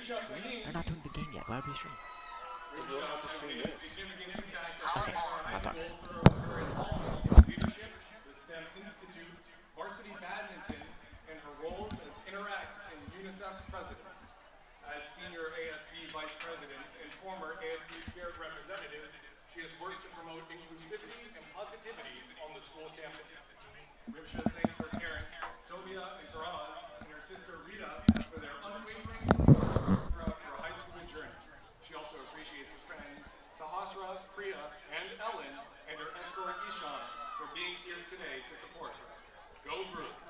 They're not doing the game yet. Why are we streaming? We also have to stream this. Significant impact at Clara High That's all. School through her involvement in leadership, the STEM Institute, varsity badminton, and her roles as Interact and UNICEF president. As senior ASB vice president and former ASB Spirit representative, she has worked to promote inclusivity and positivity on the school campus. Ripsha thanks her parents, Sylvia and Faraz, and her sister Rita for their unwavering support throughout her high school journey. She also appreciates her friends Sahasra, Priya, and Ellen, and her escort Ishan for being here today to support her. Go Bruins!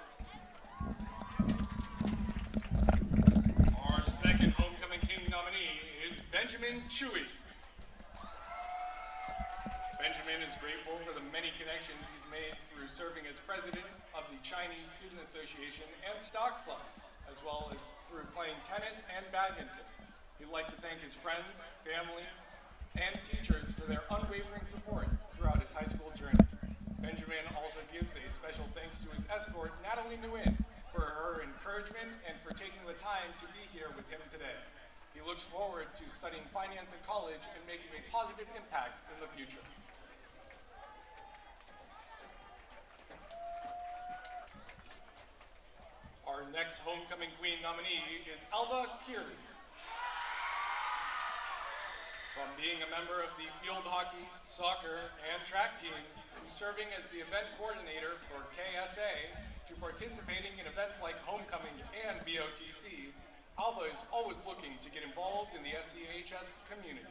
Our second Homecoming King nominee is Benjamin Chewy. Benjamin is grateful for the many connections he's made through serving as president of the Chinese Student Association and Stocks Club, as well as through playing tennis and badminton. He'd like to thank his friends, family, and teachers for their unwavering support throughout his high school journey. Benjamin also gives a special thanks to his escort, Natalie Nguyen, for her encouragement and for taking the time to be here with him today. He looks forward to studying finance at college and making a positive impact in the future. Our next Homecoming Queen nominee is Alba Kiri. From being a member of the field hockey, soccer, and track teams, to serving as the event coordinator for KSA, to participating in events like Homecoming and BOTC, Alba is always looking to get involved in the SCHS community.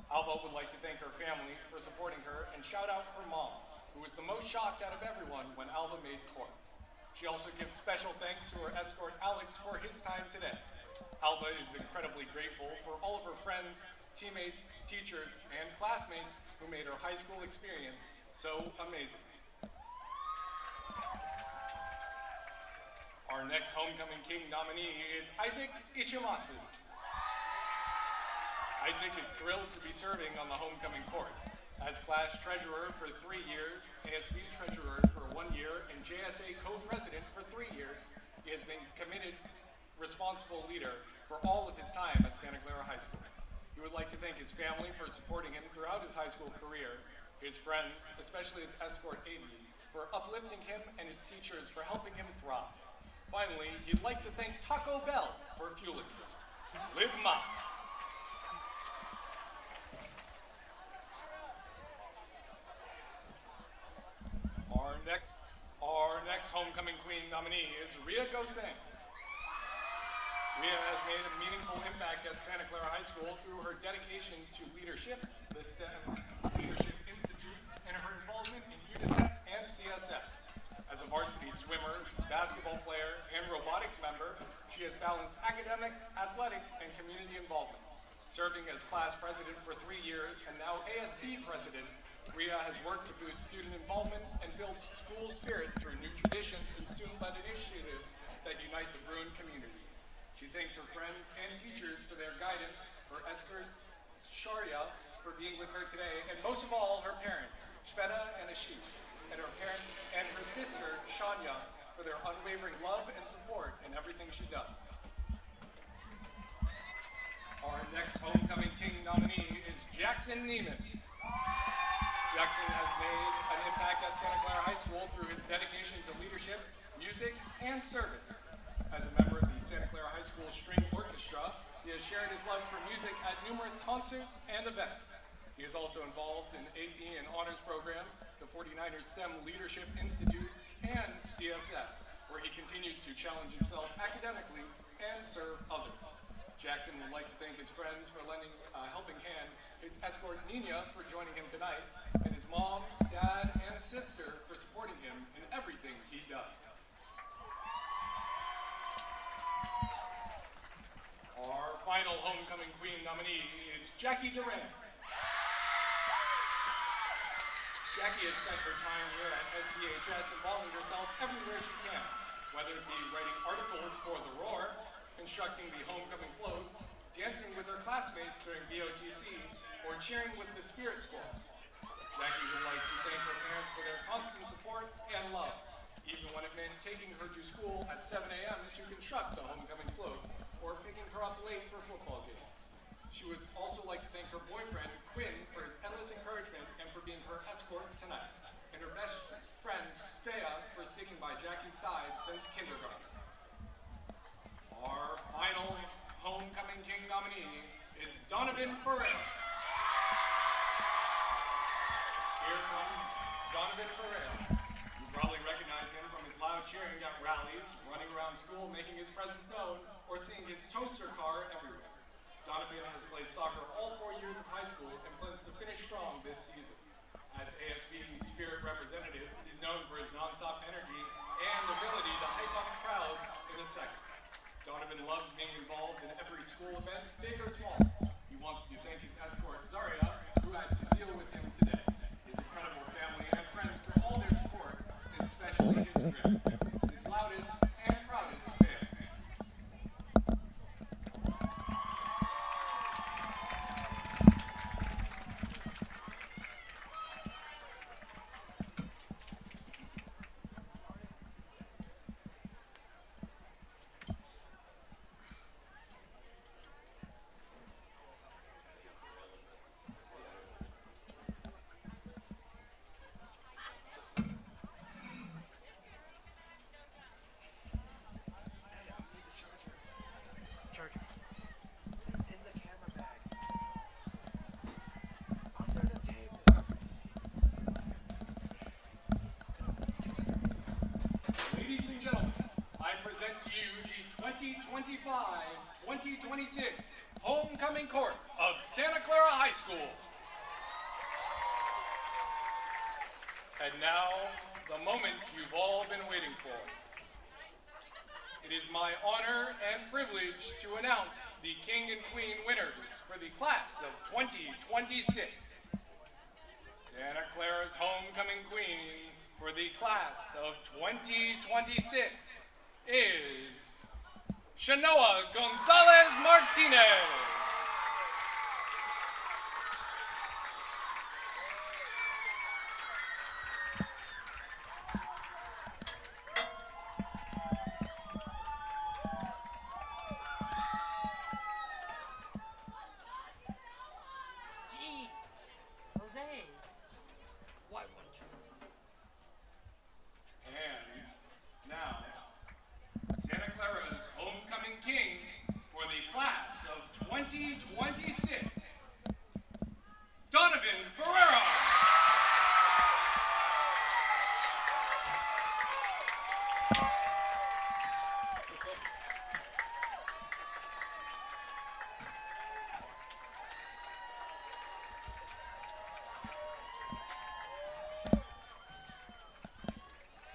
Alba would like to thank her family for supporting her and shout out her mom, who was the most shocked out of everyone when Alba made court. She also gives special thanks to her escort Alex for his time today. Alba is incredibly grateful for all of her friends, teammates, teachers, and classmates who made her high school experience so amazing. Our next Homecoming King nominee is Isaac Ishimasu. Isaac is thrilled to be serving on the Homecoming Court. As class treasurer for 3 years, ASB treasurer for 1 year, and JSA co-president for 3 years, he has been committed, responsible leader for all of his time at Santa Clara High School. He would like to thank his family for supporting him throughout his high school career, his friends, especially his escort Amy, for uplifting him, and his teachers for helping him thrive. Finally, he'd like to thank Taco Bell for fueling him. Live Mas. Our next Homecoming Queen nominee is Ria Goseng. Ria has made a meaningful impact at Santa Clara High School through her dedication to leadership, the STEM Leadership Institute, and her involvement in UNICEF and CSF. As a varsity swimmer, basketball player, and robotics member, she has balanced academics, athletics, and community involvement. Serving as class president for 3 years and now ASB president, Ria has worked to boost student involvement and build school spirit through new traditions and student-led initiatives that unite the Bruin community. She thanks her friends and teachers for their guidance, her escort, Sharia, for being with her today, and most of all, her parents, Shveta and Ashish, and her sister, Shania, for their unwavering love and support in everything she does. Our next Homecoming King nominee is Jackson Neiman. Jackson has made an impact at Santa Clara High School through his dedication to leadership, music, and service. As a member of the Santa Clara High School String Orchestra, he has shared his love for music at numerous concerts and events. He is also involved in AP and honors programs, the 49ers STEM Leadership Institute, and CSF, where he continues to challenge himself academically and serve others. Jackson would like to thank his friends for lending a helping hand, his escort Nina for joining him tonight, and his mom, dad, and sister for supporting him in everything he does. Our final Homecoming Queen nominee is Jackie Duran. Jackie has spent her time here at SCHS involving herself everywhere she can, whether it be writing articles for The Roar, constructing the homecoming float, dancing with her classmates during BOTC, or cheering with the Spirit Squad. Jackie would like to thank her parents for their constant support and love, even when it meant taking her to school at 7 a.m. to construct the homecoming float, or picking her up late for She would also like to thank her boyfriend, Quinn, for his endless encouragement and for being her escort tonight. And her best friend, Thea, for sticking by Jackie's side since kindergarten. Our final Homecoming King nominee is Donovan Ferrer. Here comes Donovan Ferrer. You probably recognize him from his loud cheering at rallies, running around school making his presence known, or seeing his toaster car everywhere. Donovan has played soccer all 4 years of high school and plans to finish strong this season. As ASB Spirit representative, he's known for his nonstop energy and ability to hype up crowds in a second. Donovan loves being involved in every school event, big or small. He wants to thank his escort, Zaria, who had to deal with him today, his incredible family and friends for all their support, and especially his grit, his loudest and proudest fan. Charger. It's in the camera bag. Under the table. Ladies and gentlemen, I present to you the 2025-2026 Homecoming Court of Santa Clara High School. And now, the moment you've all been waiting for. It is my honor and privilege to announce the King and Queen winners for the class of 2026. Santa Clara's homecoming queen for the class of 2026 is Shanoa Gonzalez Martinez. Gee, Jose, why wouldn't you? And now, Santa Clara's homecoming king for the class of 2026, Donovan Ferreira.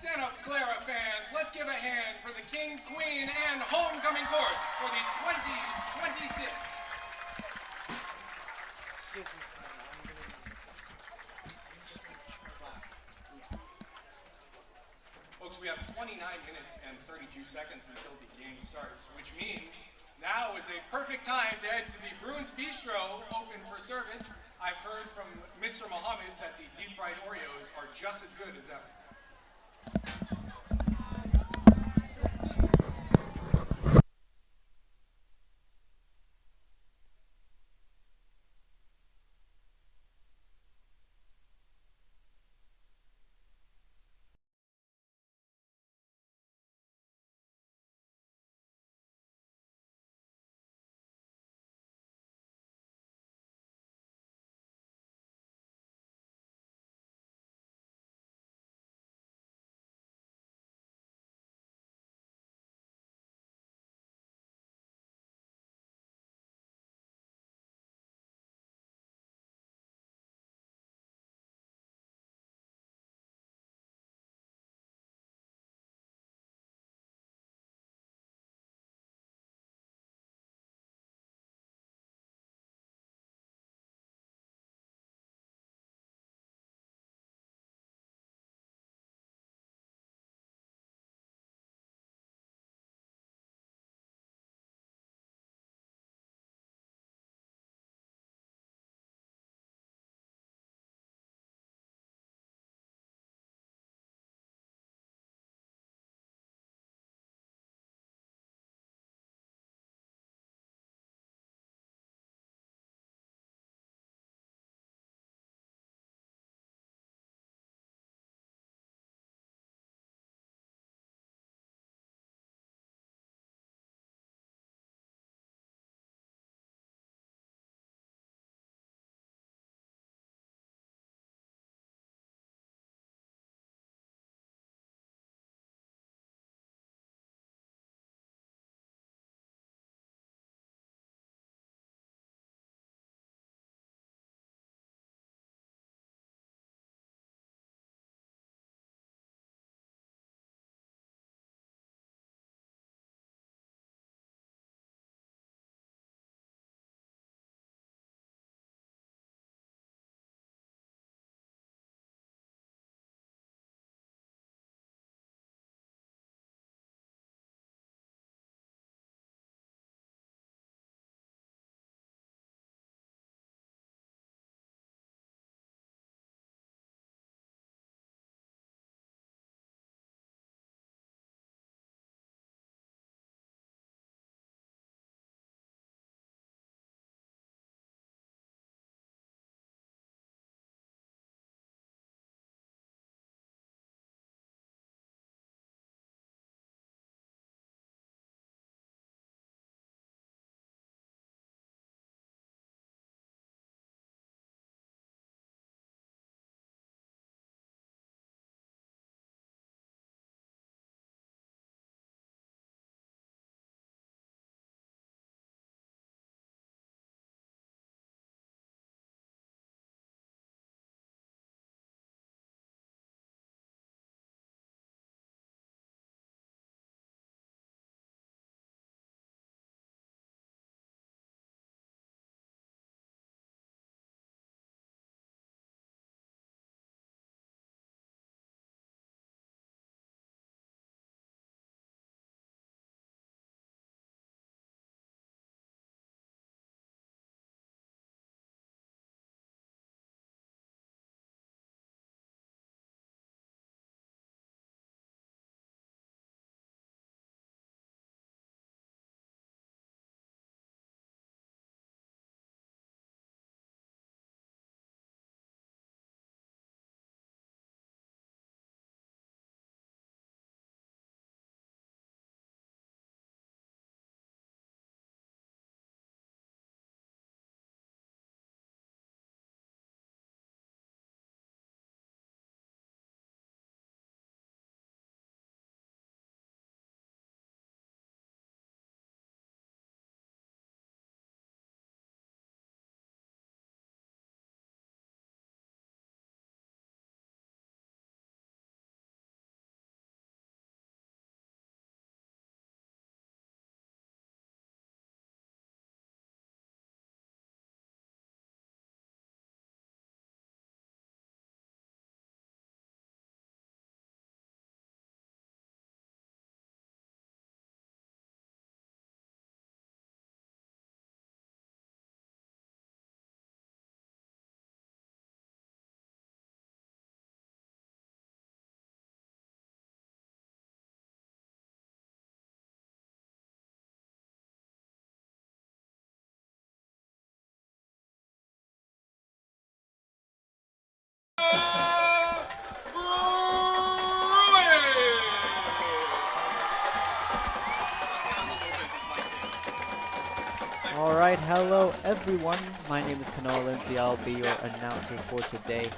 Santa Clara fans, let's give a hand for the King, Queen, and Homecoming Court for the 2026. Excuse me. I'm gonna need this. Folks, we have 29 minutes and 32 seconds until the game starts, which means now is a perfect time to head to the Bruins Bistro, open for service. I've heard from Mr. Muhammad that the deep fried Oreos are just as good as ever. All right, hello everyone. My name is Kanoa Lindsay. I'll be your announcer for today.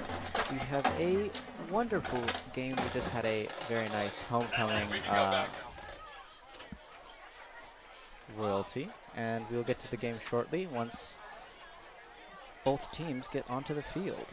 We have a wonderful game. We just had a very nice homecoming royalty, and we'll get to the game shortly once both teams get onto the field.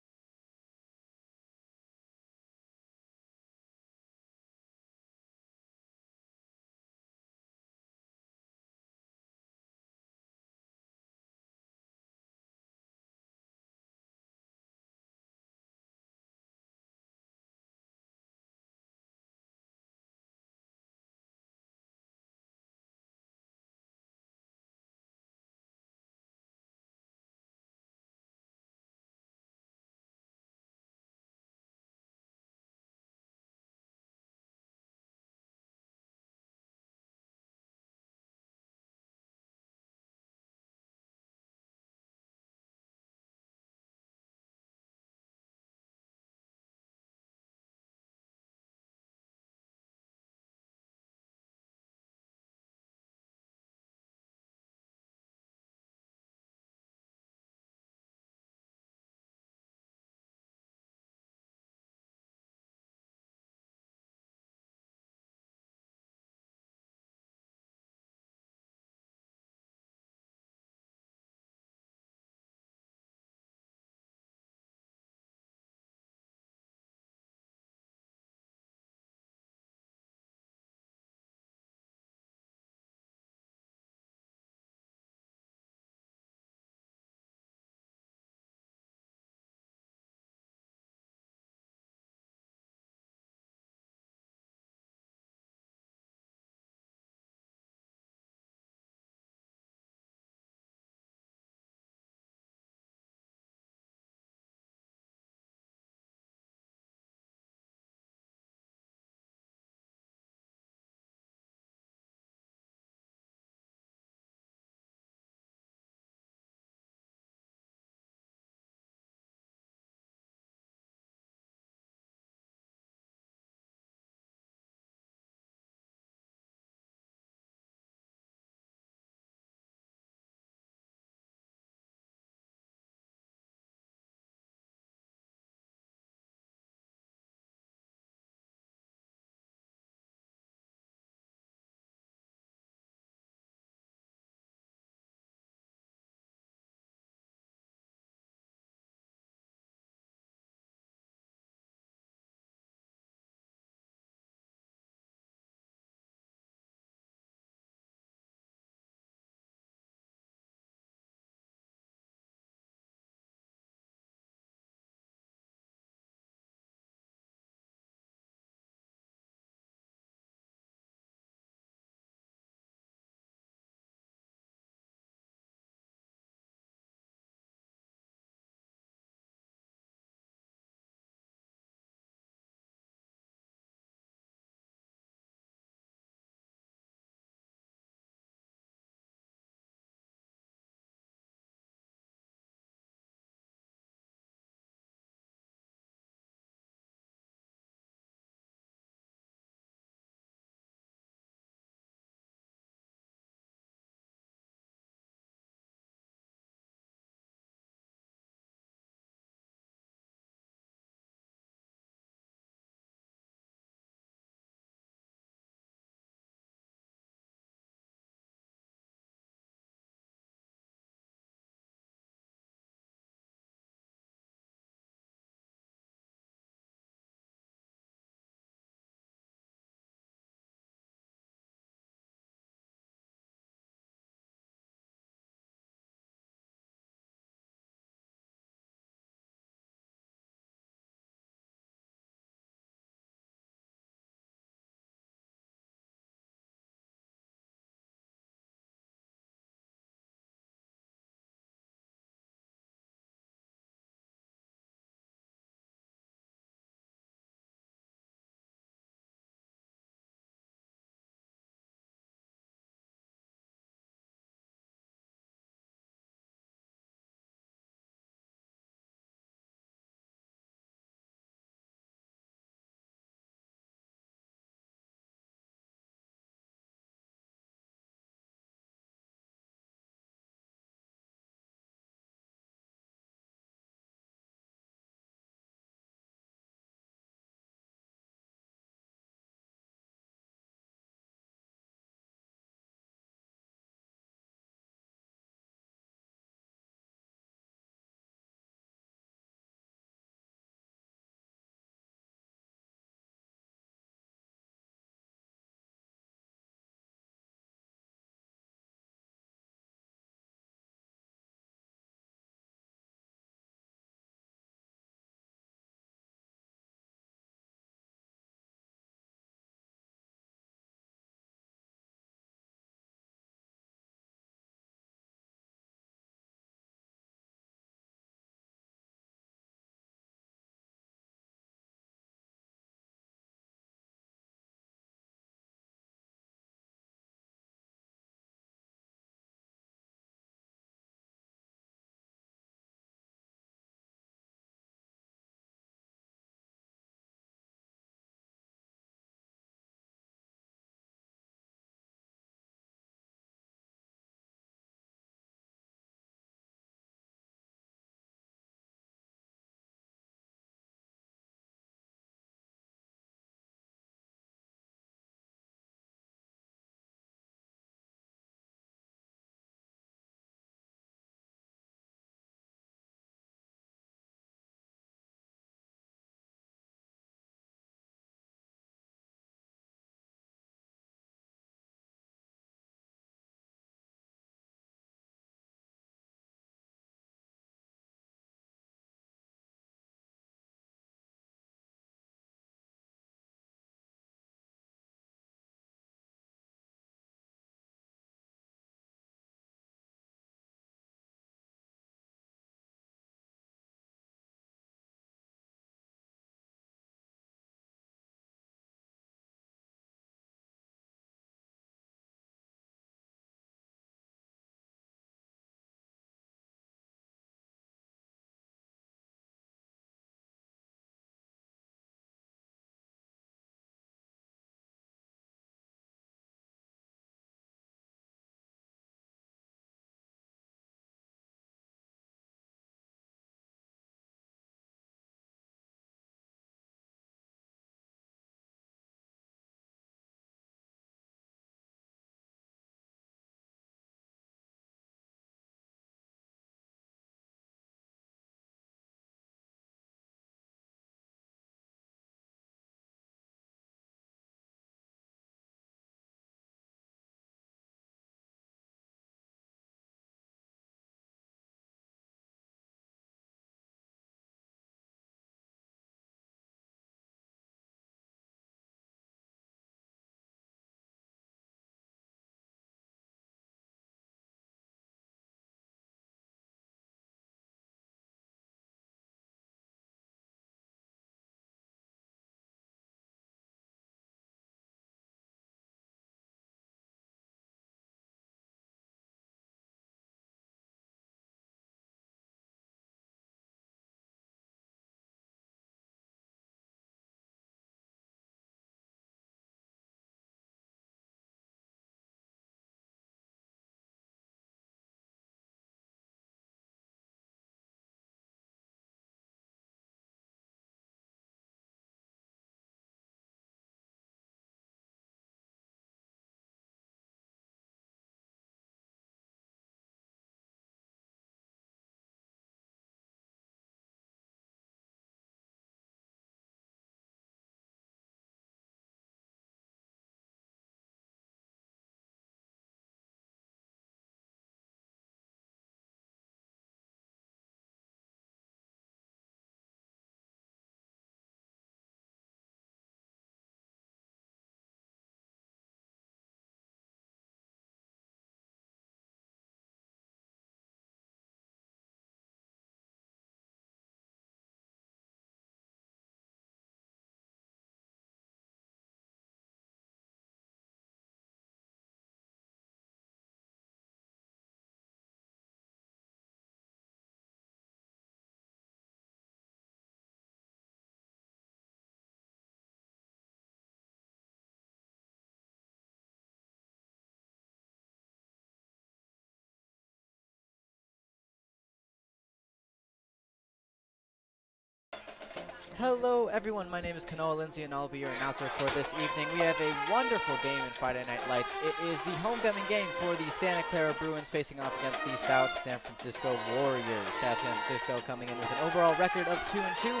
Hello everyone, my name is Kanoa Lindsay and I'll be your announcer for this evening. We have a wonderful game in Friday Night Lights. It is the homecoming game for the Santa Clara Bruins facing off against the South San Francisco Warriors. South San Francisco coming in with an overall record of 2-2,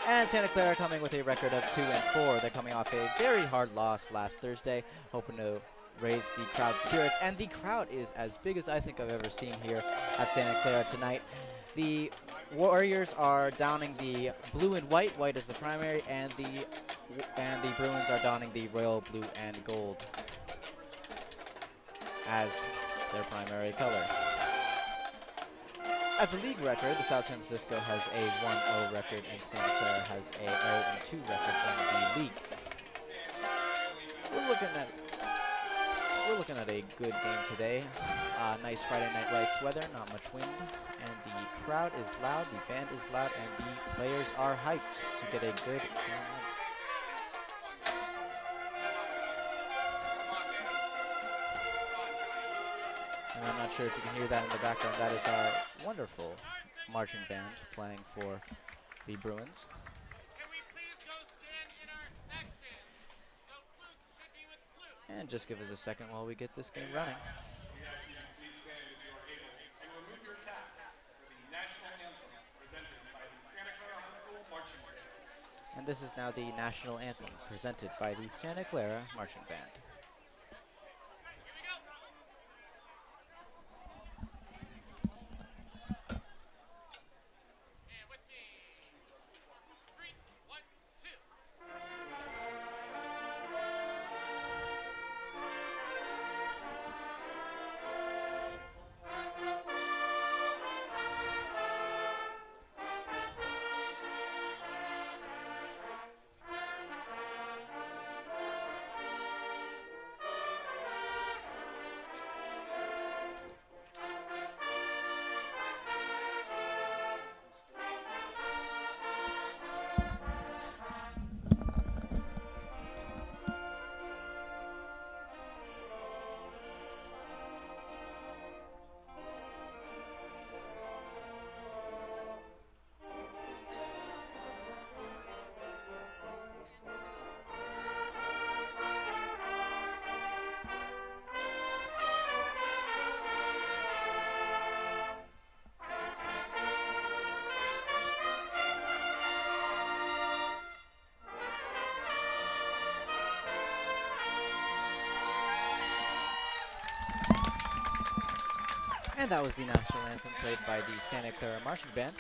and Santa Clara coming with a record of 2-4. They're coming off a very hard loss last Thursday, hoping to raise the crowd spirits, and the crowd is as big as I think I've ever seen here at Santa Clara tonight. The Warriors are donning the blue and white. White is the primary, and the Bruins are donning the royal blue and gold as their primary color. As a league record, the South San Francisco has a 1-0 record, and Santa Clara has a 0-2 record in the league. We're looking at a good game today. Nice Friday Night Lights weather, not much wind, and the crowd is loud, the band is loud, and the players are hyped to get a good game in. And I'm not sure if you can hear that in the background. That is our wonderful marching band playing for the Bruins. Can we please go stand in our section? So flutes should be with flutes. And just give us a second while we get this game running. We ask you to please stand if you are able and remove your caps for the national anthem presented by the Santa Clara High School Marching Band. And this is now the national anthem presented by the Santa Clara Marching Band. Here we go. And with me. 3, 1, 2. And that was the national anthem played by the Santa Clara Marching Band.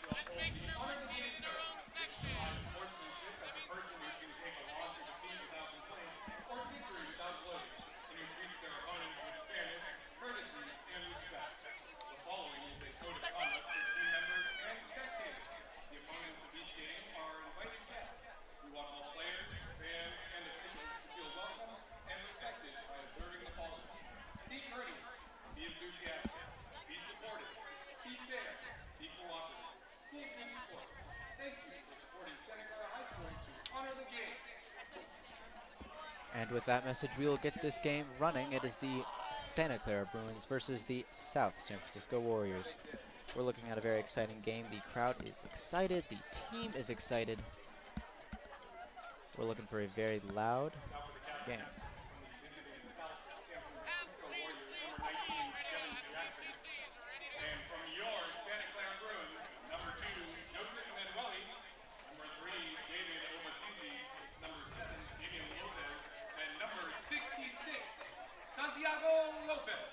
Let's make sure we're seated in our own section. Sportsmanship as a person who can take a loss or defeat without complaint, or victory without gloating, and who treats their opponents with fairness, courtesy, and respect. The following is a code of conduct for team members and spectators. The opponents of each game are invited guests. We want all players, fans, and officials to feel welcome and respected by observing the following. Be courteous, be enthusiastic, be supportive, be fair, be cooperative, be a good sport. Thank you for supporting Santa Clara High School to honor the game. And with that message, we will get this game running. It is the Santa Clara Bruins versus the South San Francisco Warriors. We're looking at a very exciting game. The crowd is excited. The team is excited. We're looking for a very loud game. And from your Santa Clara Bruins, number 2, Joseph Manueli, number 3, David Obasisi, number 7, Damian Lopez, and number 66, Santiago Lopez.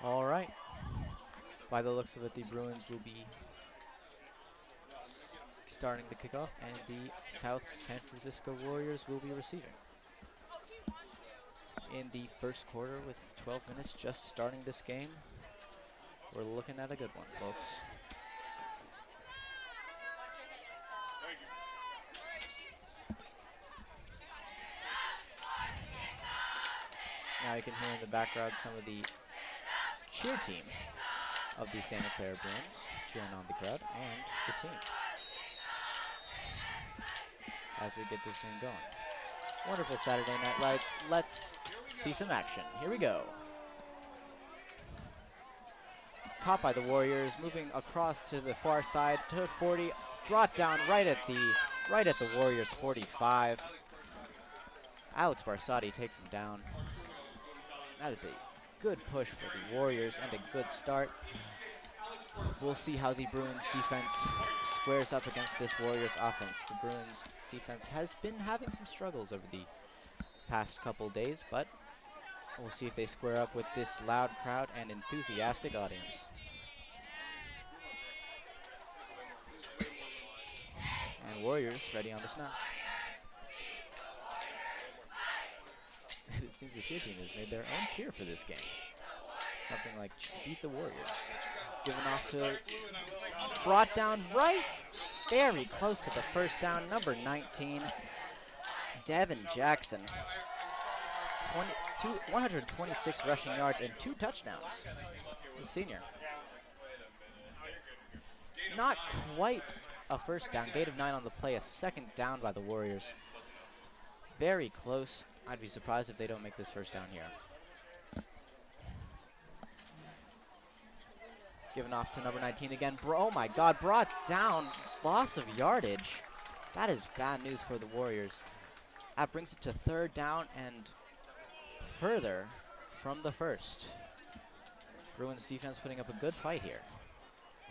All right. By the looks of it, the Bruins will be starting the kickoff, and the South San Francisco Warriors will be receiving. In the first quarter, with 12 minutes just starting this game, we're looking at a good one, folks. Now you can hear in the background some of the cheer team of the Santa Clara Bruins cheering on the crowd and the team as we get this game going. Wonderful Saturday Night Lights. Let's see some action. Here we go. caught by the Warriors, moving across to the far side to 40, brought down right at the Warriors 45. Alex Varsity takes him down. That is a good push for the Warriors and a good start. We'll see how the Bruins defense squares up against this Warriors offense. The Bruins defense has been having some struggles over the past couple days, but we'll see if they square up with this loud crowd and enthusiastic audience. And Warriors ready on the snap. And it seems the cheer team has made their own cheer for this game. Something like beat the Warriors. Given off to, brought down right, very close to the first down, number 19, Devin Jackson. 126 rushing yards and 2 touchdowns. The senior. Not quite a first down. Gate of 9 on the play. A second down by the Warriors. Very close. I'd be surprised if they don't make this first down here. Given off to number 19 again. Oh my God, brought down. Loss of yardage. That is bad news for the Warriors. That brings it to third down and further from the first. Bruins defense putting up a good fight here.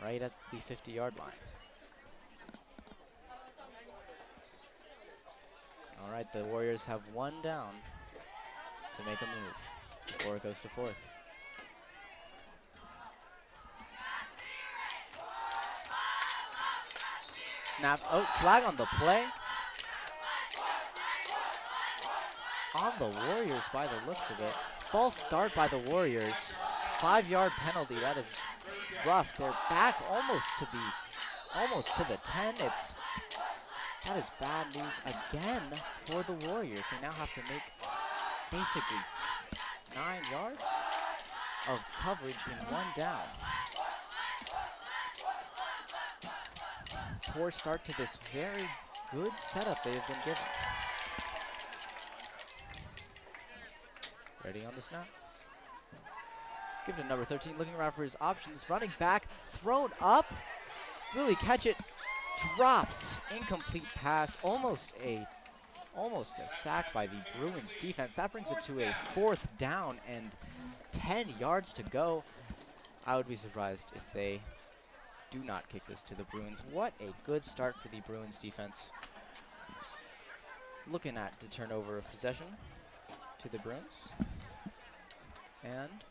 Right at the 50-yard line. All right, the Warriors have 1 down to make a move before it goes to fourth. Snap, oh, flag on the play. On the Warriors by the looks of it. False start by the Warriors. 5-yard penalty, that is rough. They're back almost to the 10. That is bad news again for the Warriors. They now have to make basically 9 yards of coverage in 1 down. Poor start to this very good setup they have been given. Ready on the snap. Give it to number 13, looking around for his options. Running back, thrown up. Really catch it. Dropped. Incomplete pass. Almost a sack by the Bruins defense. That brings it to a 4th down and 10 yards to go. I would be surprised if they do not kick this to the Bruins. What a good start for the Bruins defense. Looking at the turnover of possession to the Bruins. And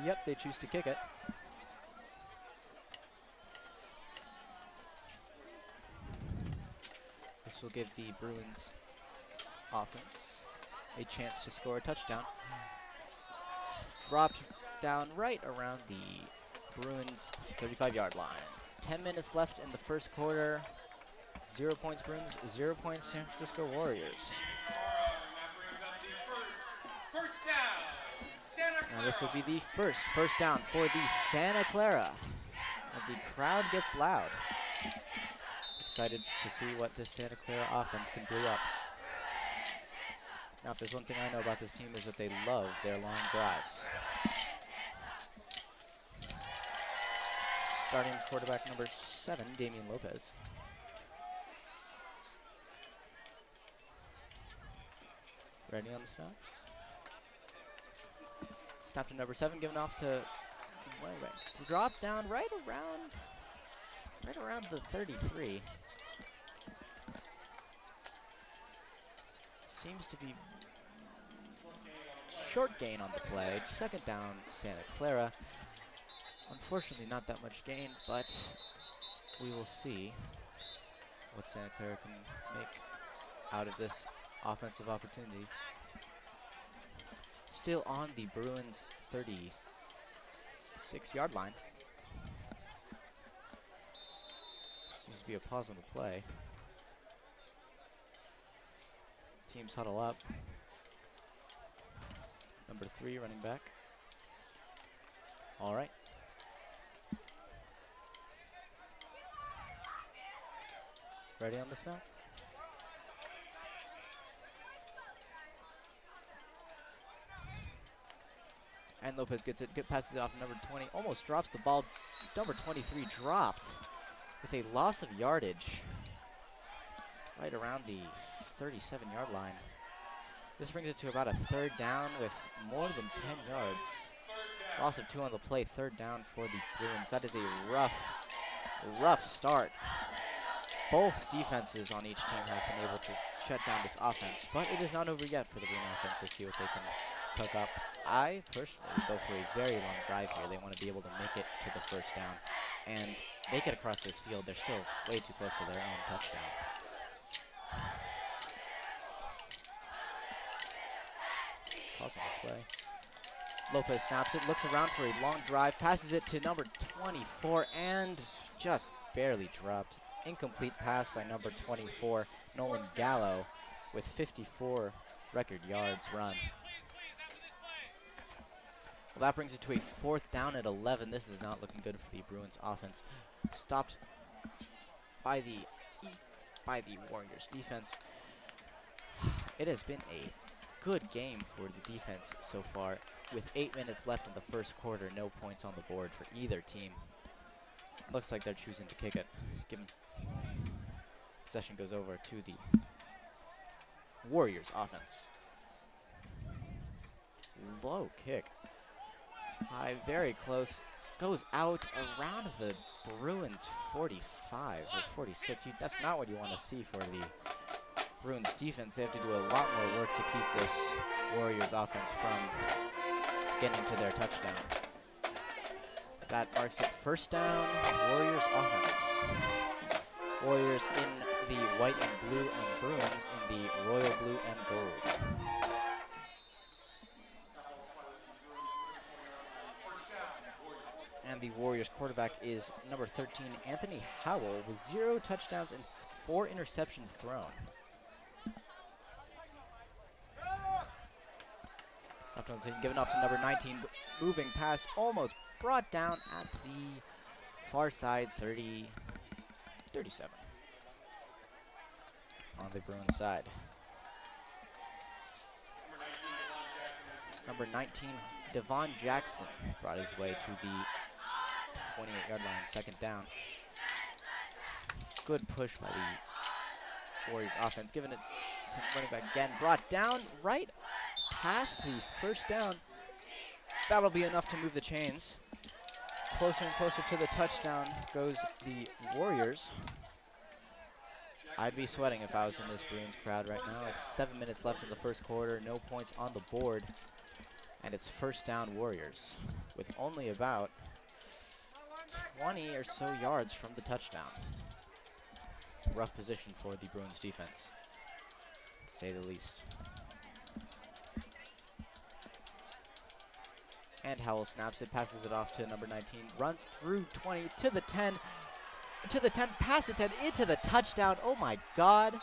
yep, they choose to kick it. This will give the Bruins offense a chance to score a touchdown. Dropped down right around the Bruins 35-yard line. 10 minutes left in the first quarter. 0 points Bruins, 0 points San Francisco Warriors. First down, Santa Clara. Now this will be the first down for the Santa Clara. And the crowd gets loud. Excited to see what this Santa Clara offense can brew up. Now if there's one thing I know about this team is that they love their long drives. Starting quarterback number 7, Damian Lopez. Ready on the snap. Snap to number 7, given off to drop down right around the 33. Seems to be short gain on the play. 2nd down, Santa Clara. Unfortunately, not that much gain, but we will see what Santa Clara can make out of this offensive opportunity. Still on the Bruins 36-yard line. Seems to be a pause on the play. Teams huddle up. Number 3 running back. All right. Ready on the snap? And Lopez gets it, passes it off to number 20, almost drops the ball. Number 23 dropped with a loss of yardage right around the 37-yard line. This brings it to about a third down with more than 10 yards. Loss of 2 on the play, third down for the Bruins. That is a rough start. Both defenses on each team have been able to shut down this offense, but it is not over yet for the Bruin offense. Let's see what they can cook up. I personally would go for a very long drive here. They want to be able to make it to the first down and make it across this field. They're still way too close to their own touchdown. Pause on the play. Lopez snaps it, looks around for a long drive, passes it to number 24, and just barely dropped. Incomplete pass by number 24, Nolan Gallo, with 54 record yards run. Well, that brings it to a fourth down at 11. This is not looking good for the Bruins offense. Stopped by the Warriors defense. It has been a good game for the defense so far. With 8 minutes left in the first quarter, no points on the board for either team. Looks like they're choosing to kick it. Possession goes over to the Warriors offense. Low kick. High, very close. Goes out around the Bruins 45 or 46. That's not what you want to see for the Bruins defense. They have to do a lot more work to keep this Warriors offense from getting to their touchdown. That marks it first down, Warriors offense. Warriors in the white and blue and Bruins in the royal blue and gold. And the Warriors quarterback is number 13, Anthony Howell, with 0 touchdowns and 4 interceptions thrown. Given off to number 19, moving past, almost brought down at the far side, 37 on the Bruins side. Number 19, Devon Jackson, brought his way to the 28-yard line, second down. Good push by the Warriors offense, giving it to running back again, brought down right past the first down. That'll be enough to move the chains. Closer and closer to the touchdown goes the Warriors. I'd be sweating if I was in this Bruins crowd right now. It's 7 minutes left in the first quarter, no points on the board, and it's first down Warriors with only about 20 or so yards from the touchdown. Rough position for the Bruins defense, to say the least. And Howell snaps it, passes it off to number 19, runs through 20 to the 10, past the 10, into the touchdown. Oh my God.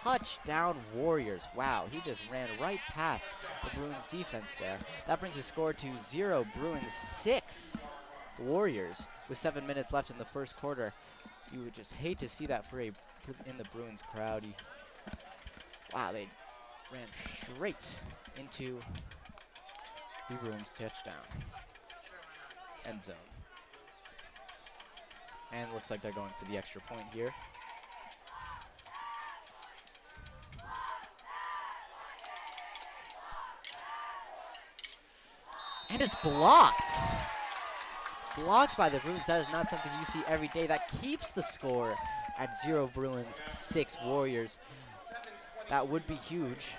Touchdown Warriors. Wow, he just ran right past the Bruins defense there. That brings the score to 0, Bruins 6, Warriors, with 7 minutes left in the first quarter. You would just hate to see that in the Bruins crowd. Wow, they ran straight into the Bruins touchdown. End zone. And looks like they're going for the extra point here. And it's blocked. Blocked by the Bruins. That is not something you see every day. That keeps the score at 0 Bruins, 6 Warriors. That would be huge.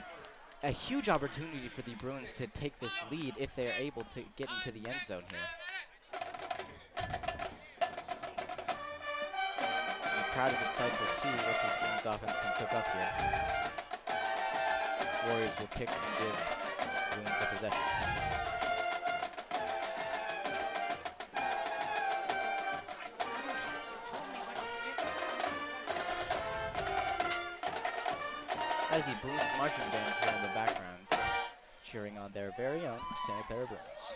A huge opportunity for the Bruins to take this lead if they are able to get into the end zone here. And the crowd is excited to see what this Bruins offense can cook up here. Warriors will kick and give Bruins a possession. That is the Bruins marching band here in the background, cheering on their very own Santa Clara Bruins.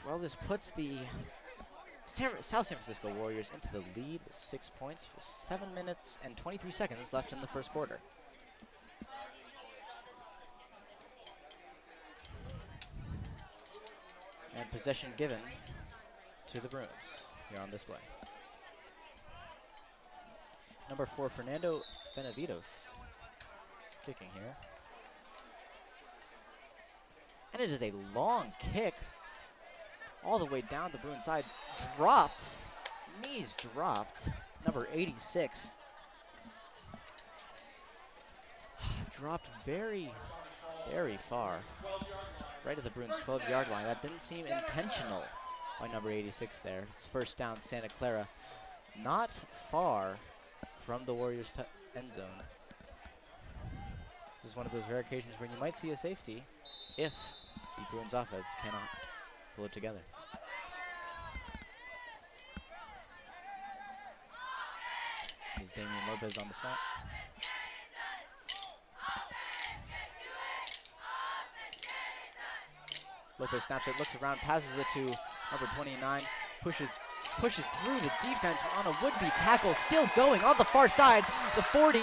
Well, this puts the South San Francisco Warriors into the lead with 6 points with 7 minutes and 23 seconds left in the first quarter. And possession given to the Bruins here on display. Number 4, Fernando Benavides, kicking here. And it is a long kick all the way down the Bruin side. Dropped, knees dropped. Number 86. Dropped very, very far. Right at the Bruins 12-yard line. That didn't seem intentional by number 86 there. It's first down, Santa Clara. Not far from the Warriors' end zone. This is one of those rare occasions where you might see a safety if the Bruins offense cannot pull it together. Is Damian Lopez on the snap? Lopez snaps it, looks around, passes it to number 29, pushes through the defense on a would-be tackle, still going on the far side, the 40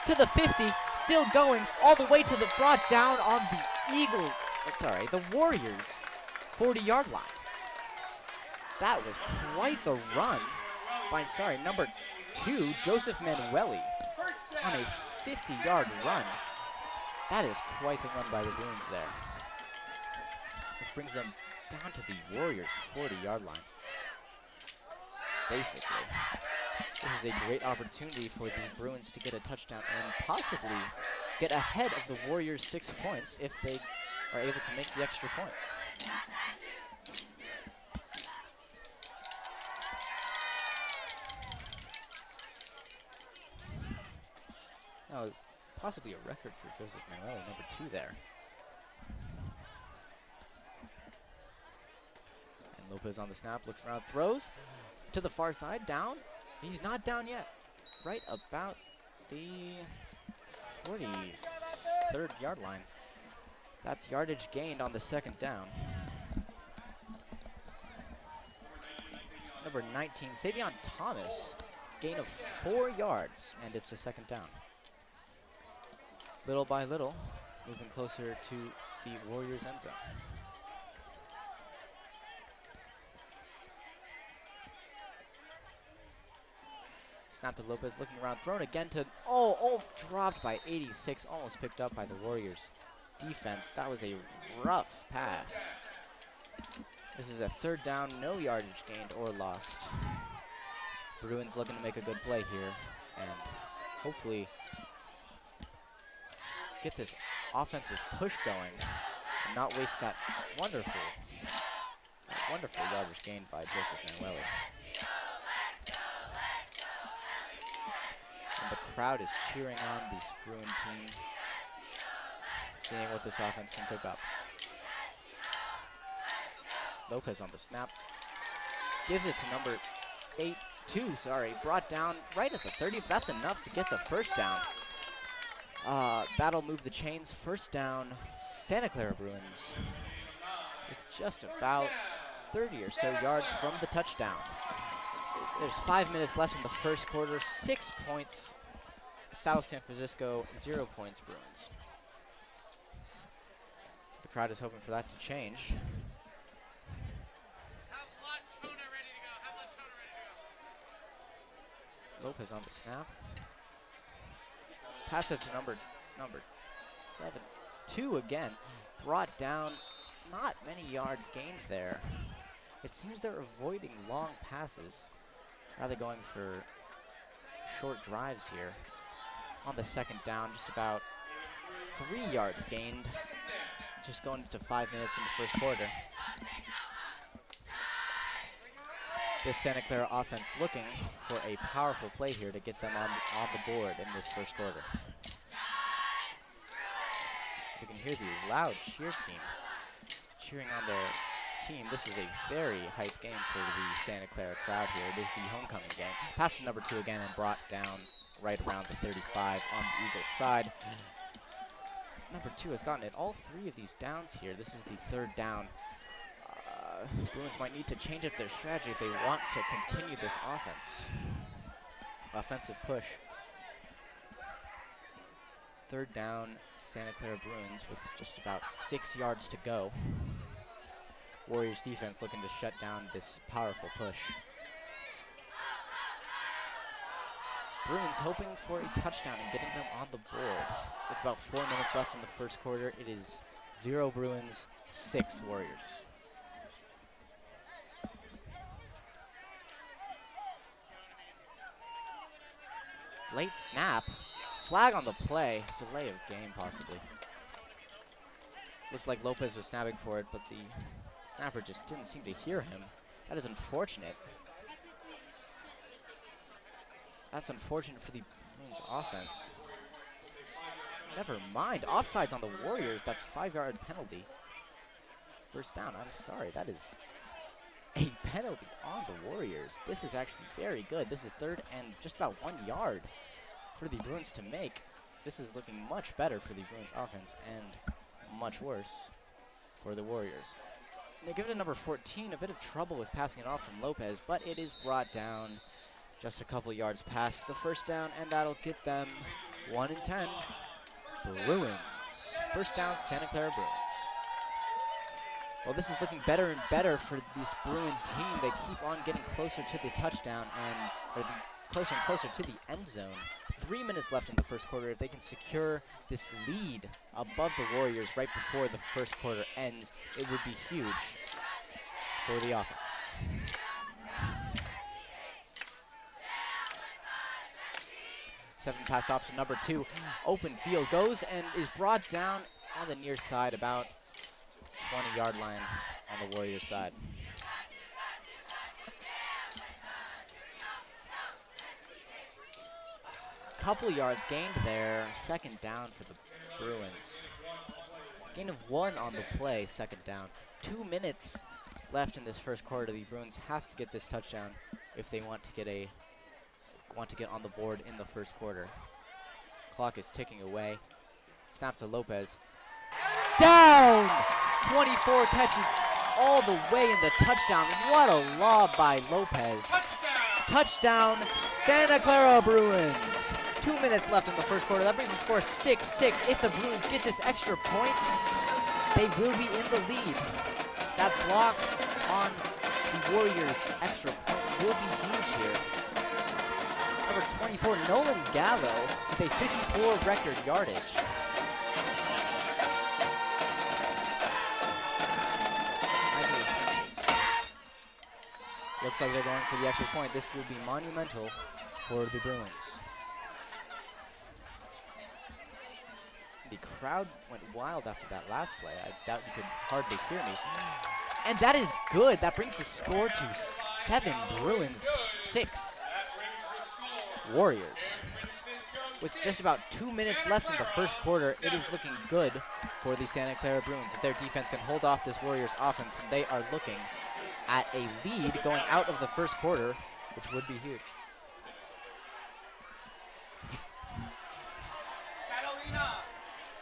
to the 50, still going all the way to the brought down on the Warriors 40-yard line. That was quite the run by, number 2, Joseph Manueli on a 50-yard run. That is quite the run by the Bruins there. Which brings them down to the Warriors' 40-yard line. Basically, this is a great opportunity for the Bruins to get a touchdown and possibly get ahead of the Warriors' 6 points if they are able to make the extra point. That was possibly a record for Joseph Manuel, number 2 there. And Lopez on the snap, looks around, throws to the far side, down. He's not down yet. Right about the 43rd yard line. That's yardage gained on the second down. Number 19, Savion Thomas, gain of 4 yards, and it's a second down. Little by little, moving closer to the Warriors' end zone. Snap to Lopez, looking around, thrown again to, dropped by 86, almost picked up by the Warriors' defense. That was a rough pass. This is a third down, no yardage gained or lost. Bruins looking to make a good play here and hopefully get this offensive push going and not waste that wonderful yardage gained by Joseph Manueli. And the crowd is cheering on this Bruin team, seeing what this offense can cook up. Lopez on the snap, gives it to number 2, brought down right at the 30, but that's enough to get the first down. That'll move the chains. First down, Santa Clara Bruins with just about 30 or so yards from the touchdown. There's 5 minutes left in the first quarter. 6 points, South San Francisco, 0 points, Bruins. The crowd is hoping for that to change. Have lunch, Hona ready to go. Have lunch, Hona ready to go. Lopez on the snap. Pass it to number 7, 2 again. Brought down, not many yards gained there. It seems they're avoiding long passes, rather going for short drives here. On the second down, just about 3 yards gained. Just going into 5 minutes in the first quarter. This Santa Clara offense looking for a powerful play here to get them on the board in this first quarter. You can hear the loud cheer team cheering on their team. This is a very hyped game for the Santa Clara crowd here. It is the homecoming game. Pass to number 2 again and brought down right around the 35 on the Eagles side. Number 2 has gotten it all 3 of these downs here. This is the third down. Bruins might need to change up their strategy if they want to continue this offense. Offensive push. Third down, Santa Clara Bruins with just about 6 yards to go. Warriors defense looking to shut down this powerful push. Bruins hoping for a touchdown and getting them on the board. With about 4 minutes left in the first quarter, it is 0 Bruins, 6 Warriors. Late snap. Flag on the play. Delay of game, possibly. Looked like Lopez was snapping for it, but the snapper just didn't seem to hear him. That is unfortunate. That's unfortunate for the Bruins offense. Never mind. Offsides on the Warriors. That's 5-yard penalty. First down. I'm sorry. That is a penalty on the Warriors. This is actually very good. This is 3rd and just about 1 yard for the Bruins to make. This is looking much better for the Bruins offense and much worse for the Warriors. They give it to number 14. A bit of trouble with passing it off from Lopez, but it is brought down just a couple yards past the first down, and that'll get them 1 and 10. Bruins. First down, Santa Clara Bruins. Well, this is looking better and better for this Bruin team. They keep on getting closer to the touchdown closer and closer to the end zone. 3 minutes left in the first quarter. If they can secure this lead above the Warriors right before the first quarter ends, it would be huge for the offense. Seven passed off to number 2. Open field goes and is brought down on the near side, about 20-yard line on the Warriors side. Couple yards gained there. Second down for the Bruins. Gain of 1 on the play, second down. 2 minutes left in this first quarter. The Bruins have to get this touchdown if they want to get on the board in the first quarter. Clock is ticking away. Snap to Lopez. Down! 24 catches all the way in the touchdown. What a lob by Lopez. Touchdown, Santa Clara Bruins. 2 minutes left in the first quarter. That brings the score 6-6. If the Bruins get this extra point, they will be in the lead. That block on the Warriors' extra point will be huge here. Number 24, Nolan Gallo, with a 54 record yardage. Looks like they're going for the extra point. This will be monumental for the Bruins. The crowd went wild after that last play. I doubt you could hardly hear me. And that is good. That brings the score to 7 Bruins, 6 Warriors. With just about 2 minutes left in the first quarter, it is looking good for the Santa Clara Bruins. If their defense can hold off this Warriors offense, they are looking at a lead going out of the first quarter, which would be huge. Catalina,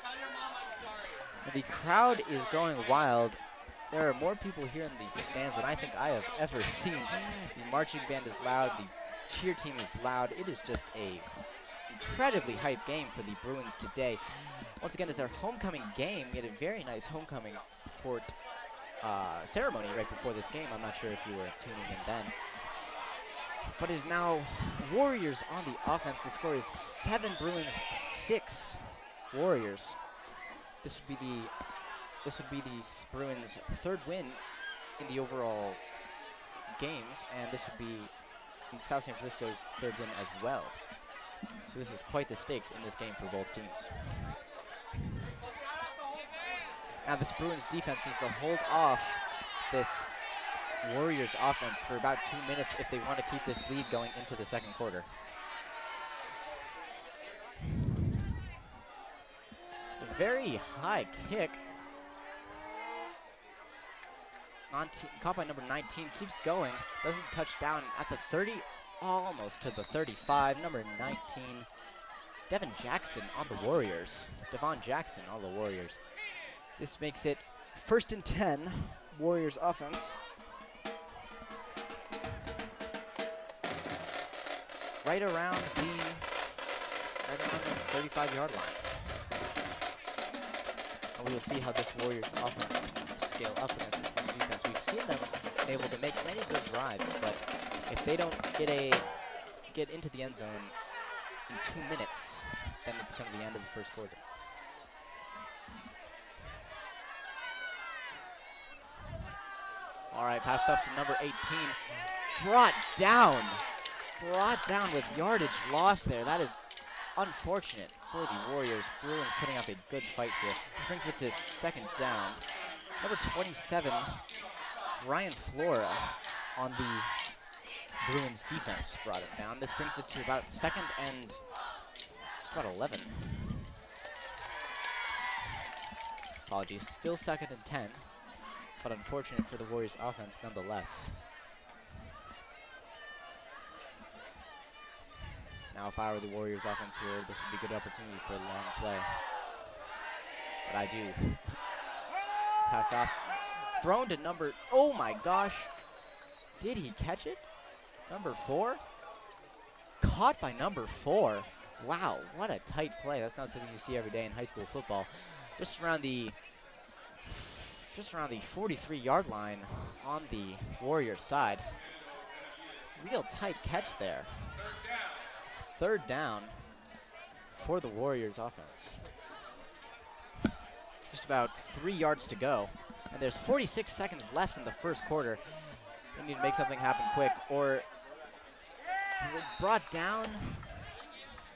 tell your mom I'm sorry. The crowd is going wild. There are more people here in the stands than I think I have ever seen. The marching band is loud. The cheer team is loud. It is just a incredibly hyped game for the Bruins today. Once again, it's their homecoming game. We had a very nice homecoming court ceremony right before this game. I'm not sure if you were tuning in then. But it is now Warriors on the offense. The score is 7 Bruins, 6 Warriors. This would be the Bruins' 3rd win in the overall games, and this would be South San Francisco's 3rd win as well. So this is quite the stakes in this game for both teams. Now this Bruins defense needs to hold off this Warriors offense for about 2 minutes if they want to keep this lead going into the second quarter. A very high kick. Caught by number 19, keeps going, doesn't touch down at the 30, almost to the 35. Number 19, Devon Jackson on the Warriors. Devon Jackson on the Warriors. This makes it 1st and 10, Warriors offense. Right around the 35-yard line. And we will see how this Warriors offense can scale up against this Bruins defense. We've seen them able to make many good drives, but if they don't get into the end zone in 2 minutes, then it becomes the end of the first quarter. All right, passed off to number 18. Brought down with yardage lost there. That is unfortunate for the Warriors. Bruins putting up a good fight here. This brings it to second down. Number 27, Ryan Flora on the Bruins defense brought it down. This brings it to about second and just about 11. Apologies, still second and 10, but unfortunate for the Warriors offense nonetheless. Now if I were the Warriors offense here, this would be a good opportunity for a long play. But I do. Passed off. Thrown to number, oh my gosh. Did he catch it? Number 4? Caught by number 4. Wow, what a tight play. That's not something you see every day in high school football. Just around the 43-yard line on the Warriors side. Real tight catch there. It's third down for the Warriors offense. Just about 3 yards to go. And there's 46 seconds left in the first quarter. They need to make something happen quick, or brought down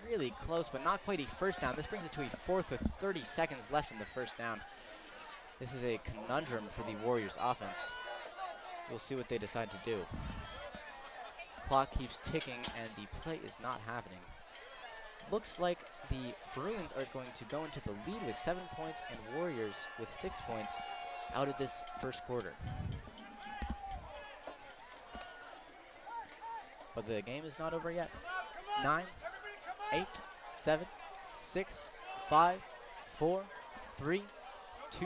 really close, but not quite a first down. This brings it to a fourth with 30 seconds left in the first down. This is a conundrum for the Warriors offense. We'll see what they decide to do. Clock keeps ticking and the play is not happening. Looks like the Bruins are going to go into the lead with 7 points and Warriors with 6 points out of this first quarter. But the game is not over yet. 9, 8, 7, 6, 5, 4, 3, 2,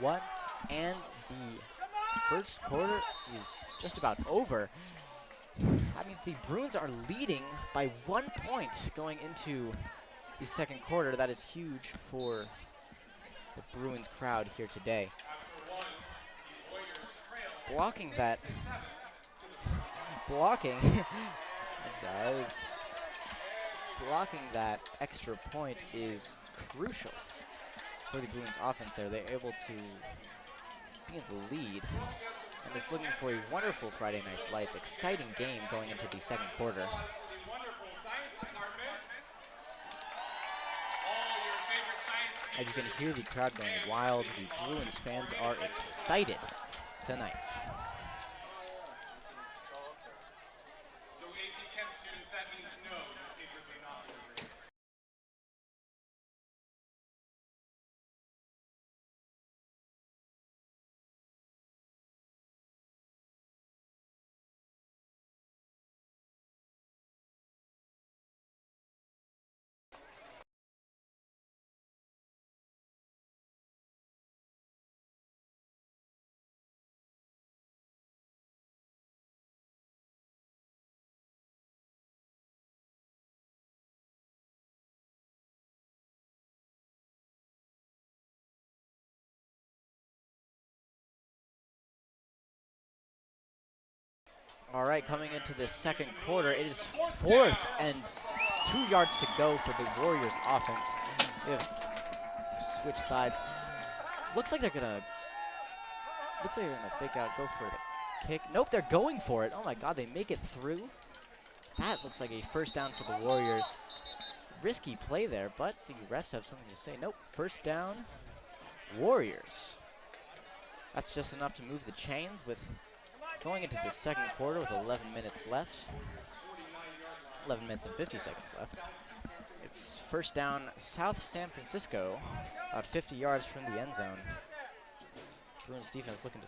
1, and the first quarter is just about over. That means the Bruins are leading by 1 point going into the second quarter. That is huge for the Bruins crowd here today. Blocking that extra point is crucial for the Bruins offense there. They're able to be in the lead and is looking for a wonderful Friday Night's Lights exciting game going into the second quarter. As you can hear the crowd going wild, the Bruins fans are excited tonight. So AP Chem students, that means no, the papers are not delivered. All right, coming into the second quarter, it is fourth and 2 yards to go for the Warriors offense. They have switched sides. Looks like they're gonna fake out, go for the kick. Nope, they're going for it. Oh my God, they make it through. That looks like a first down for the Warriors. Risky play there, but the refs have something to say. Nope, first down, Warriors. That's just enough to move the chains with going into the second quarter with 11 minutes left. 11 minutes and 50 seconds left. It's first down, South San Francisco, about 50 yards from the end zone. Bruins defense looking to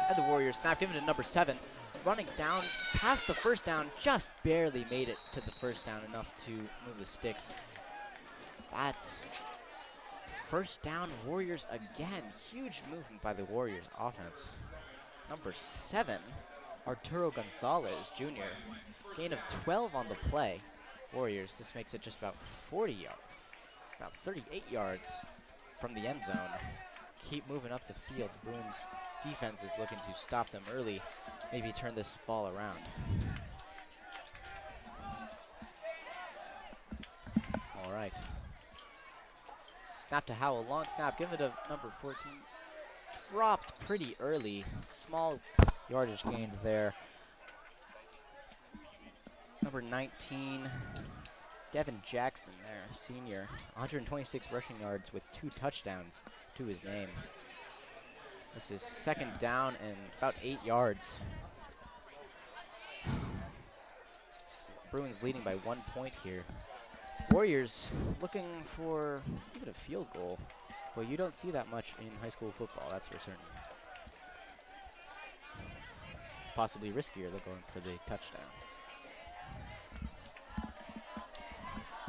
and the Warriors snap, given to number 7. Running down past the first down, just barely made it to the first down, enough to move the sticks. That's first down, Warriors again. Huge movement by the Warriors offense. Number 7, Arturo Gonzalez Jr. Gain of 12 on the play. Warriors, this makes it just about 40 yards, about 38 yards from the end zone. Keep moving up the field. The Bruins defense is looking to stop them early, maybe turn this ball around. All right. Snap to Howell, long snap, give it to number 14. Dropped pretty early, small yardage gained there. Number 19, Devin Jackson there, senior. 126 rushing yards with 2 touchdowns to his name. This is second down and about 8 yards. Bruins leading by 1 point here. Warriors looking for even a field goal. Well, you don't see that much in high school football, that's for certain. Possibly riskier, they're going for the touchdown.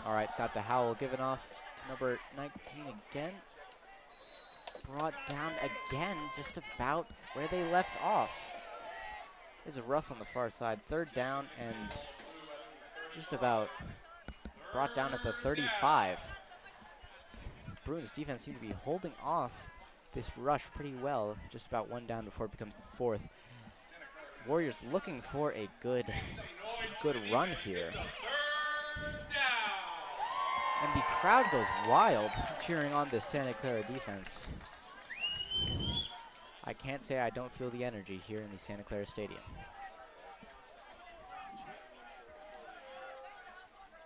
All right, snap to Howell, given off to number 19 again. Brought down again, just about where they left off. There's a rough on the far side. Third down and just about brought down at the 35. Bruins defense seemed to be holding off this rush pretty well. Just about 1 down before it becomes the 4th. Warriors looking for a good run here. And the crowd goes wild cheering on this Santa Clara defense. I can't say I don't feel the energy here in the Santa Clara Stadium.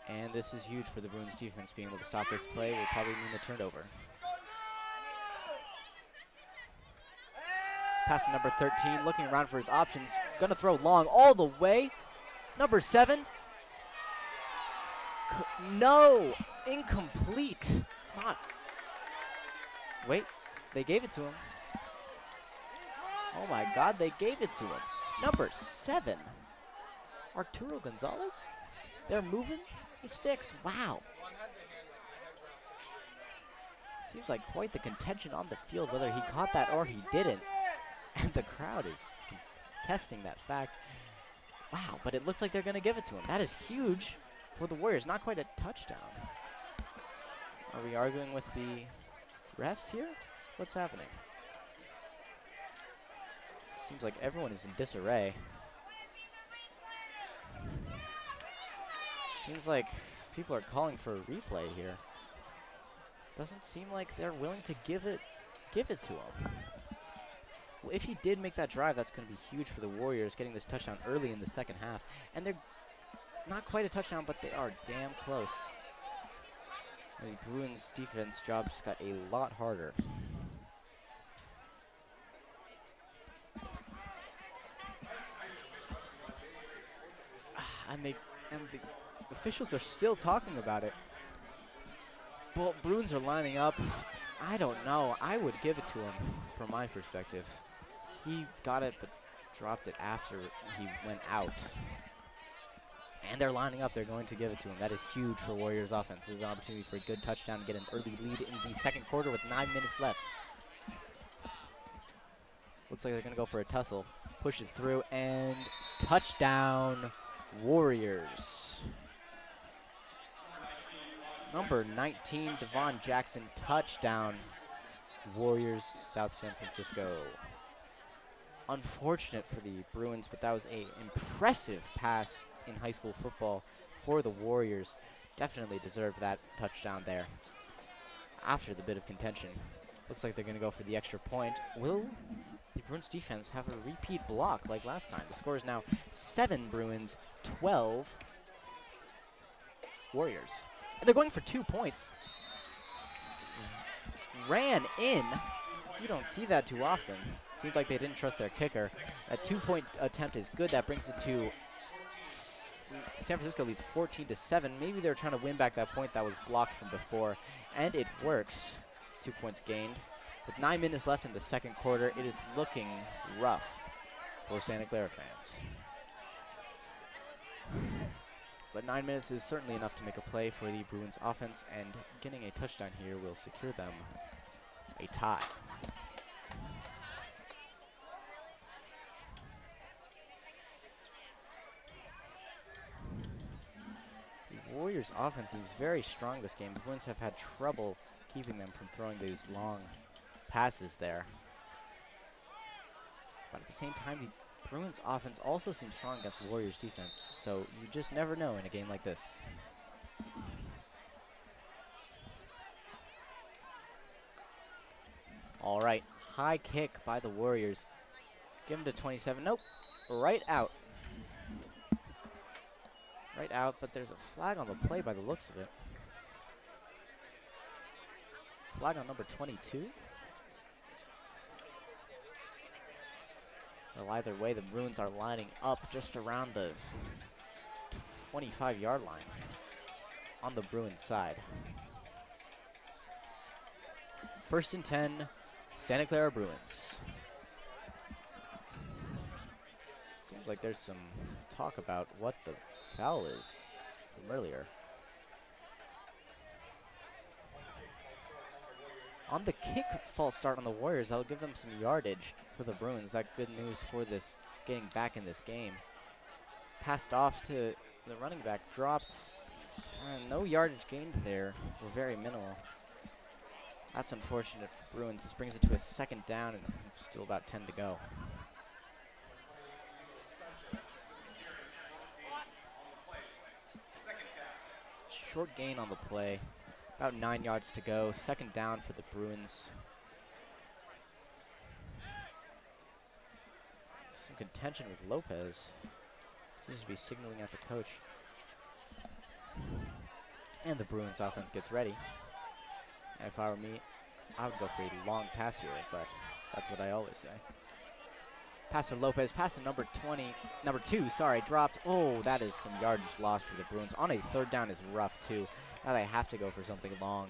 And this is huge for the Bruins defense. Being able to stop this play will probably mean a turnover. Passing number 13, looking around for his options. Gonna throw long all the way. Number 7. No! Incomplete. Not. Wait, they gave it to him. Oh my God, they gave it to him. Number 7. Arturo Gonzalez. They're moving the sticks. Wow. Seems like quite the contention on the field, whether he caught that or he didn't. And the crowd is contesting that fact. Wow, but it looks like they're going to give it to him. That is huge for the Warriors. Not quite a touchdown. Are we arguing with the refs here? What's happening? Seems like everyone is in disarray. Seems like people are calling for a replay here. Doesn't seem like they're willing to give it to him. Well, if he did make that drive, that's going to be huge for the Warriors, getting this touchdown early in the second half. And they're not quite a touchdown, but they are damn close. The Bruins defense job just got a lot harder. And the officials are still talking about it. Well, Bruins are lining up. I don't know. I would give it to him from my perspective. He got it, but dropped it after he went out. And they're lining up. They're going to give it to him. That is huge for Warriors offense. This is an opportunity for a good touchdown to get an early lead in the second quarter with 9 minutes left. Looks like they're going to go for a tussle. Pushes through and touchdown Warriors. Number 19, Devon Jackson, touchdown Warriors, South San Francisco. Unfortunate for the Bruins, but that was an impressive pass in high school football for the Warriors. Definitely deserved that touchdown there. After the bit of contention, looks like they're going to go for the extra point. Will the Bruins defense have a repeat block like last time? The score is now 7 Bruins, 12 Warriors. And they're going for 2 points. Ran in. You don't see that too often. Seems like they didn't trust their kicker. A 2-point attempt is good. That brings it to San Francisco leads 14-7. Maybe they're trying to win back that point that was blocked from before. And it works. 2 points gained. With 9 minutes left in the second quarter, it is looking rough for Santa Clara fans. But 9 minutes is certainly enough to make a play for the Bruins offense, and getting a touchdown here will secure them a tie. Warriors offense seems very strong this game. The Bruins have had trouble keeping them from throwing those long passes there. But at the same time, the Bruins offense also seems strong against the Warriors defense. So you just never know in a game like this. All right, high kick by the Warriors. Give him to 27. Nope, right out. Right out, but there's a flag on the play by the looks of it. Flag on number 22. Well, either way, the Bruins are lining up just around the 25-yard line on the Bruins side. 1st and 10, Santa Clara Bruins. Seems like there's some talk about what the foul is from earlier. On the kick false start on the Warriors, that'll give them some yardage for the Bruins. That's good news for this, getting back in this game. Passed off to the running back, dropped. No yardage gained there, or very minimal. That's unfortunate for Bruins. This brings it to a 2nd down and still about 10 to go. Short gain on the play. About 9 yards to go. 2nd down for the Bruins. Some contention with Lopez. Seems to be signaling at the coach. And the Bruins offense gets ready. If I were me, I would go for a long pass here, but that's what I always say. Pass to Lopez, pass to number 2, sorry, dropped. Oh, that is some yardage lost for the Bruins. On a 3rd down is rough too. Now they have to go for something long.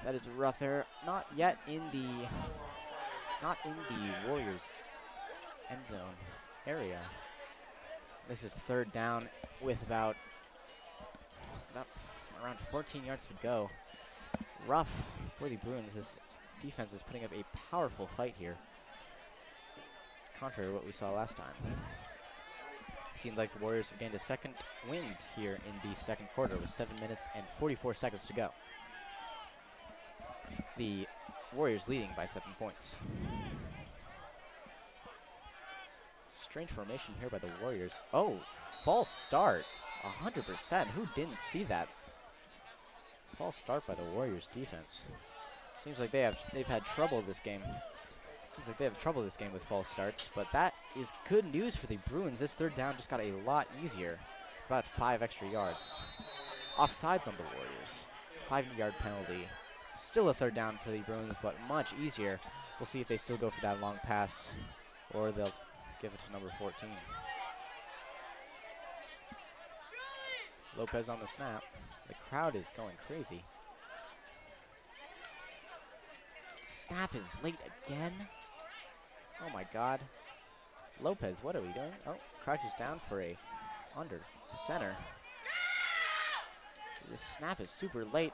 That is rough there. Not yet in the Warriors end zone area. This is 3rd down with about around 14 yards to go. Rough for the Bruins. This defense is putting up a powerful fight here, contrary to what we saw last time. Seems like the Warriors have gained a 2nd wind here in the 2nd quarter with 7 minutes and 44 seconds to go. The Warriors leading by 7 points. Strange formation here by the Warriors. Oh, false start. 100%. Who didn't see that? False start by the Warriors defense. Seems like they've had trouble this game. Seems like they have trouble this game with false starts, but that is good news for the Bruins. This 3rd down just got a lot easier. About 5 extra yards. Offsides on the Warriors. 5-yard penalty. Still a 3rd down for the Bruins, but much easier. We'll see if they still go for that long pass, or they'll give it to number 14. Lopez on the snap. The crowd is going crazy. Snap is late again. Oh my God. Lopez, what are we doing? Oh, crouches down for a under center. This snap is super late.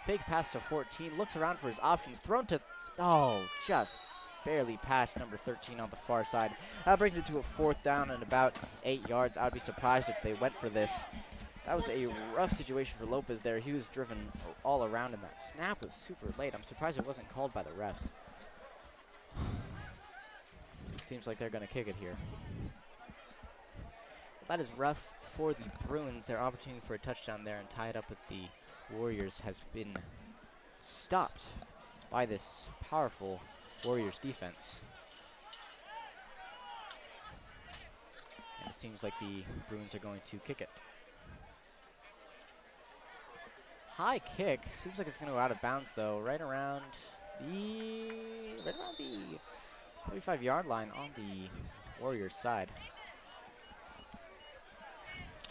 Fake pass to 14. Looks around for his options. Thrown to, just barely past number 13 on the far side. That brings it to a 4th down and about 8 yards. I would be surprised if they went for this. That was a rough situation for Lopez there. He was driven all around, and that snap was super late. I'm surprised it wasn't called by the refs. It seems like they're going to kick it here. That is rough for the Bruins. Their opportunity for a touchdown there and tie it up with the Warriors has been stopped by this powerful Warriors defense. And it seems like the Bruins are going to kick it. High kick. Seems like it's going to go out of bounds, though. Right around the 35-yard line on the Warriors side.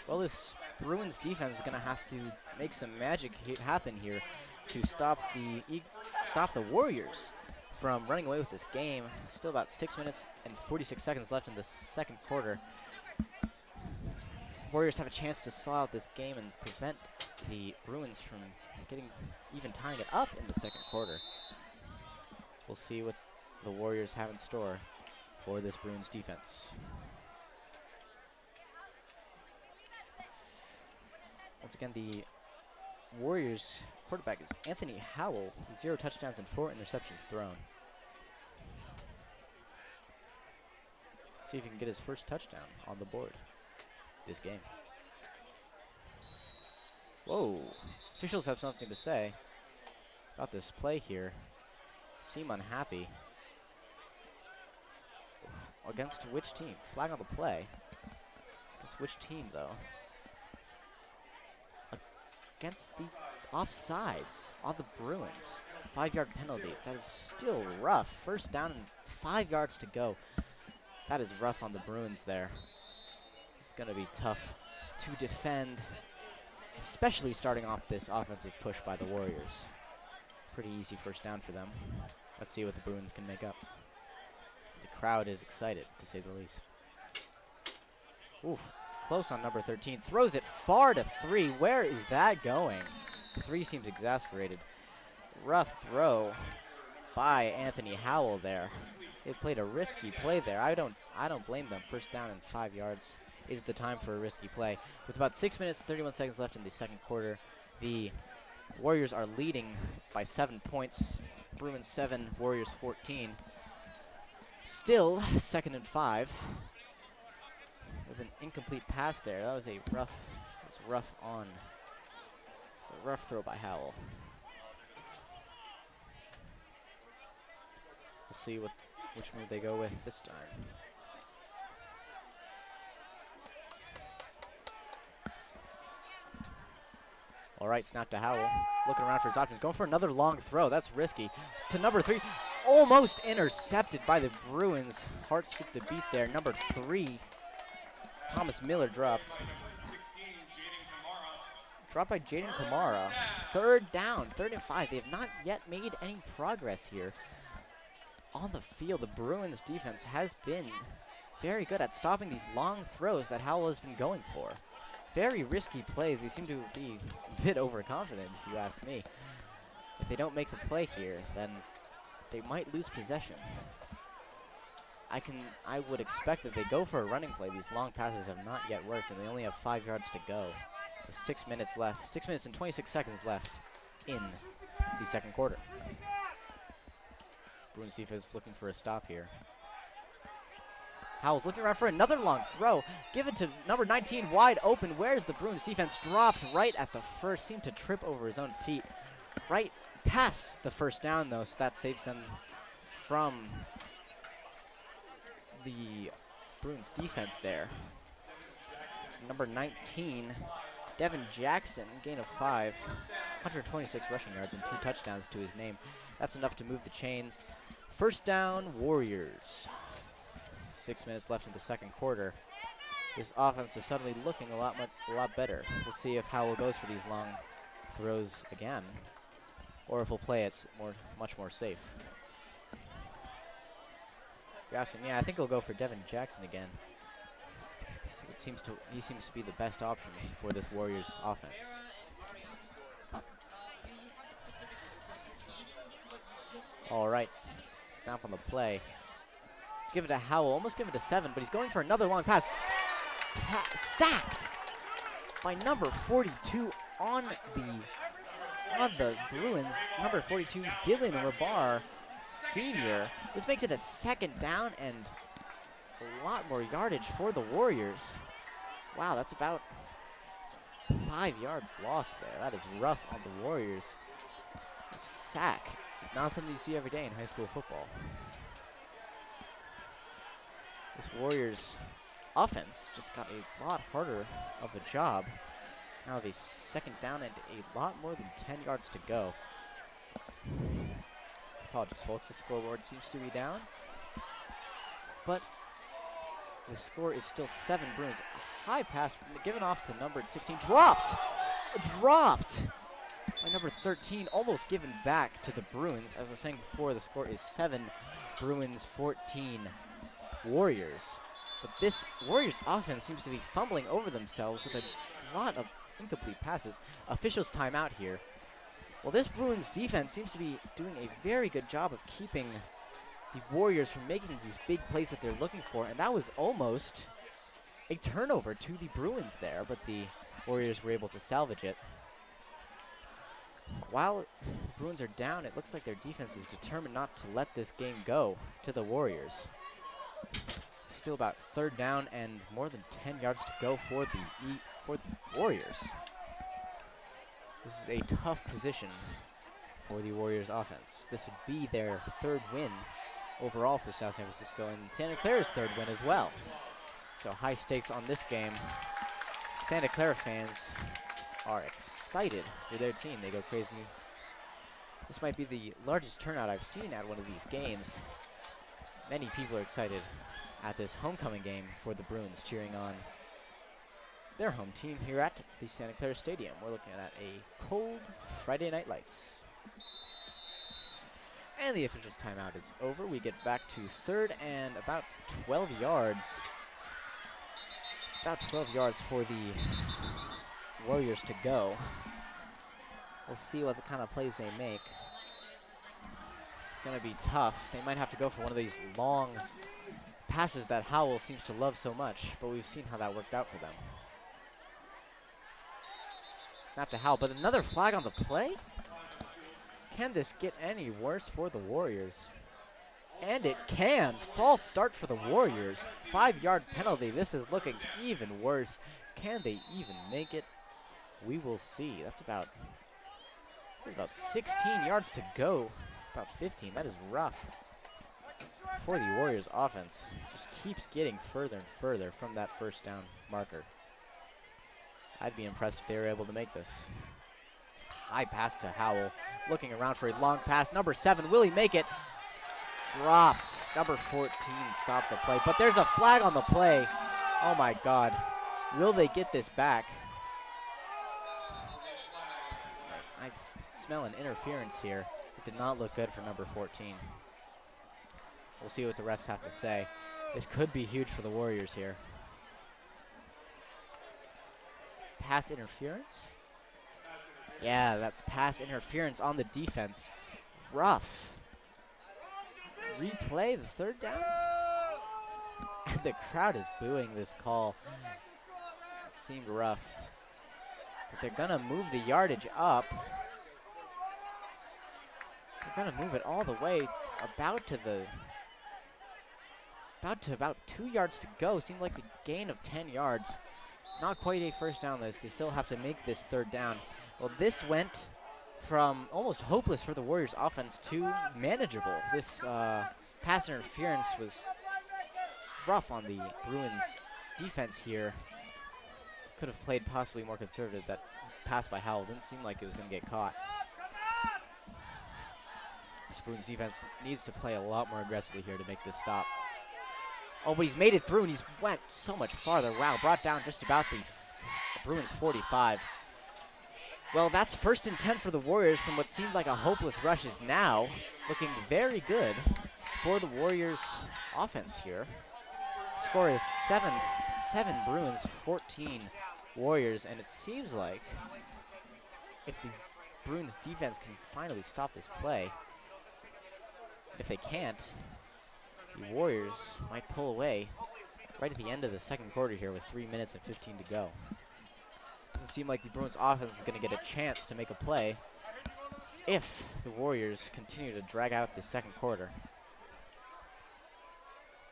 Well, this Bruins defense is going to have to make some magic happen here to stop the Warriors from running away with this game. Still about 6 minutes and 46 seconds left in the 2nd quarter. Warriors have a chance to slow out this game and prevent the Bruins from even tying it up in the 2nd quarter. We'll see what the Warriors have in store for this Bruins defense. Once again, the Warriors quarterback is Anthony Howell, 0 touchdowns and 4 interceptions thrown. See if he can get his first touchdown on the board this game. Whoa, officials have something to say about this play here. Seem unhappy. Against which team? Flag on the play. Against which team, though? Against the offsides on the Bruins. 5-yard penalty. That is still rough. First down and 5 yards to go. That is rough on the Bruins there. This is going to be tough to defend, especially starting off this offensive push by the Warriors. Pretty easy first down for them. Let's see what the Bruins can make up. The crowd is excited, to say the least. Ooh, close on number 13. Throws it far to 3. Where is that going? 3 seems exasperated. Rough throw by Anthony Howell there. They played a risky play there. I don't blame them. First down and 5 yards is the time for a risky play. With about 6 minutes and 31 seconds left in the second quarter, the Warriors are leading by 7 points. Bruins 7, Warriors 14. Still 2nd and 5. With an incomplete pass there. That was a rough throw by Howell. We'll see which move they go with this time. All right, snap to Howell. Looking around for his options. Going for another long throw. That's risky. To number 3. Almost intercepted by the Bruins. Hard skip to beat there. Number 3. Thomas Miller dropped. Dropped by Jaden Kamara. Third down. 3rd and 5. They have not yet made any progress here. On the field, the Bruins defense has been very good at stopping these long throws that Howell has been going for. Very risky plays. They seem to be a bit overconfident, if you ask me. If they don't make the play here, then they might lose possession. I would expect that they go for a running play. These long passes have not yet worked, and they only have 5 yards to go. With 6 minutes left. 6 minutes and 26 seconds left in the second quarter. Bruins defense looking for a stop here. Howell's looking around for another long throw. Given to number 19, wide open. Where's the Bruins defense? Dropped right at the first. Seemed to trip over his own feet. Right past the first down, though, so that saves them from the Bruins defense there. It's number 19, Devin Jackson, gain of 5. 126 rushing yards and 2 touchdowns to his name. That's enough to move the chains. First down, Warriors. 6 minutes left in the second quarter. This offense is suddenly looking a lot better. We'll see if Howell goes for these long throws again, or if he'll play it much more safe. If you're asking me, I think he'll go for Devin Jackson again. He seems to be the best option for this Warriors offense. All right, snap on the play. Give it to Howell, almost give it to 7, but he's going for another long pass. Sacked by number 42 on the Bruins. Number 42, Dylan Rabar, senior. This makes it a 2nd down and a lot more yardage for the Warriors. Wow, that's about 5 yards lost there. That is rough on the Warriors. A sack is not something you see every day in high school football. This Warriors offense just got a lot harder of a job. Now have a 2nd down and a lot more than 10 yards to go. Apologies, folks. The scoreboard seems to be down, but the score is still 7 Bruins. A high pass given off to number 16. Dropped by number 13. Almost given back to the Bruins. As I was saying before, the score is 7 Bruins, 14 Warriors. But this Warriors offense seems to be fumbling over themselves with a lot of incomplete passes. Officials timeout here. Well, this Bruins defense seems to be doing a very good job of keeping the Warriors from making these big plays that they're looking for, and that was almost a turnover to the Bruins there, but the Warriors were able to salvage it. While Bruins are down, it looks like their defense is determined not to let this game go to the Warriors. Still about third down and more than 10 yards to go for the Warriors. This is a tough position for the Warriors offense. This would be their third win overall for South San Francisco and Santa Clara's third win as well. So high stakes on this game. Santa Clara fans are excited for their team. They go crazy. This might be the largest turnout I've seen at one of these games. Many people are excited at this homecoming game for the Bruins, cheering on their home team here at the Santa Clara Stadium. We're looking at a cold Friday Night Lights. And the officials' timeout is over. We get back to third and about 12 yards. About 12 yards for the Warriors to go. We'll see what kind of plays they make. It's going to be tough. They might have to go for one of these long passes that Howell seems to love so much, but we've seen how that worked out for them. Snap to Howell, but another flag on the play? Can this get any worse for the Warriors? And it can. False start for the Warriors. 5-yard penalty. This is looking even worse. Can they even make it? We will see. That's about 16 yards to go. About 15. That is rough for the Warriors offense. Just keeps getting further and further from that first down marker. I'd be impressed if they were able to make this. High pass to Howell. Looking around for a long pass. Number 7, will he make it? Dropped. Number 14 stopped the play. But there's a flag on the play. Oh my God. Will they get this back? I smell an interference here. It did not look good for number 14. We'll see what the refs have to say. This could be huge for the Warriors here. Pass interference? Yeah, that's pass interference on the defense. Rough. Replay the third down? And the crowd is booing this call. It seemed rough. But they're gonna move the yardage up. They're gonna move it all the way about 2 yards to go. Seemed like the gain of 10 yards. Not quite a first down though. They still have to make this third down. Well, this went from almost hopeless for the Warriors offense to manageable. This pass interference was rough on the Bruins defense here. Could have played possibly more conservative. That pass by Howell didn't seem like it was going to get caught. This Bruins defense needs to play a lot more aggressively here to make this stop. Oh, but he's made it through and he's went so much farther. Wow, brought down just about the Bruins 45. Well, that's 1st and 10 for the Warriors from what seemed like a hopeless rush is now looking very good for the Warriors offense here. Score is 7 Bruins, 14 Warriors, and it seems like if the Bruins defense can finally stop this play, if they can't, the Warriors might pull away right at the end of the second quarter here with 3 minutes and 15 to go. Doesn't seem like the Bruins offense is going to get a chance to make a play if the Warriors continue to drag out the second quarter.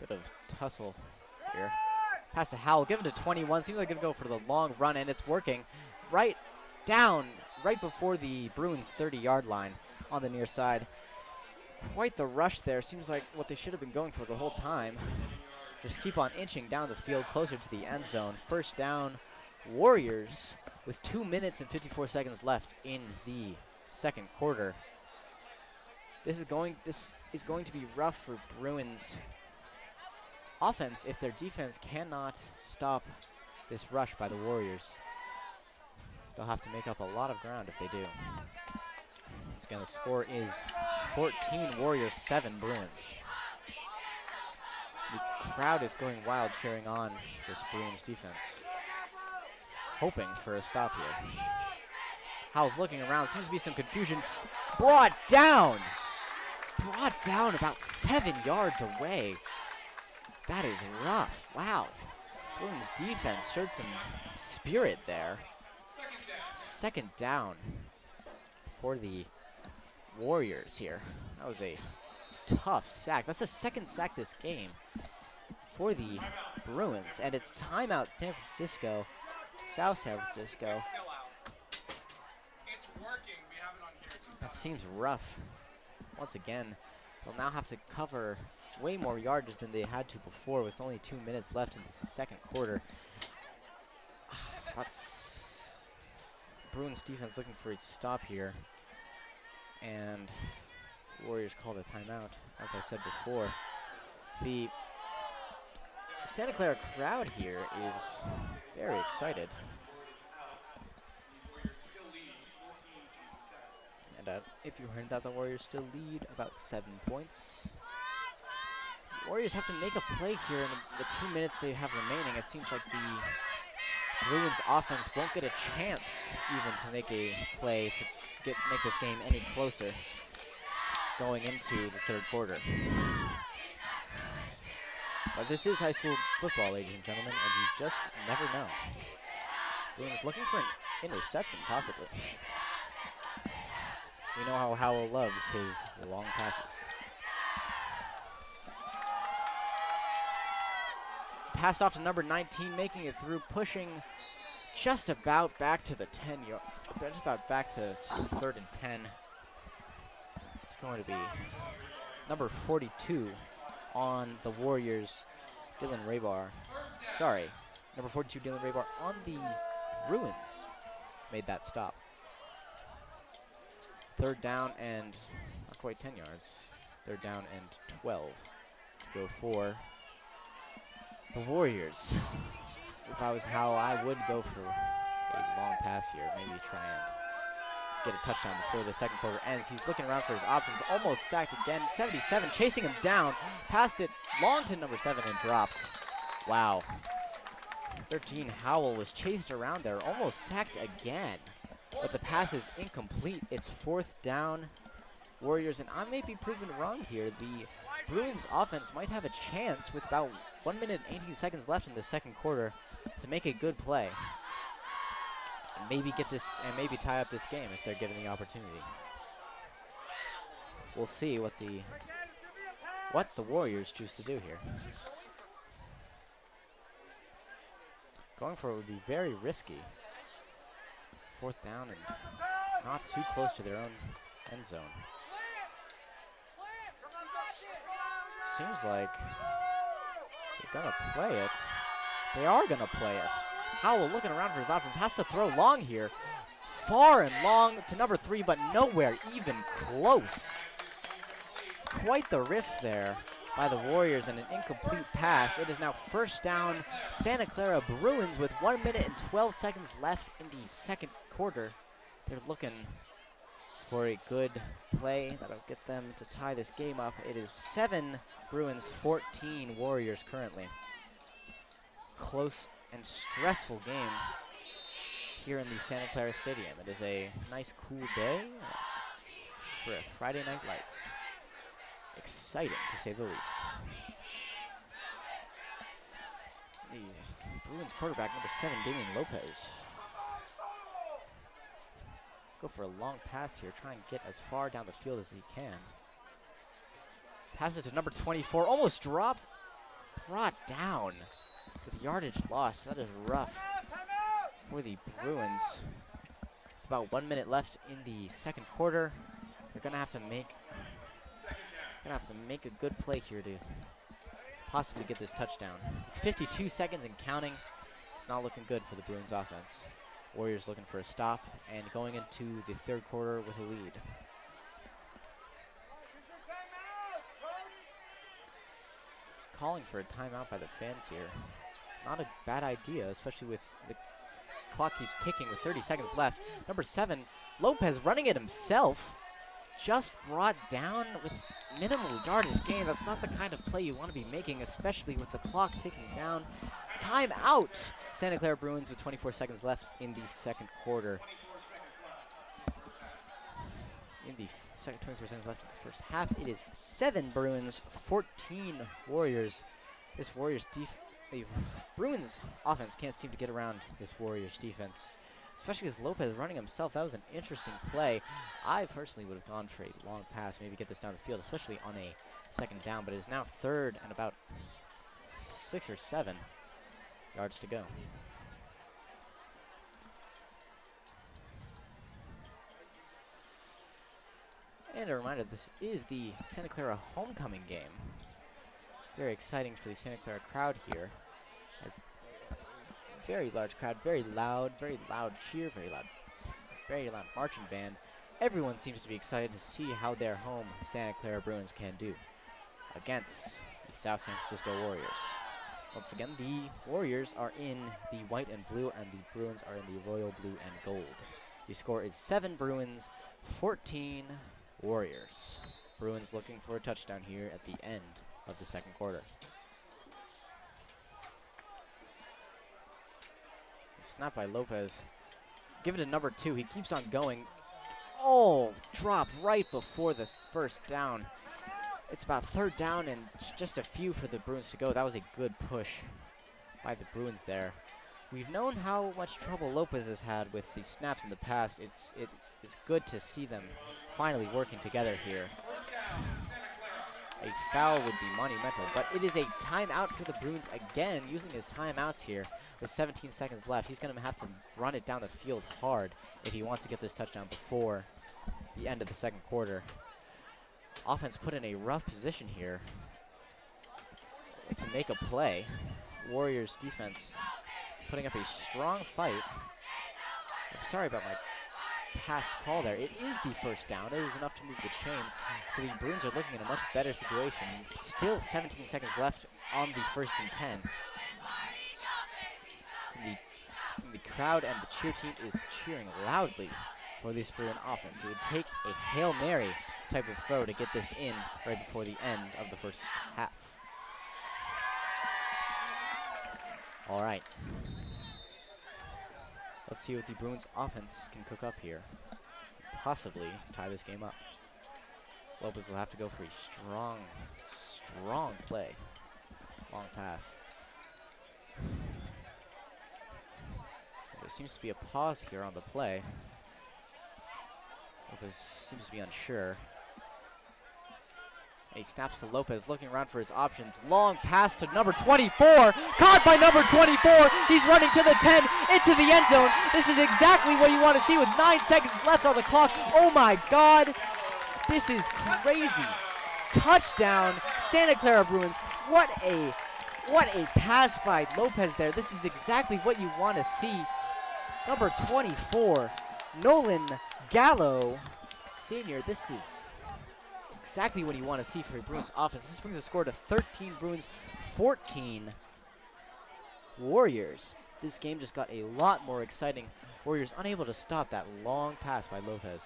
Bit of tussle here. Pass to Howell, given to 21. Seems like going to go for the long run, and it's working right down, right before the Bruins 30-yard line on the near side. Quite the rush there. Seems like what they should have been going for the whole time. Just keep on inching down the field closer to the end zone. First down, Warriors with 2 minutes and 54 seconds left in the second quarter. This is going to be rough for Bruins offense if their defense cannot stop this rush by the Warriors. They'll have to make up a lot of ground if they do. The score is 14 Warriors, 7 Bruins. The crowd is going wild cheering on this Bruins defense, hoping for a stop here. Howell's looking around. Seems to be some confusion. Brought down about 7 yards away. That is rough. Wow. Bruins defense showed some spirit there. second down for the Warriors here. That was a tough sack. That's the second sack this game for the Bruins, and it's timeout San Francisco, South San Francisco. It's still out. It's working. We have it on here. It's just That not- seems rough. Once again, they'll now have to cover way more yardage than they had to before with only 2 minutes left in the second quarter. That's Bruins defense looking for a stop here, and Warriors called a timeout, as I said before. The Santa Clara crowd here is very excited. And if you heard that, the Warriors still lead about 7 points. The Warriors have to make a play here in the 2 minutes they have remaining. It seems like the Bruins offense won't get a chance even to make a play to make this game any closer going into the third quarter. But this is high school football, ladies and gentlemen, and you just never know. Bruins looking for an interception, possibly. We know how Howell loves his long passes. Passed off to number 19, making it through, pushing just about back to the 10-yard, just about back to 3rd and 10. It's going to be number 42 on the Warriors, Dylan Raybar. Sorry, number 42, Dylan Raybar on the Bruins made that stop. 3rd down and not quite 10 yards. 3rd down and 12 to go for the Warriors. If I was Howell, I would go for a long pass here. Maybe try and get a touchdown before the second quarter ends. He's looking around for his options. Almost sacked again. 77 chasing him down. Passed it long to number 7 and dropped. Wow. 13 Howell was chased around there. Almost sacked again. But the pass is incomplete. It's 4th down. Warriors, and I may be proven wrong here. The Bruins offense might have a chance with about 1 minute and 18 seconds left in the second quarter to make a good play. And maybe get this, and maybe tie up this game if they're given the opportunity. We'll see what the Warriors choose to do here. Going for it would be very risky. 4th down and not too close to their own end zone. Seems like they're gonna play it. They are gonna play it. Howell looking around for his options, has to throw long here. Far and long to number 3, but nowhere even close. Quite the risk there by the Warriors and an incomplete pass. It is now 1st down, Santa Clara Bruins with 1 minute and 12 seconds left in the second quarter. They're looking for a good play that'll get them to tie this game up. It is 7 Bruins, 14 Warriors currently. Close and stressful game here in the Santa Clara Stadium. It is a nice cool day for a Friday Night Lights. Exciting to say the least. The Bruins quarterback, number 7, Damian Lopez. Go for a long pass here, try and get as far down the field as he can. Pass it to number 24, almost dropped, brought down with yardage lost. That is rough for the Bruins. About 1 minute left in the second quarter. They're gonna have to make a good play here to possibly get this touchdown. It's 52 seconds and counting. It's not looking good for the Bruins offense. Warriors looking for a stop and going into the third quarter with a lead. Calling for a timeout by the fans here. Not a bad idea, especially with the clock keeps ticking with 30 seconds left. Number 7, Lopez running it himself. Just brought down with minimal yardage gain. That's not the kind of play you want to be making, especially with the clock ticking down. Timeout! Santa Clara Bruins with 24 seconds left in the second quarter. 24 seconds left in the first half. It is 7 Bruins, 14 Warriors. This Warriors the Bruins offense can't seem to get around this Warriors defense. especially with Lopez running himself. That was an interesting play. I personally would have gone for a long pass, maybe get this down the field, especially on a second down, but it is now 3rd and about 6 or 7 yards to go. And a reminder, this is the Santa Clara homecoming game. Very exciting for the Santa Clara crowd here. As very large crowd, very loud cheer, very loud marching band. Everyone seems to be excited to see how their home Santa Clara Bruins can do against the South San Francisco Warriors. Once again, the Warriors are in the white and blue, and the Bruins are in the royal blue and gold. The score is 7 Bruins, 14 Warriors. Bruins looking for a touchdown here at the end of the second quarter. Snap by Lopez. Give it to number 2. He keeps on going. Oh, drop right before the first down. It's about 3rd down and just a few for the Bruins to go. That was a good push by the Bruins there. We've known how much trouble Lopez has had with the snaps in the past. It's good to see them finally working together here. A foul would be monumental, but it is a timeout for the Bruins again, using his timeouts here with 17 seconds left. He's going to have to run it down the field hard if he wants to get this touchdown before the end of the second quarter. Offense put in a rough position here to make a play. Warriors defense putting up a strong fight. I'm sorry about my past call there. It is the first down. It is enough to move the chains. So the Bruins are looking in a much better situation. Still 17 seconds left on the 1st and 10. The crowd and the cheer team is cheering loudly for this Bruin offense. It would take a Hail Mary type of throw to get this in right before the end of the first half. All right. Let's see what the Bruins offense can cook up here. Possibly tie this game up. Lopez will have to go for a strong play. Long pass. There seems to be a pause here on the play. Lopez seems to be unsure. And he snaps to Lopez, looking around for his options. Long pass to number 24. Caught by number 24. He's running to the 10, into the end zone. This is exactly what you want to see with 9 seconds left on the clock. Oh my God. This is crazy. Touchdown, Santa Clara Bruins. What a pass by Lopez there. This is exactly what you want to see. Number 24, Nolan Gallo, senior. This is exactly what you want to see for a Bruins offense. This brings the score to 13 Bruins, 14 Warriors. This game just got a lot more exciting. Warriors unable to stop that long pass by Lopez.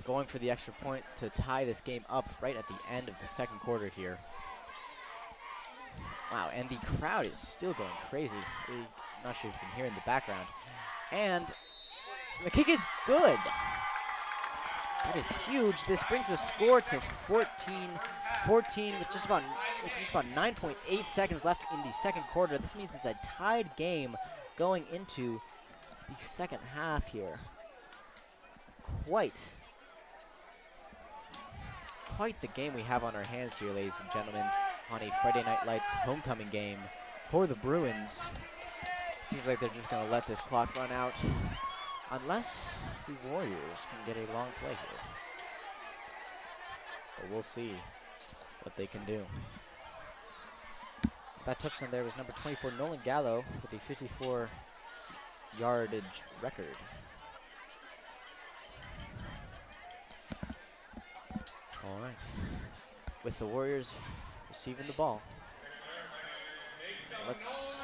Going for the extra point to tie this game up right at the end of the second quarter here. Wow, and the crowd is still going crazy. I'm not sure if you can hear in the background. And the kick is good. That is huge. This brings the score to 14-14 with just about 9.8 seconds left in the second quarter. This means it's a tied game going into the second half here. Quite the game we have on our hands here, ladies and gentlemen, on a Friday Night Lights homecoming game for the Bruins. Seems like they're just going to let this clock run out unless the Warriors can get a long play here. But we'll see what they can do. That touchdown there was number 24, Nolan Gallo, with a 54 yardage record. All right. With the Warriors receiving the ball, let's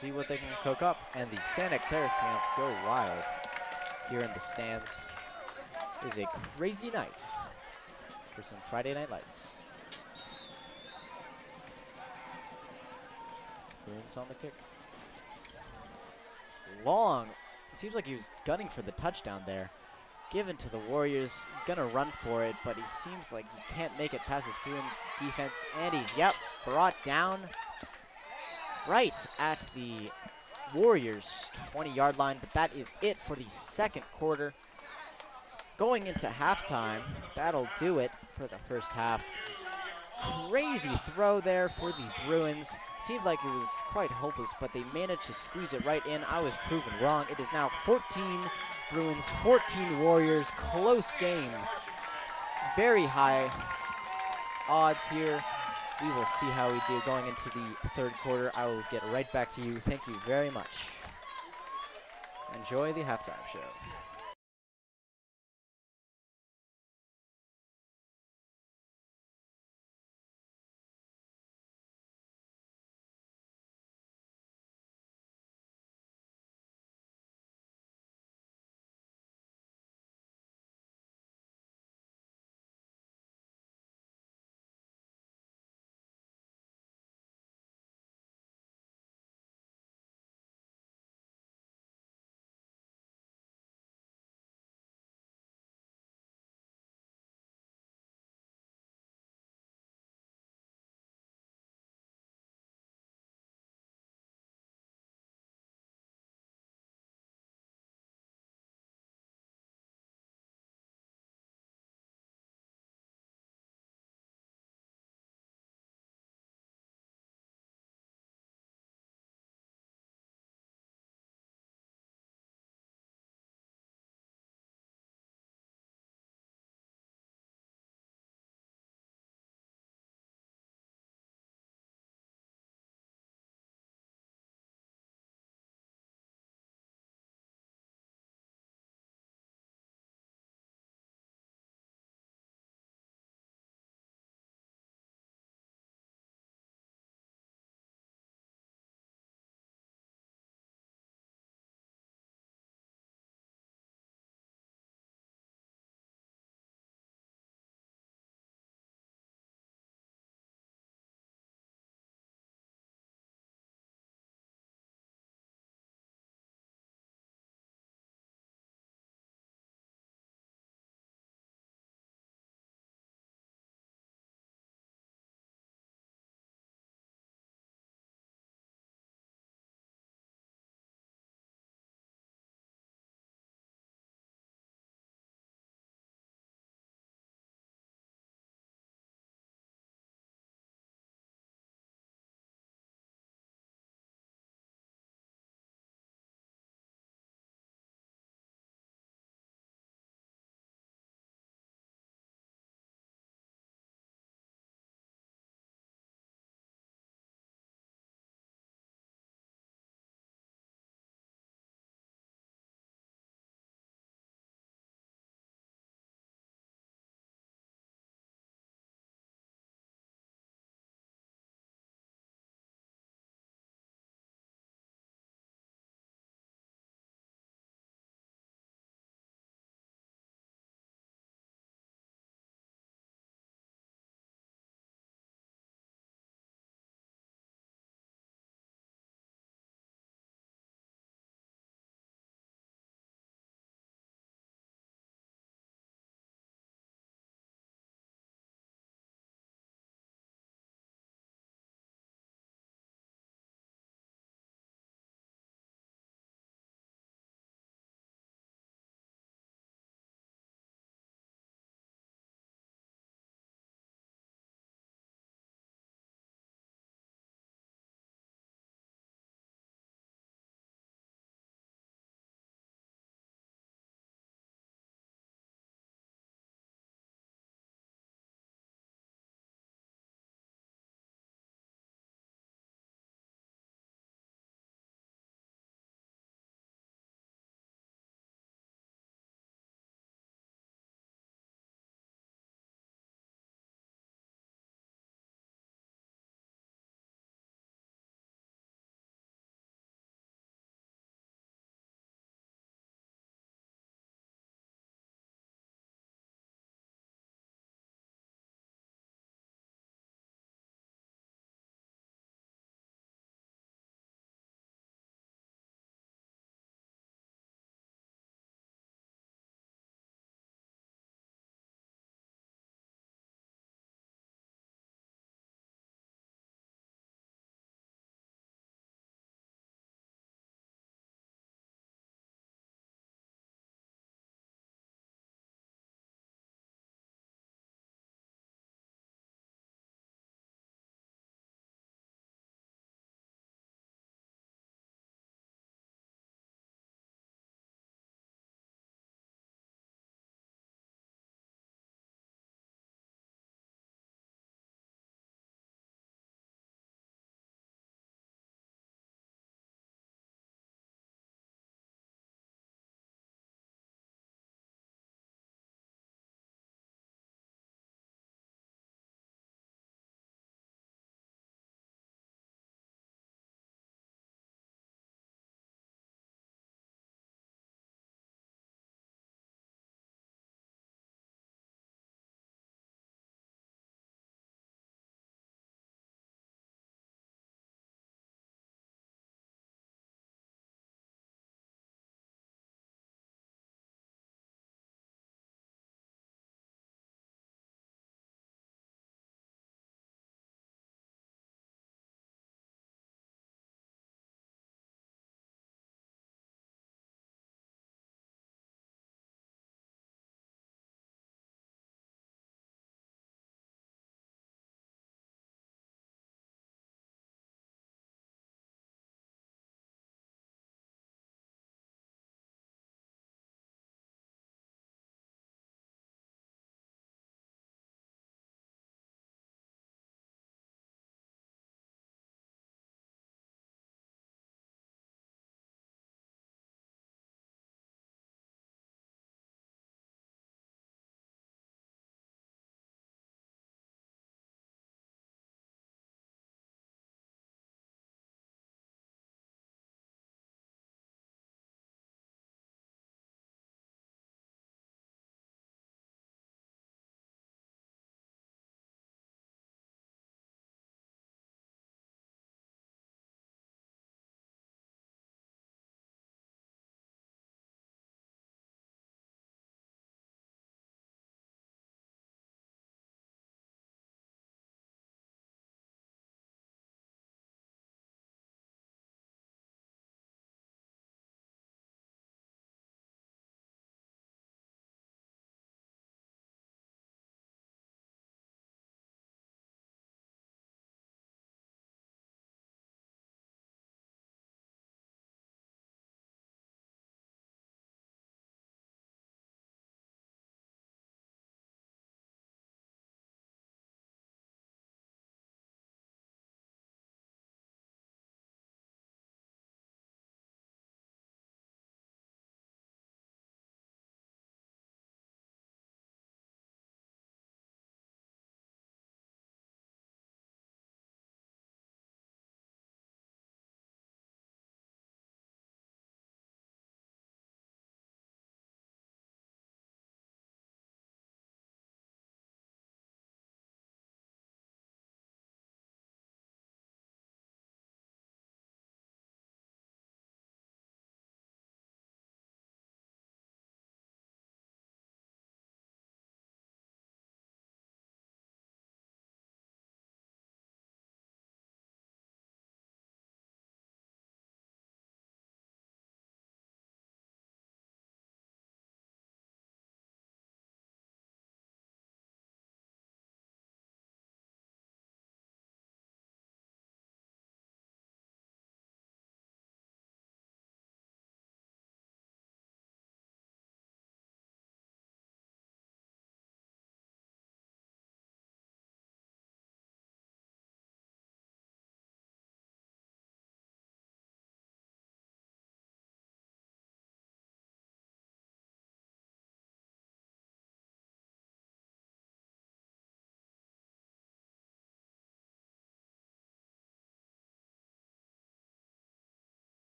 see what they can cook up. And the Santa Clara fans go wild here in the stands. It is a crazy night for some Friday Night Lights. Bruins on the kick. Long. Seems like he was gunning for the touchdown there. Given to the Warriors. Gonna run for it, but he seems like he can't make it past his Bruins defense. And he's, brought down right at the Warriors 20-yard line, but that is it for the second quarter. Going into halftime, that'll do it for the first half. Crazy throw there for the Bruins. Seemed like it was quite hopeless, but they managed to squeeze it right in. I was proven wrong. It is now 14 Bruins, 14 Warriors. Close game. Very high odds here. We will see how we do going into the third quarter. I will get right back to you. Thank you very much. Enjoy the halftime show.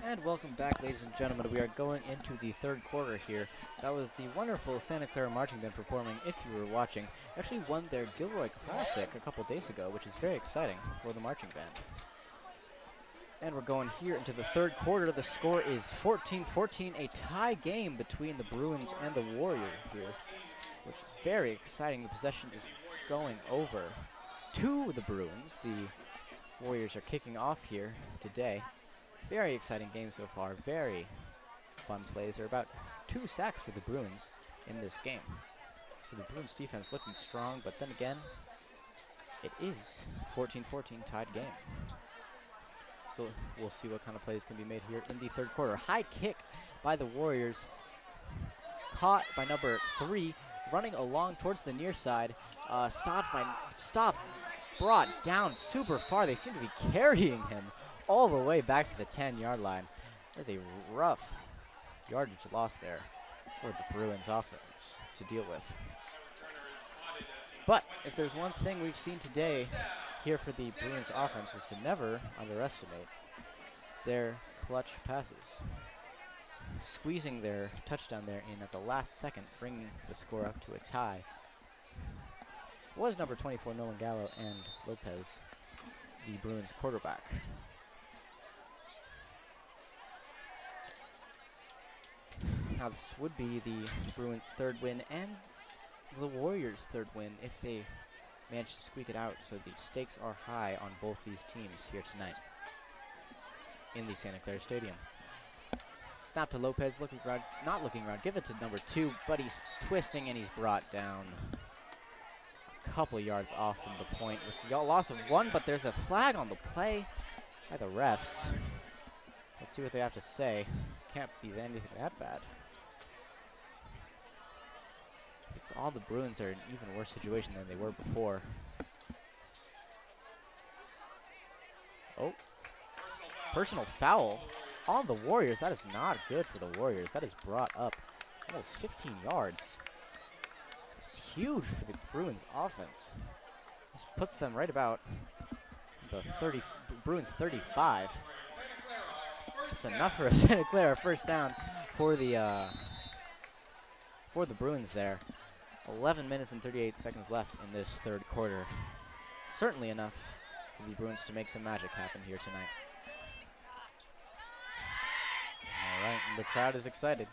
And welcome back, ladies and gentlemen. We are going into the third quarter here. That was the wonderful Santa Clara Marching Band performing, if you were watching. Actually won their Gilroy Classic a couple days ago, which is very exciting for the marching band. And we're going here into the third quarter. The score is 14-14, a tie game between the Bruins and the Warriors here, which is very exciting. The possession is going over to the Bruins. The Warriors are kicking off here today. Very exciting game so far. Very fun plays. There are about 2 sacks for the Bruins in this game. So the Bruins defense looking strong, but then again, it is 14-14 tied game. So we'll see what kind of plays can be made here in the third quarter. High kick by the Warriors. Caught by number 3, running along towards the near side. Stopped, brought down super far. They seem to be carrying him all the way back to the 10-yard line. There's a rough yardage loss there for the Bruins offense to deal with. But if there's one thing we've seen today here for the Bruins offense is to never underestimate their clutch passes. Squeezing their touchdown there in at the last second, bringing the score up to a tie. It was number 24, Nolan Gallo, and Lopez, the Bruins quarterback. Now this would be the Bruins' third win and the Warriors' third win if they managed to squeak it out, so the stakes are high on both these teams here tonight in the Santa Clara Stadium. Snap to Lopez, looking around, not looking around, give it to number 2, but he's twisting and he's brought down a couple yards off from the point with the loss of 1, but there's a flag on the play by the refs. Let's see what they have to say. Can't be anything that bad. It's all the Bruins are in an even worse situation than they were before. Oh, personal foul on the Warriors. That is not good for the Warriors. That is brought up almost 15 yards. It's huge for the Bruins offense. This puts them right about the Bruins 35. It's enough for a Santa Clara first down for the Bruins there. 11 minutes and 38 seconds left in this third quarter. Certainly enough for the Bruins to make some magic happen here tonight. All right, and the crowd is excited.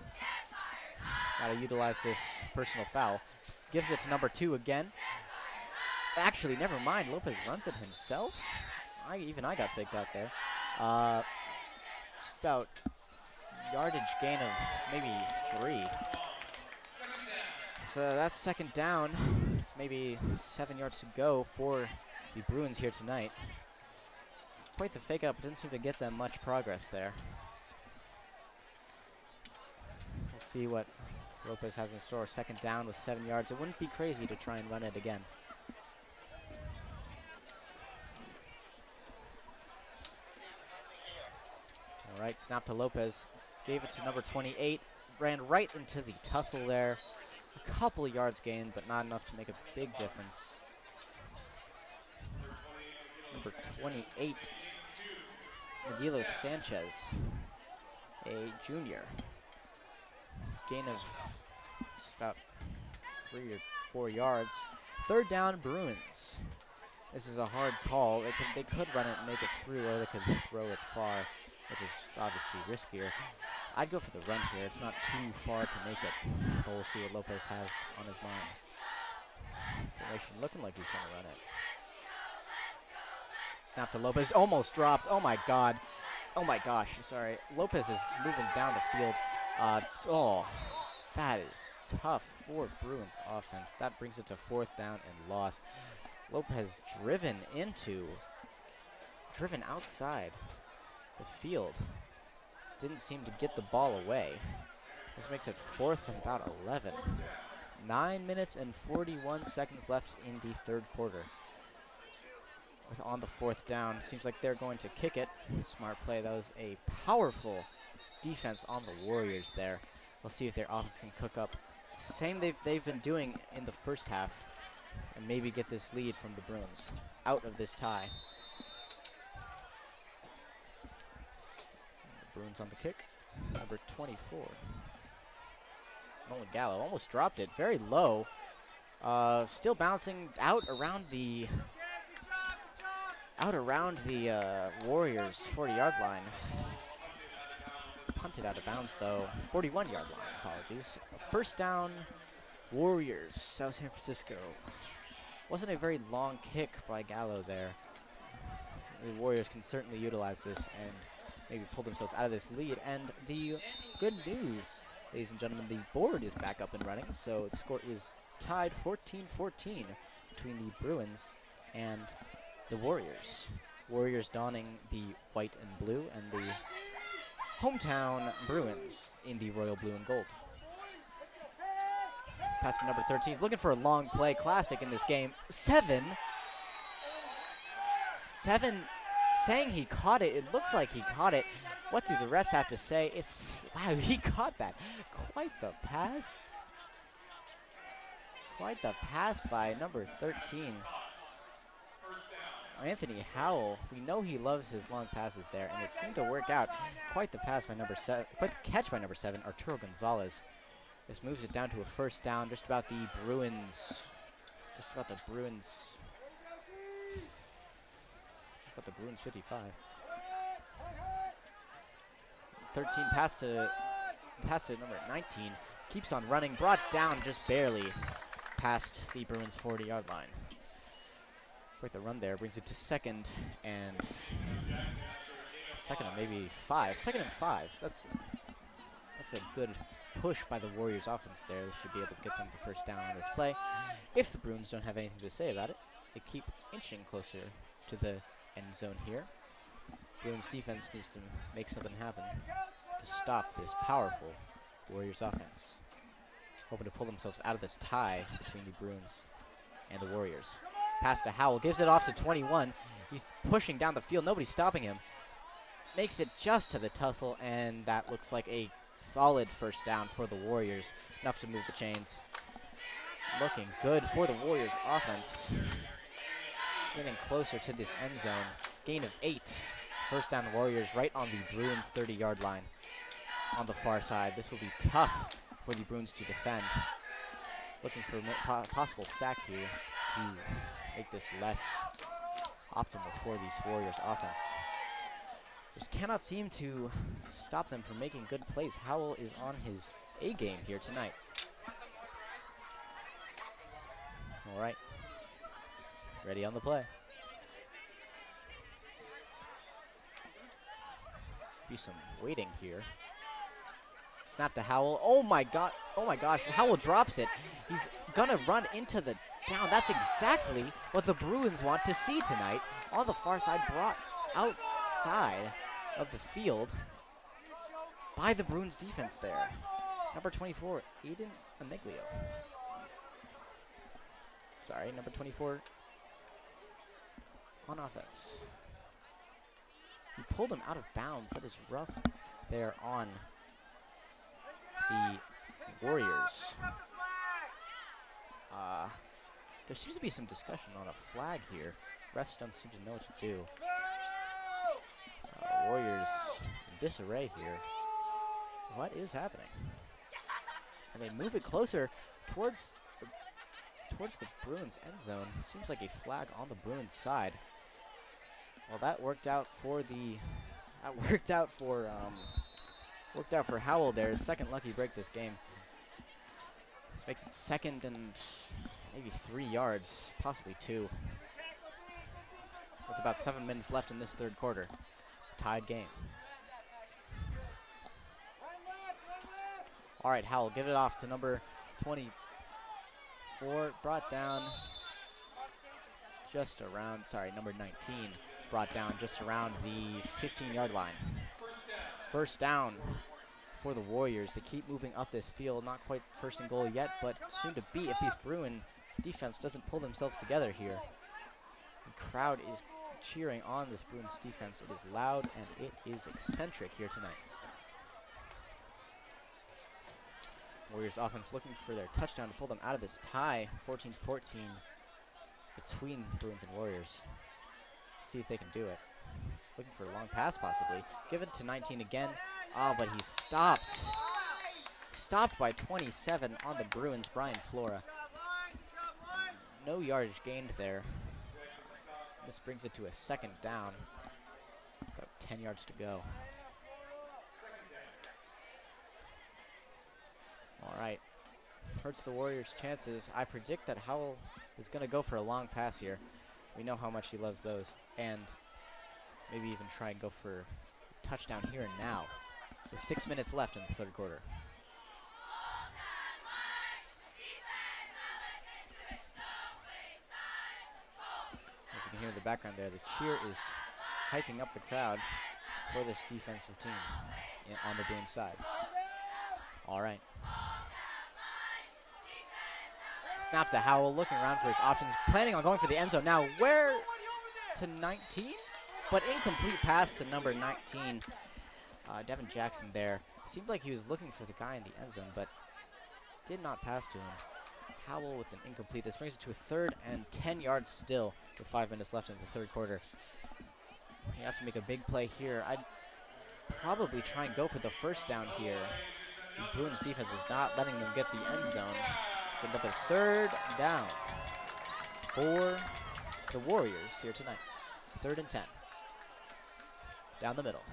Got to utilize this personal foul. Gives it to number 2 again. Actually, never mind. Lopez runs it himself. Even I got faked out there. Just about yardage gain of maybe 3. So that's second down. It's maybe 7 yards to go for the Bruins here tonight. Quite the fake up. Didn't seem to get them much progress there. We'll see what Lopez has in store. Second down with 7 yards. It wouldn't be crazy to try and run it again. All right, snap to Lopez. Gave it to number 28. Ran right into the tussle there. A couple of yards gained, but not enough to make a big difference. Number 28, Miguelo Sanchez, a junior. Gain of just about 3 or 4 yards. Third down, Bruins. This is a hard call. They could run it and make it through, or they could throw it far, which is obviously riskier. I'd go for the run here. It's not too far to make it. But we'll see what Lopez has on his mind. Formation looking like he's going to run it. Snap to Lopez. Almost dropped. Oh, my God. Oh, my gosh. Sorry. Lopez is moving down the field. That is tough for Bruins offense. That brings it to 4th down and loss. Lopez driven outside the field. Didn't seem to get the ball away. This makes it 4th and about 11. 9 minutes and 41 seconds left in the third quarter. With on the 4th down, seems like they're going to kick it. Smart play. That was a powerful defense on the Warriors there. We'll see if their offense can cook up the same they've been doing in the first half and maybe get this lead from the Bruins out of this tie. Bruins on the kick. Number 24. Nolan Gallo almost dropped it. Very low. Still bouncing out around the Warriors 40-yard line. Punted out of bounds though. 41-yard line, apologies. First down, Warriors, South San Francisco. Wasn't a very long kick by Gallo there. The Warriors can certainly utilize this and maybe pull themselves out of this lead. And the good news, ladies and gentlemen, the board is back up and running. So the score is tied 14-14 between the Bruins and the Warriors. Warriors donning the white and blue, and the hometown Bruins in the royal blue and gold. Pass to number 13. Looking for a long play. Classic in this game. 7. Saying he caught it. It looks like he caught it. What do the refs have to say? Wow, he caught that. Quite the pass. Quite the pass by number 13. Anthony Howell, we know he loves his long passes there, and it seemed to work out. Quite the pass by number 7, quite the catch by number 7, Arturo Gonzalez. This moves it down to a first down, just about the Bruins 55. 13 pass to number 19, keeps on running, brought down just barely past the Bruins 40-yard line. Quite the run there, brings it to second and maybe 5. Second and 5. That's a good push by the Warriors offense there. They should be able to get them the first down on this play. If the Bruins don't have anything to say about it, they keep inching closer to the end zone here. Bruins defense needs to make something happen to stop this powerful Warriors offense. Hoping to pull themselves out of this tie between the Bruins and the Warriors. Pass to Howell, gives it off to 21. He's pushing down the field, nobody's stopping him. Makes it just to the tussle, and that looks like a solid first down for the Warriors. Enough to move the chains. Looking good for the Warriors offense. Getting closer to this end zone. Gain of 8. First down Warriors right on the Bruins 30-yard line on the far side. This will be tough for the Bruins to defend. Looking for a possible sack here to make this less optimal for these Warriors offense. Just cannot seem to stop them from making good plays. Howell is on his A game here tonight. All right, ready on the play. Be some waiting here. Snap to Howell. Oh my god. Oh my gosh. Howell drops it. He's gonna run into the down. That's exactly what the Bruins want to see tonight. On the far side, brought outside of the field by the Bruins defense there. Number 24, Aiden Ameglio. Sorry, number 24 on offense. He pulled him out of bounds. That is rough there on the Warriors. There seems to be some discussion on a flag here. Refs don't seem to know what to do. Warriors in disarray here. What is happening? And they move it closer towards the Bruins end zone. Seems like a flag on the Bruins side. Well, that worked out for Howell there. His second lucky break this game. This makes it second and maybe 3 yards, possibly 2. With about 7 minutes left in this third quarter. Tied game. All right, Howell, give it off to number 24. Brought down just around, number 19. Brought down just around the 15-yard line. First down for the Warriors. They keep moving up this field. Not quite first and goal yet, but soon to be if these Bruin defense doesn't pull themselves together here. The crowd is cheering on this Bruins defense. It is loud and it is eccentric here tonight. Warriors offense looking for their touchdown to pull them out of this tie, 14-14 between Bruins and Warriors. See if they can do it. looking for a long pass possibly. Given to 19 again. Oh, but he's stopped. Stopped by 27 on the Bruins, Brian Flora. No yardage gained there. This brings it to a second down. About 10 yards to go. All right. Hurts the Warriors' chances. I predict that Howell is going to go for a long pass here. We know how much he loves those. And maybe even try and go for a touchdown here and now. With 6 minutes left in the third quarter. As you can hear in the background there, the cheer is hyping up the crowd for this defensive team on the Bruins side. All right. Snap to Howell, looking around for his options, planning on going for the end zone. Now, where to 19? But incomplete pass to number 19. Devin Jackson there. Seemed like he was looking for the guy in the end zone, but did not pass to him. Howell with an incomplete. This brings it to a 3rd and 10 yards still with 5 minutes left in the third quarter. You have to make a big play here. I'd probably try and go for the first down here. The Bruins defense is not letting them get the end zone. It's another 3rd down for the Warriors here tonight. 3rd and 10. Down the middle.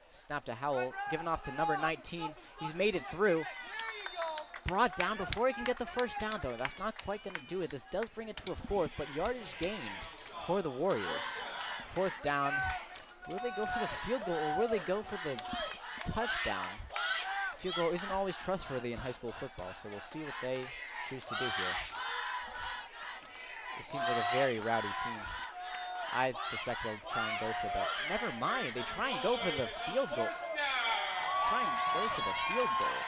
Snap to Howell, given off to number 19. He's made it through. Brought down before he can get the first down, though. That's not quite going to do it. This does bring it to a 4th, but yardage gained for the Warriors. 4th down. Will they go for the field goal, or will they go for the touchdown? Field goal isn't always trustworthy in high school football, so we'll see what they choose to do here. It seems like a very rowdy team. I suspect they'll try and go for the... Never mind, they try and go for the field goal. Try and go for the field goal.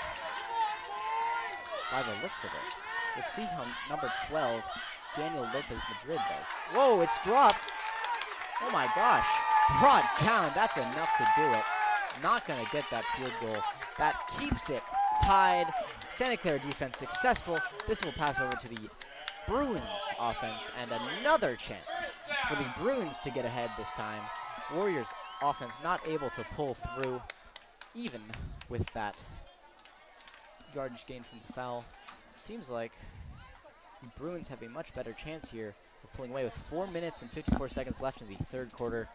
By the looks of it. We'll see how number 12, Daniel Lopez Madrid does. Whoa, it's dropped. Oh my gosh. Brought down, that's enough to do it. Not gonna get that field goal. That keeps it tied. Santa Clara defense successful. This will pass over to the Bruins offense, and another chance for the Bruins to get ahead this time. Warriors offense not able to pull through, even with that yardage gain from the foul. Seems like the Bruins have a much better chance here of pulling away with 4 minutes and 54 seconds left in the third quarter.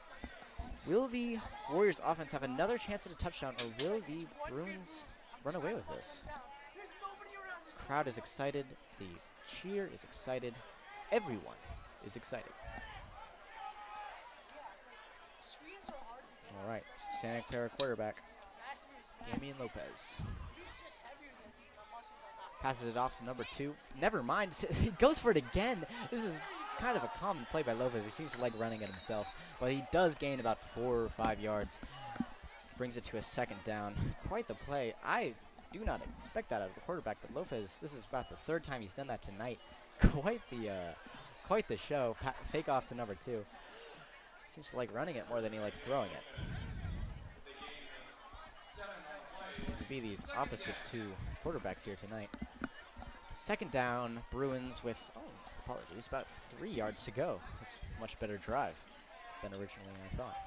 Will the Warriors offense have another chance at a touchdown, or will the Bruins run away with this? Crowd is excited. The cheer is excited. Everyone is excited. All right, Santa Clara quarterback, Damian Lopez. Passes it off to number 2. Never mind, he goes for it again. This is kind of a common play by Lopez. He seems to like running it himself, but he does gain about 4 or 5 yards. Brings it to a 2nd down. Quite the play. I do not expect that out of a quarterback, but Lopez, this is about the 3rd time he's done that tonight. Quite the show. Fake off to number 2. Seems to like running it more than he likes throwing it. Seems to be these opposite 2 quarterbacks here tonight. 2nd down, Bruins with, apologies, about 3 yards to go. It's a much better drive than originally I thought.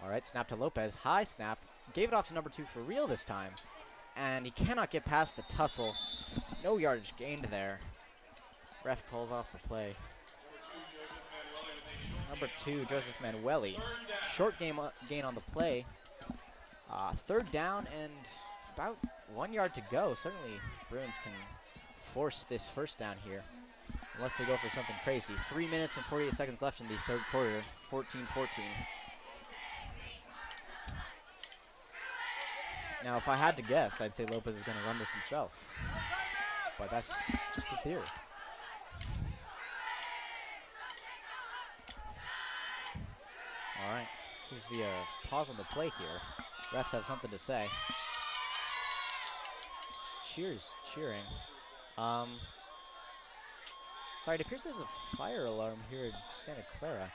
All right, snap to Lopez. High snap. Gave it off to number 2 for real this time. And he cannot get past the tussle. No yardage gained there. Ref calls off the play. Number 2, Joseph Manueli. Short gain on the play. 3rd down and about 1 yard to go. Certainly, Bruins can force this first down here, unless they go for something crazy. 3 minutes and 48 seconds left in the third quarter. 14-14. Now, if I had to guess, I'd say Lopez is going to run this himself. But that's just a theory. All right. Seems to be a pause on the play here. Refs have something to say. Cheering. Sorry, it appears there's a fire alarm here in Santa Clara.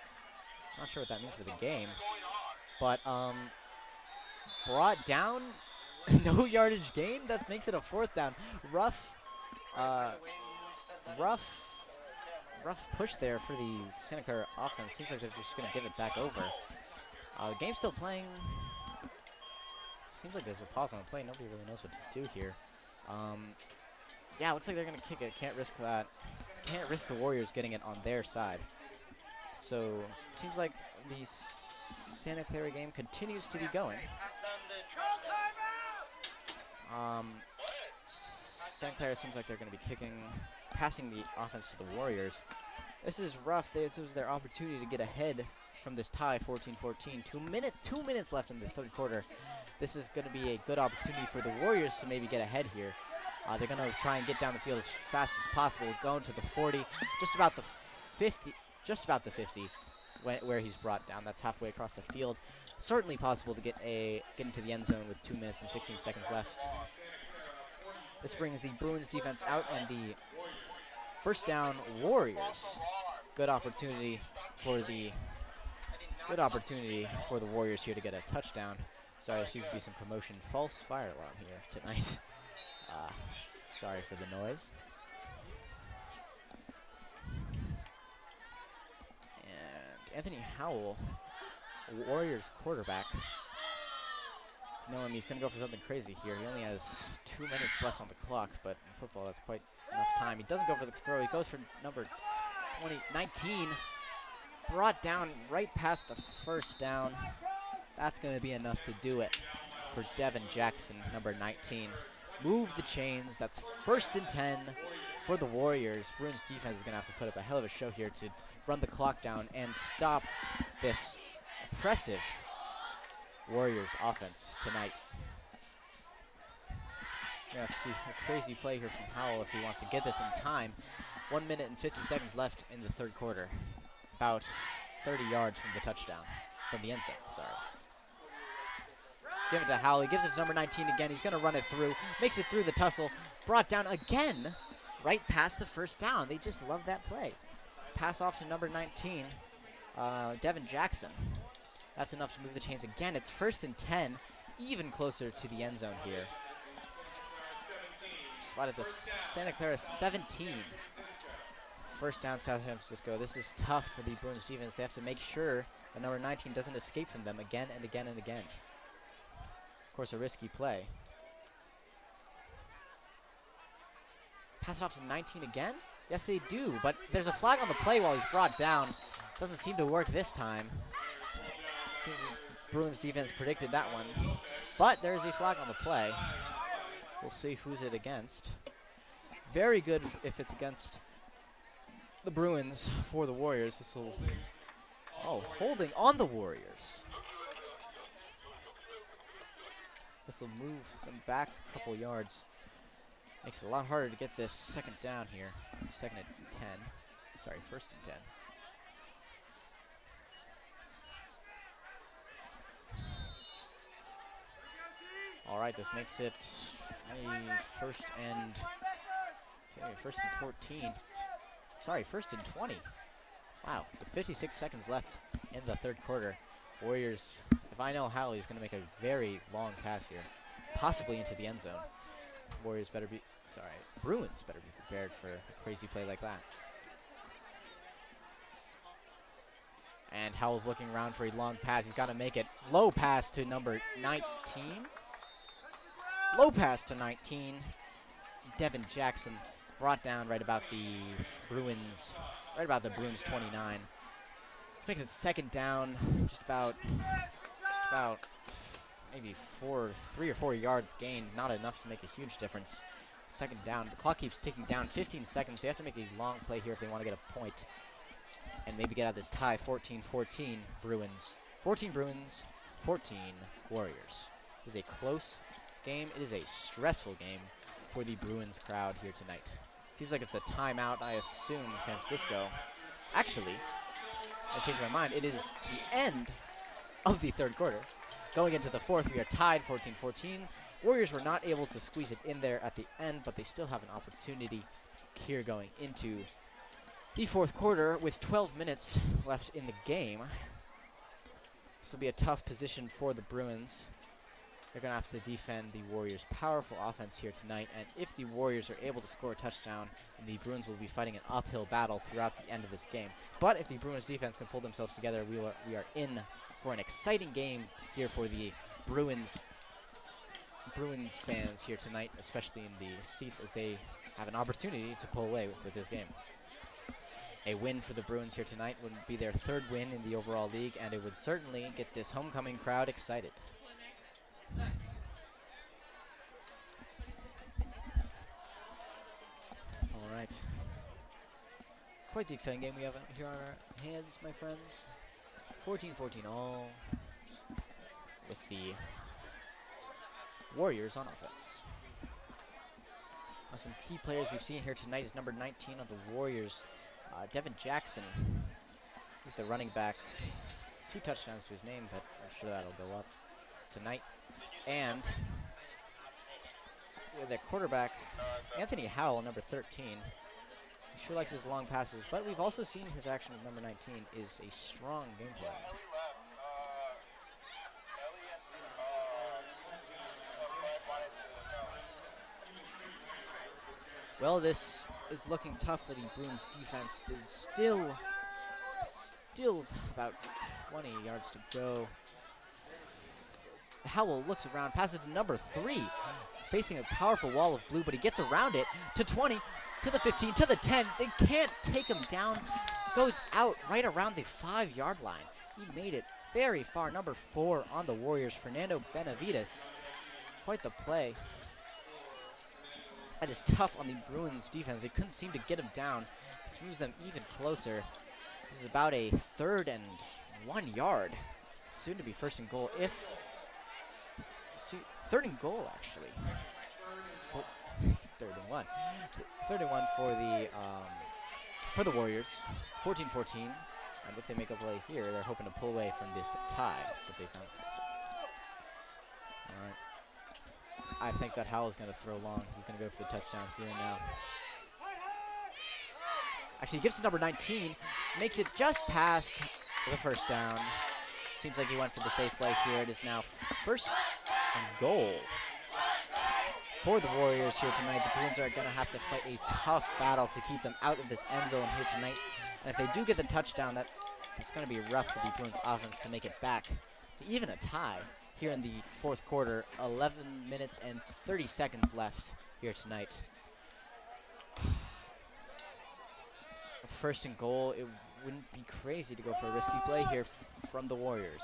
Not sure what that means for the game. But, brought down. No yardage gain. That makes it a 4th down. Rough rough push there for the Santa Clara offense. Seems like they're just going to give it back over. The game's still playing. Seems like there's a pause on the play. Nobody really knows what to do here. Yeah, looks like they're going to kick it. Can't risk that. Can't risk the Warriors getting it on their side. So, seems like the Santa Clara game continues to be going. Santa Clara seems like they're going to be passing the offense to the Warriors. This is rough. This was their opportunity to get ahead from this tie, 14-14. 2 minutes left in the third quarter. This is going to be a good opportunity for the Warriors to maybe get ahead here. They're going to try and get down the field as fast as possible, going to the 40, just about the 50, where he's brought down. That's halfway across the field. Certainly possible to get into the end zone with 2 minutes and 16 seconds left. This brings the Bruins defense out and the first down Warriors. Good opportunity for the Warriors here to get a touchdown. Sorry, there seems to be some commotion. False fire alarm here tonight. Sorry for the noise. And Anthony Howell, Warriors quarterback. You know him, he's going to go for something crazy here. He only has 2 minutes left on the clock, but in football that's quite enough time. He doesn't go for the throw. He goes for number 19. Brought down right past the first down. That's going to be enough to do it for Devin Jackson, number 19. Move the chains. That's 1st and 10 for the Warriors. Bruins defense is going to have to put up a hell of a show here to run the clock down and stop this impressive Warriors offense tonight. We're going to have to see a crazy play here from Howell if he wants to get this in time. 1 minute and 50 seconds left in the third quarter. About 30 yards from the touchdown, from the end zone, sorry. Give it to Howell. He gives it to number 19 again. He's going to run it through. Makes it through the tussle. Brought down again right past the first down. They just love that play. Pass off to number 19, Devin Jackson. That's enough to move the chains again. It's 1st and 10, even closer to the end zone here. Spotted the Santa Clara 17. First down, South San Francisco. This is tough for the Bruins defense. They have to make sure that number 19 doesn't escape from them again and again and again. Of course, a risky play. Pass it off to 19 again? Yes, they do, but there's a flag on the play while he's brought down. Doesn't seem to work this time. Seems the Bruins defense predicted that one. But there's a flag on the play. We'll see who's it against. Very good if it's against the Bruins for the Warriors. This will, holding on the Warriors. This will move them back a couple yards. Makes it a lot harder to get this second down here. 2nd and 10. Sorry, 1st and 10. All right, this makes it a 1st and 14. Sorry, 1st and 20. Wow, with 56 seconds left in the third quarter. Warriors, if I know Howell, he's going to make a very long pass here, possibly into the end zone. Bruins better be prepared for a crazy play like that. And Howell's looking around for a long pass. He's got to make it. Low pass to number 19. Low pass to 19. Devin Jackson brought down right about the Bruins 29. This makes it 2nd down, just about maybe 3 or 4 yards gained. Not enough to make a huge difference. 2nd down. The clock keeps ticking down. 15 seconds. They have to make a long play here if they want to get a point and maybe get out of this tie. 14-14 Bruins. 14 Bruins, 14 Warriors. It is a close game. It is a stressful game for the Bruins crowd here tonight. Seems like it's a timeout, I assume, San Francisco. Actually, I changed my mind. It is the end of the third quarter. Going into the fourth, we are tied 14-14. Warriors were not able to squeeze it in there at the end, but they still have an opportunity here going into the fourth quarter with 12 minutes left in the game. This will be a tough position for the Bruins. they're going to have to defend the Warriors' powerful offense here tonight. And if the Warriors are able to score a touchdown, the Bruins will be fighting an uphill battle throughout the end of this game. But if the Bruins defense can pull themselves together, we are in for an exciting game here for the Bruins fans here tonight, especially in the seats, as they have an opportunity to pull away with this game. A win for the Bruins here tonight would be their 3rd win in the overall league, and it would certainly get this homecoming crowd excited. All right. Quite the exciting game we have here on our hands, my friends. 14-14 all, with the Warriors on offense. Now some key players we've seen here tonight is number 19 on the Warriors, Devin Jackson. He's the running back. 2 touchdowns to his name, but I'm sure that'll go up tonight. And with their quarterback, Anthony Howell, number 13. He sure likes his long passes, but we've also seen his action with number 19 is a strong gameplay. Well, this is looking tough for the Bruins defense. There's still about 20 yards to go. Howell looks around, passes to number 3, facing a powerful wall of blue, but he gets around it to 20, to the 15, to the 10. They can't take him down. Goes out right around the 5-yard line. He made it very far. Number 4 on the Warriors, Fernando Benavides. Quite the play. That is tough on the Bruins defense. They couldn't seem to get him down. This moves them even closer. This is about a 3rd and 1 yard. Soon to be 1st and goal if... See, 3rd and goal, actually. 3rd and 1. 3rd and 1 for the Warriors. 14-14. And if they make a play here, they're hoping to pull away from this tie that they found themselves in. All right. I think that Howell's going to throw long. He's going to go for the touchdown here and now. Actually, he gives to number 19. Makes it just past the 1st down. Seems like he went for the safe play here. It is now 1st and goal for the Warriors here tonight. The Bruins are going to have to fight a tough battle to keep them out of this end zone here tonight. And if they do get the touchdown, that's going to be rough for the Bruins offense to make it back to even a tie here in the 4th quarter. 11 minutes and 30 seconds left here tonight. With 1st and goal, it wouldn't be crazy to go for a risky play here from the Warriors.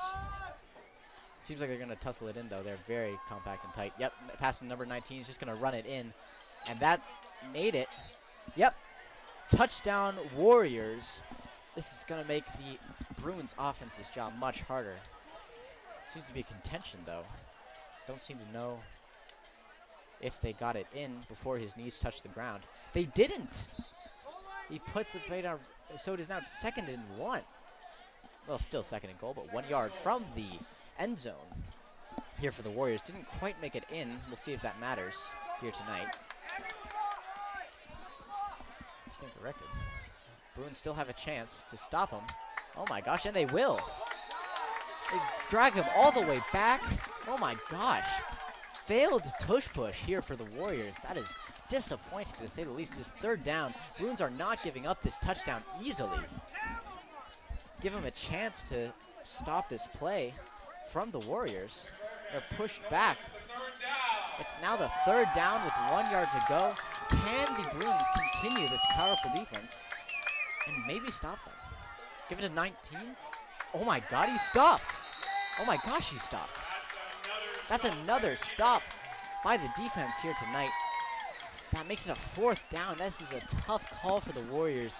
Seems like they're going to tussle it in, though. They're very compact and tight. Yep, passing number 19 is just going to run it in. And that made it. Yep, touchdown Warriors. This is going to make the Bruins offense's job much harder. Seems to be a contention, though. Don't seem to know if they got it in before his knees touched the ground. They didn't. He puts the play down, so it is now 2nd and 1. Well, still 2nd and goal, but 1 yard from the end zone here for the Warriors. Didn't quite make it in. We'll see if that matters here tonight. Stand corrected. Bruins still have a chance to stop him. Oh my gosh, and they will. They drag him all the way back. Oh my gosh. Failed tush push here for the Warriors. That is disappointing, to say the least. It is 3rd down. Bruins are not giving up this touchdown easily. Give them a chance to stop this play from the Warriors. They're pushed back. It's now the 3rd down with 1 yard to go. Can the Bruins continue this powerful defense and maybe stop them? Give it to 19. Oh my god, he stopped. Oh my gosh, he stopped. That's another stop by the defense here tonight. That makes it a 4th down. This is a tough call for the Warriors.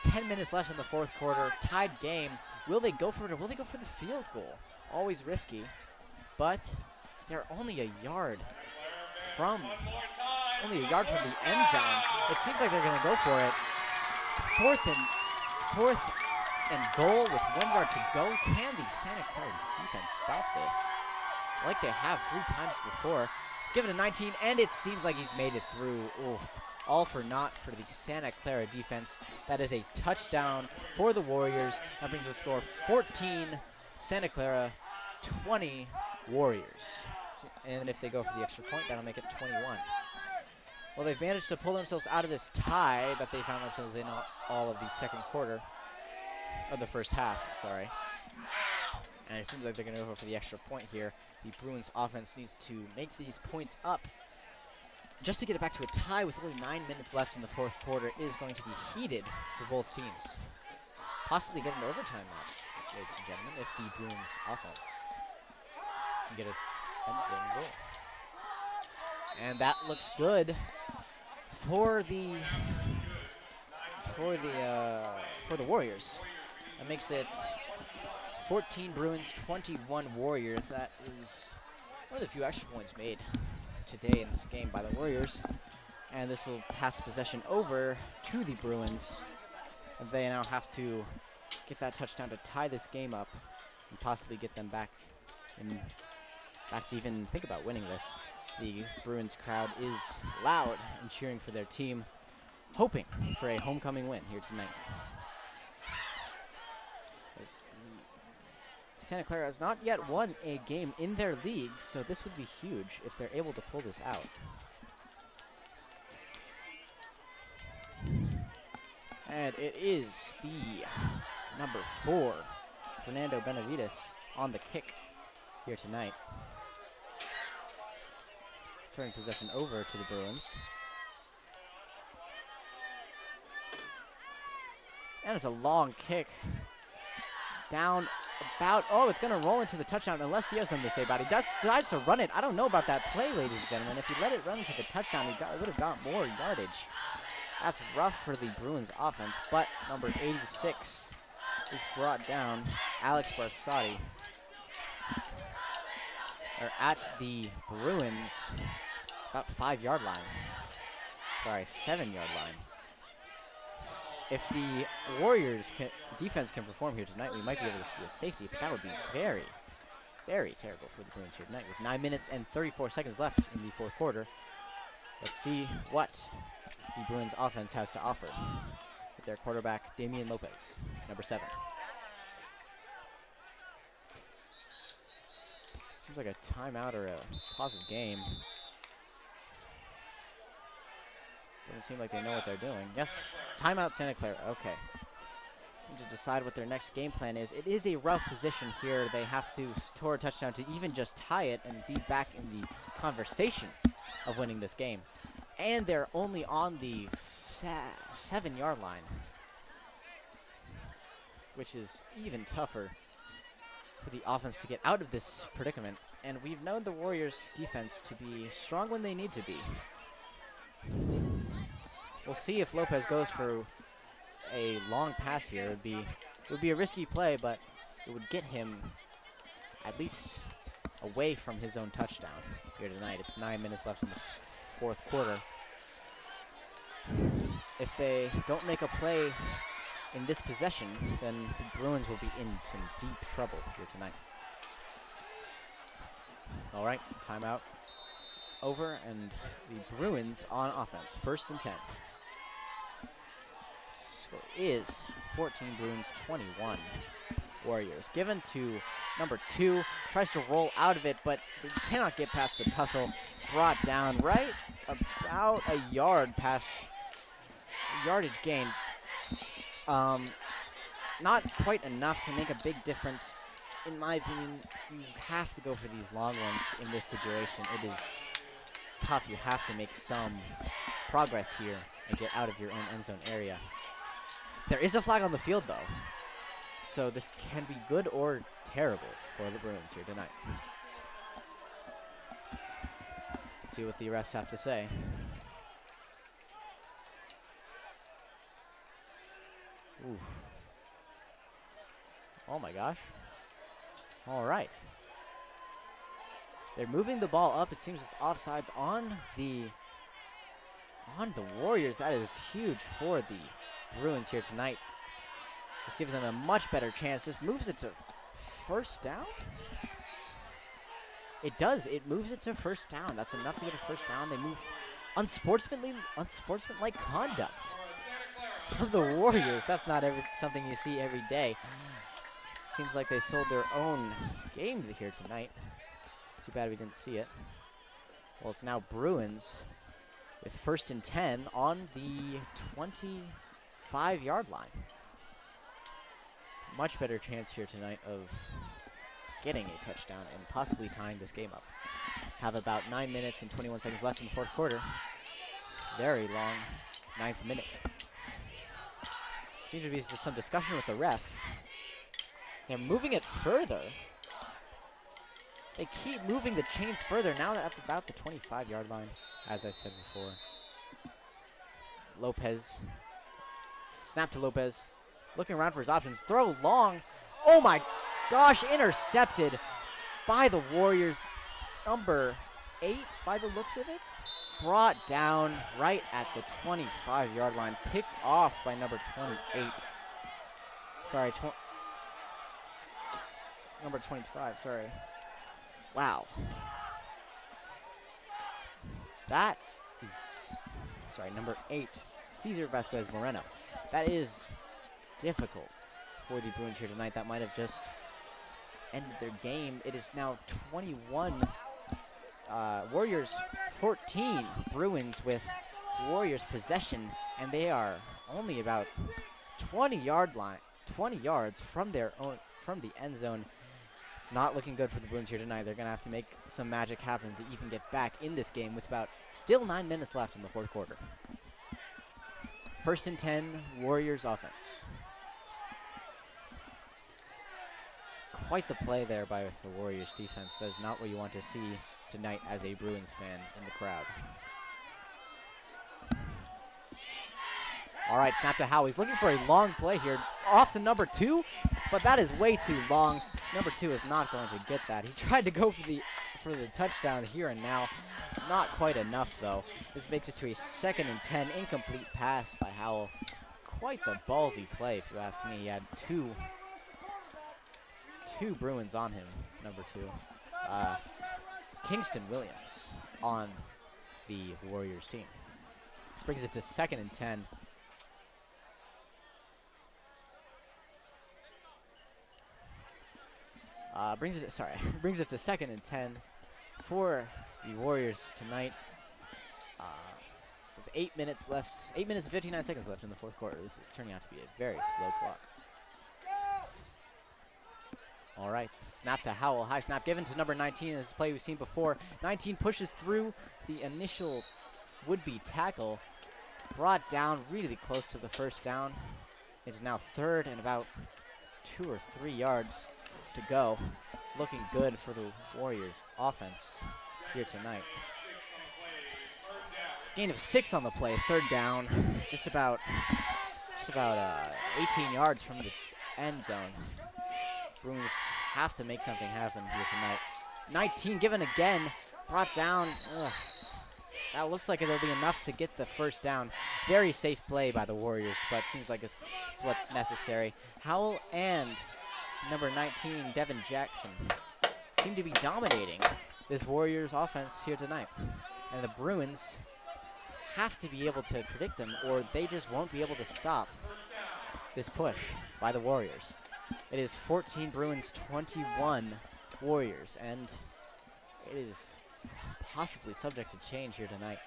10 minutes left in the 4th quarter. Tied game. Will they go for it, or will they go for the field goal? Always risky, but they're only a yard from the end zone. It seems like they're going to go for it. 4th and goal with 1 yard to go. Can the Santa Clara defense stop this? Like they have 3 times before. Let's give it a 19, and it seems like he's made it through. Oof. All for naught for the Santa Clara defense. That is a touchdown for the Warriors. That brings the score 14 Santa Clara, 20 Warriors. And if they go for the extra point, that'll make it 21. Well, they've managed to pull themselves out of this tie that they found themselves in all of the second quarter. Or the first half, sorry. And it seems like they're going to go for the extra point here. The Bruins offense needs to make these points up just to get it back to a tie with only 9 minutes left in the fourth quarter. Is going to be heated for both teams. Possibly get an overtime match, ladies and gentlemen, if the Bruins offense can get a end zone goal. And that looks good for the Warriors. That makes it 14 Bruins, 21 Warriors. That is one of the few extra points made today in this game by the Warriors. And this will pass the possession over to the Bruins. And they now have to get that touchdown to tie this game up and possibly get them back to even think about winning this. The Bruins crowd is loud and cheering for their team, hoping for a homecoming win here tonight. Santa Clara has not yet won a game in their league, so this would be huge if they're able to pull this out. And it is the number 4, Fernando Benavides, on the kick here tonight. Turning possession over to the Bruins. And it's a long kick. Down about, oh, it's going to roll into the touchdown unless he has something to say about it. He decides to run it. I don't know about that play, ladies and gentlemen. If he let it run into the touchdown, he would have got more yardage. That's rough for the Bruins offense, but number 86 is brought down. Alex Varsity are at the Bruins about 5-yard line. Sorry, 7-yard line. If the Warriors defense can perform here tonight, we might be able to see a safety, but that would be very, very terrible for the Bruins here tonight. With 9 minutes and 34 seconds left in the fourth quarter, let's see what the Bruins offense has to offer with their quarterback, Damian Lopez, number 7. Seems like a timeout or a pause of game. Doesn't seem like they know what they're doing. Yes, timeout Santa Clara. Okay. Need to decide what their next game plan is. It is a rough position here. They have to score a touchdown to even just tie it and be back in the conversation of winning this game. And they're only on the 7-yard line, which is even tougher for the offense to get out of this predicament. And we've known the Warriors' defense to be strong when they need to be. We'll see if Lopez goes for a long pass here. It would be a risky play, but it would get him at least away from his own touchdown here tonight. It's 9 minutes left in the fourth quarter. If they don't make a play in this possession, then the Bruins will be in some deep trouble here tonight. All right, timeout over, and the Bruins on offense, 1st and 10. Score is 14 Bruins, 21 Warriors. Given to number 2, tries to roll out of it, but they cannot get past the tussle. Brought down right about a yard past yardage gain. Not quite enough to make a big difference. In my opinion, you have to go for these long ones in this situation. It is tough. You have to make some progress here and get out of your own end zone area. There is a flag on the field, though, so this can be good or terrible for the Bruins here tonight. Let's see what the refs have to say. Ooh. Oh my gosh. All right. They're moving the ball up. It seems it's offsides on the Warriors. That is huge for the Bruins here tonight. This gives them a much better chance. This moves it to first down. It does. It moves it to first down. That's enough to get a first down. They move unsportsmanlike conduct from the Warriors. That's not something you see every day. Seems like they sold their own game here tonight Too bad we didn't see it. Well, it's now Bruins with 1st and 10 on the 25-yard line. Much better chance here tonight of getting a touchdown and possibly tying this game up. Have about 9 minutes and 21 seconds left in the 4th quarter. Very long 9th minute. Seems to be just some discussion with the ref. They're moving it further. They keep moving the chains further. Now that's about the 25-yard line, as I said before. Lopez. Snap to Lopez. Looking around for his options. Throw long. Oh my gosh, intercepted by the Warriors. Number 8 by the looks of it. Brought down right at the 25-yard line. Picked off by number 28. Sorry, number 25, sorry. Wow. That is, sorry, number 8, Cesar Vasquez Moreno. That is difficult for the Bruins here tonight. That might have just ended their game. It is now 21, Warriors 14, Bruins with Warriors possession, and they are only about 20 yards from their own, from the end zone. It's not looking good for the Bruins here tonight. They're going to have to make some magic happen to even get back in this game with about still 9 minutes left in the 4th quarter. 1st and 10, Warriors offense. Quite the play there by the Warriors defense. That is not what you want to see tonight as a Bruins fan in the crowd. All right, snap to Howe. He's looking for a long play here. Off to number 2, but that is way too long. Number 2 is not going to get that. He tried to go for the touchdown here and now. Not quite enough, though. This makes it to a 2nd and 10. Incomplete pass by Howell. Quite the ballsy play, if you ask me. He had two Bruins on him, number 2. Kingston Williams on the Warriors team. This brings it to 2nd and 10. Brings it to 2nd and 10 for the Warriors tonight. With 8 minutes left, 8 minutes and 59 seconds left in the 4th quarter. This is turning out to be a very slow clock. All right, snap to Howell. High snap given to number 19. This is a play we've seen before. 19 pushes through the initial would-be tackle. Brought down really close to the 1st down. It is now 3rd and about 2 or 3 yards to go. Looking good for the Warriors offense here tonight. Gain of 6 on the play, 3rd down. Just about 18 yards from the end zone. Bruins have to make something happen here tonight. 19 given again, brought down. Ugh. That looks like it'll be enough to get the 1st down. Very safe play by the Warriors, but seems like it's what's necessary. Howell and number 19, Devin Jackson, seem to be dominating this Warriors offense here tonight. And the Bruins have to be able to predict them, or they just won't be able to stop this push by the Warriors. It is 14 Bruins, 21 Warriors, and it is possibly subject to change here tonight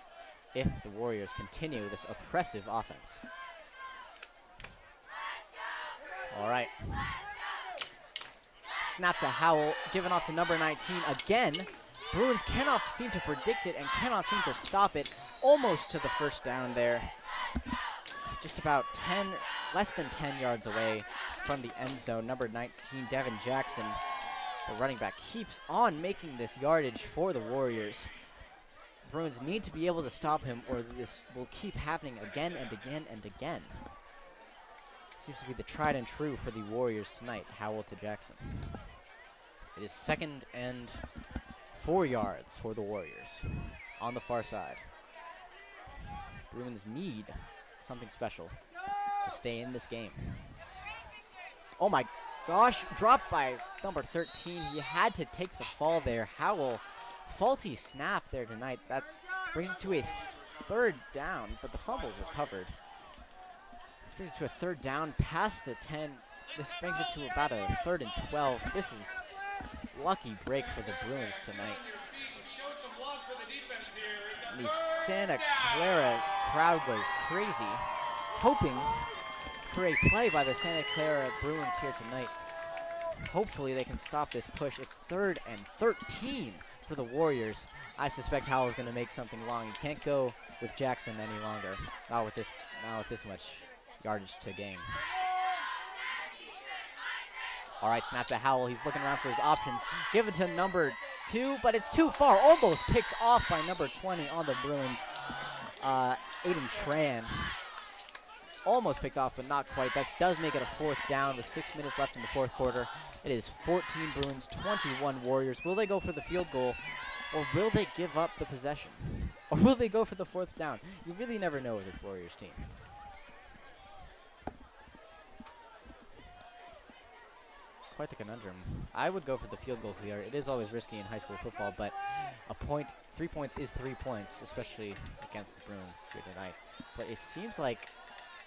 if the Warriors continue this oppressive offense. All right. Snap to Howell, given off to number 19 again. Bruins cannot seem to predict it and cannot seem to stop it. Almost to the 1st down there. Just about less than 10 yards away from the end zone. Number 19, Devin Jackson, the running back, keeps on making this yardage for the Warriors. Bruins need to be able to stop him, or this will keep happening again and again and again. Seems to be the tried and true for the Warriors tonight. Howell to Jackson. It is 2nd and 4 yards for the Warriors on the far side. Bruins need something special to stay in this game. Oh my gosh, dropped by number 13. He had to take the fall there. Howell, faulty snap there tonight. That brings it to a 3rd down, but the fumbles recovered. This brings it to a 3rd down past the 10. This brings it to about a 3rd and 12. This is lucky break for the Bruins tonight. Show some love for the defense here. It's a The third Santa down. Clara crowd goes crazy, hoping for a play by the Santa Clara Bruins here tonight. Hopefully they can stop this push. It's 3rd and 13 for the Warriors. I suspect Howell's going to make something long. You can't go with Jackson any longer. Not with this much yardage to gain. All right, snap to Howell. He's looking around for his options. Give it to number 2, but it's too far. Almost picked off by number 20 on the Bruins. Aiden Tran. Almost picked off, but not quite. That does make it a 4th down with 6 minutes left in the 4th quarter. It is 14 Bruins, 21 Warriors. Will they go for the field goal, or will they give up the possession? Or will they go for the 4th down? You really never know with this Warriors team. Quite the conundrum. I would go for the field goal here. It is always risky in high school football, but 3 points is 3 points, especially against the Bruins here tonight. But it seems like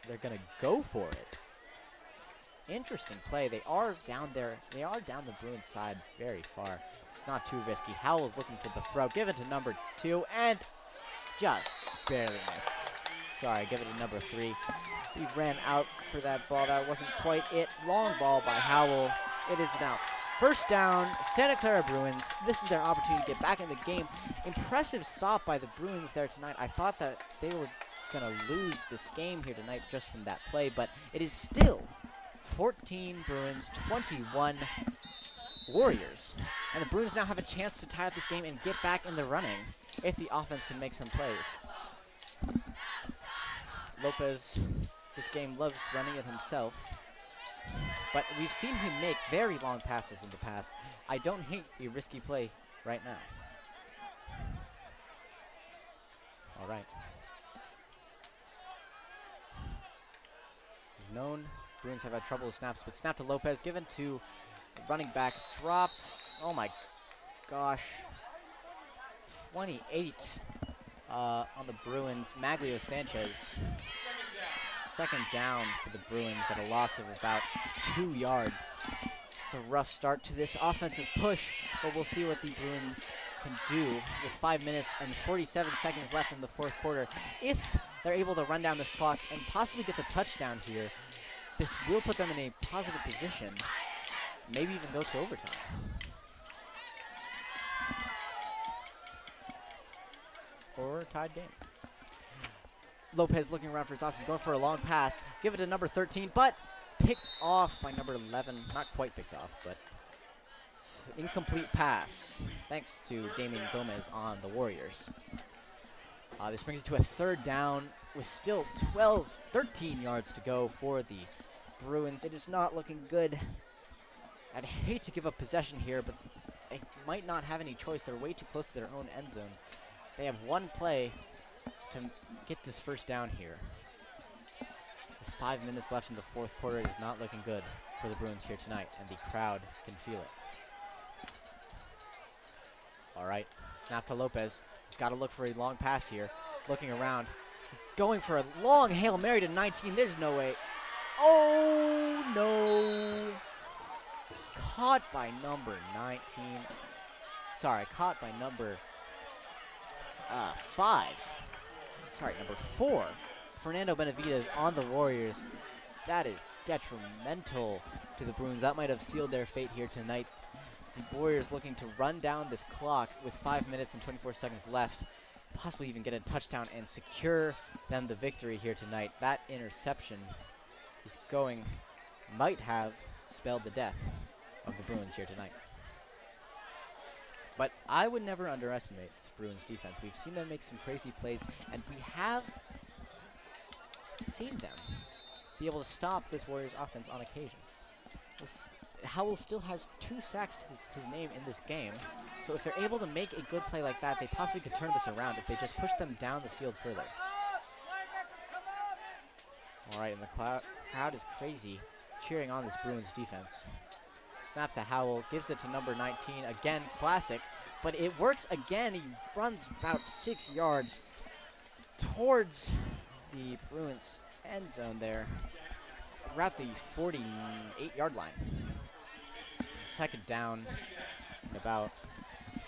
they're gonna go for it. Interesting play. They are down there. They are down the Bruins side very far. It's not too risky. Howell's looking for the throw. Give it to number 2 and just barely missed. Sorry, give it to number 3. He ran out for that ball. That wasn't quite it. Long ball by Howell. It is now 1st down, Santa Clara Bruins. This is their opportunity to get back in the game. Impressive stop by the Bruins there tonight. I thought that they were gonna lose this game here tonight just from that play, but it is still 14 Bruins, 21 Warriors. And the Bruins now have a chance to tie up this game and get back in the running if the offense can make some plays. Lopez, this game loves running it himself, but we've seen him make very long passes in the past. I don't hate a risky play right now. All right. Known Bruins have had trouble with snaps, but snap to Lopez, given to running back, dropped. Oh my gosh. 28 on the Bruins. Maglio Sanchez. 2nd down for the Bruins at a loss of about 2 yards. It's a rough start to this offensive push, but we'll see what the Bruins can do with 5 minutes and 47 seconds left in the 4th quarter. If they're able to run down this clock and possibly get the touchdown here, this will put them in a positive position, maybe even go to overtime. Or a tied game. Lopez looking around for his option, going for a long pass. Give it to number 13, but picked off by number 11. Not quite picked off, but incomplete pass. Thanks to Damian Gomez on the Warriors. This brings it to a 3rd down with still 13 yards to go for the Bruins. It is not looking good. I'd hate to give up possession here, but they might not have any choice. They're way too close to their own end zone. They have one play to get this 1st down here. With 5 minutes left in the 4th quarter, it is not looking good for the Bruins here tonight, and the crowd can feel it. All right, snap to Lopez. He's got to look for a long pass here. Looking around. He's going for a long Hail Mary to 19. There's no way. Oh, no. Caught by number 19. Sorry, caught by number 5. Sorry, number 4. Fernando Benavidez on the Warriors. That is detrimental to the Bruins. That might have sealed their fate here tonight. The Warriors looking to run down this clock with 5 minutes and 24 seconds left. Possibly even get a touchdown and secure them the victory here tonight. That interception is might have spelled the death of the Bruins here tonight. But I would never underestimate this Bruins defense. We've seen them make some crazy plays, and we have seen them be able to stop this Warriors offense on occasion. Howell still has 2 sacks to his name in this game, so if they're able to make a good play like that, they possibly could turn this around if they just push them down the field further. All right, and the crowd is crazy, cheering on this Bruins defense. Snap to Howell, gives it to number 19. Again, classic, but it works again. He runs about 6 yards towards the Bruins end zone there. We're at the 48-yard line. 2nd down. and about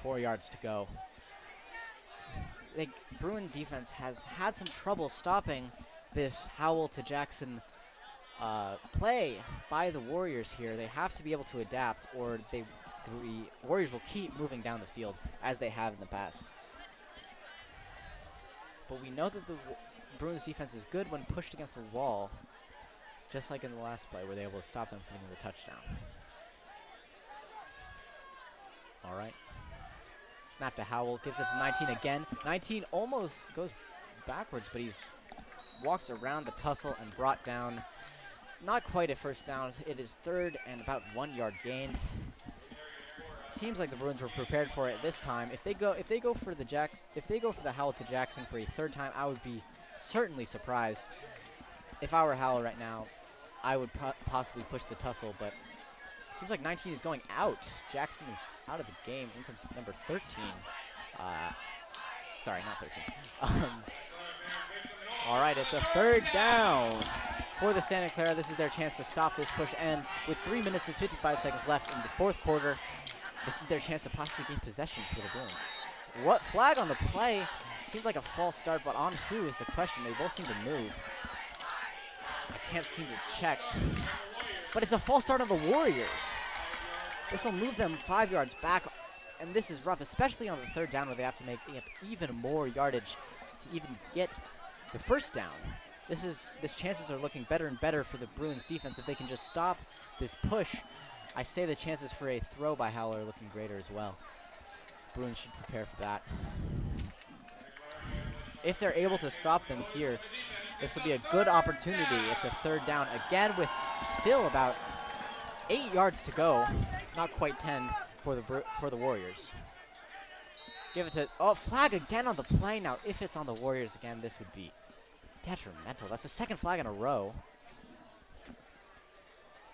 4 yards to go. The Bruin defense has had some trouble stopping this Howell to Jackson play by the Warriors here. They have to be able to adapt, or the Warriors will keep moving down the field as they have in the past. But we know that the Bruins defense is good when pushed against the wall, just like in the last play where they were able to stop them from getting the touchdown. All right. Snap to Howell, gives it to 19 again. 19 almost goes backwards, but he's walks around the tussle and brought down. It's not quite a first down. It is 3rd and about 1 yard gain. Teams like the Bruins were prepared for it this time. If they go for the Howell to Jackson for a 3rd time, I would be certainly surprised. If I were Howell right now, I would possibly push the tussle, but it seems like 19 is going out. Jackson is out of the game. In comes number 13. Sorry, not 13. All right, it's a 3rd down for the Santa Clara. This is their chance to stop this push, and with 3 minutes and 55 seconds left in the 4th quarter, this is their chance to possibly gain possession for the Bruins. What flag on the play? Seems like a false start, but on who is the question. They both seem to move. I can't seem to check. But it's a false start on the Warriors. This will move them 5 yards back, and this is rough, especially on the 3rd down where they have to make even more yardage to even get the 1st down. This chances are looking better and better for the Bruins defense if they can just stop this push. I say the chances for a throw by Howell are looking greater as well. Bruins should prepare for that. If they're able to stop them here, this will be a good opportunity. It's a 3rd down again with still about 8 yards to go. Not quite 10 for the Warriors. Give it to flag again on the play. Now, if it's on the Warriors again, this would be detrimental. That's the 2nd flag in a row.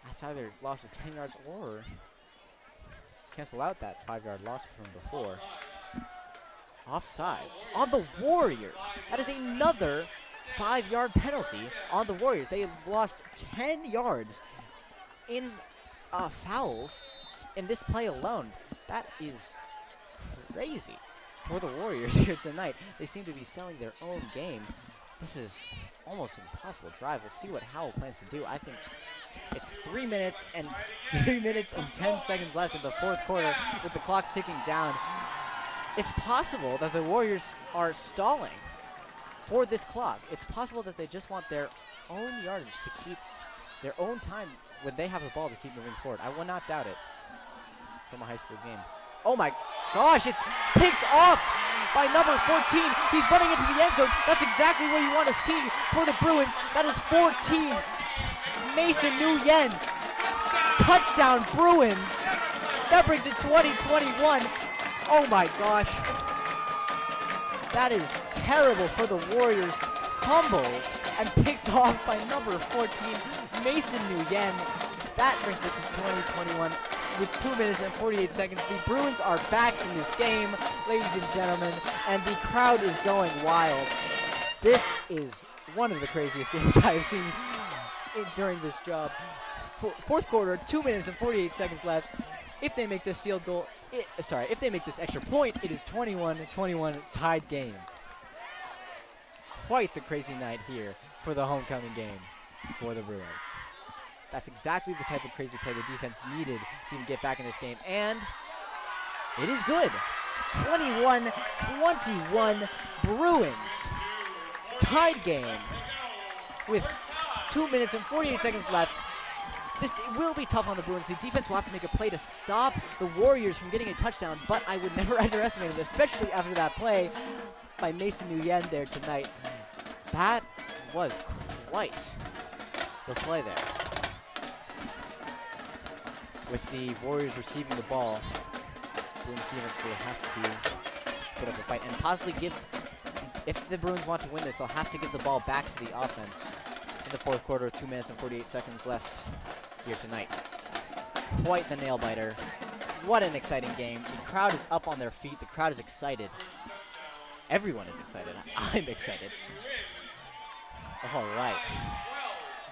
That's either loss of 10 yards or cancel out that 5-yard loss from before. Offsides on the Warriors. That is another 5-yard penalty on the Warriors. They lost 10 yards in fouls in this play alone. That is crazy for the Warriors here tonight. They seem to be selling their own game. This is almost an impossible drive. We'll see what Howell plans to do. I think it's 3 minutes and 10 seconds left in the 4th quarter with the clock ticking down. It's possible that the Warriors are stalling for this clock. It's possible that they just want their own yardage to keep their own time when they have the ball to keep moving forward. I will not doubt it from a high school game. Oh my gosh, it's picked off by number 14. He's running into the end zone. That's exactly what you want to see for the Bruins. That is 14. Mason Nguyen. Touchdown Bruins. That brings it 20-21. Oh my gosh. That is terrible for the Warriors. Fumbled and picked off by number 14, Mason Nguyen. That brings it to 2021 with 2 minutes and 48 seconds. The Bruins are back in this game, ladies and gentlemen, and the crowd is going wild. This is one of the craziest games I've seen during this job. 4th quarter, 2 minutes and 48 seconds left. If they make this field goal, if they make this extra point, it is 21-21 tied game. Quite the crazy night here for the homecoming game for the Bruins. That's exactly the type of crazy play the defense needed to even get back in this game, and it is good. 21-21 Bruins. Tied game with 2 minutes and 48 seconds left. This will be tough on the Bruins. The defense will have to make a play to stop the Warriors from getting a touchdown, but I would never underestimate them, especially after that play by Mason Nguyen there tonight. That was quite the play there. With the Warriors receiving the ball, Bruins defense will have to put up a fight and possibly if the Bruins want to win this, they'll have to give the ball back to the offense in the 4th quarter. 2 minutes and 48 seconds left here tonight. Quite the nail biter. What an exciting game. The crowd is up on their feet. The crowd is excited. Everyone is excited. I'm excited. All right.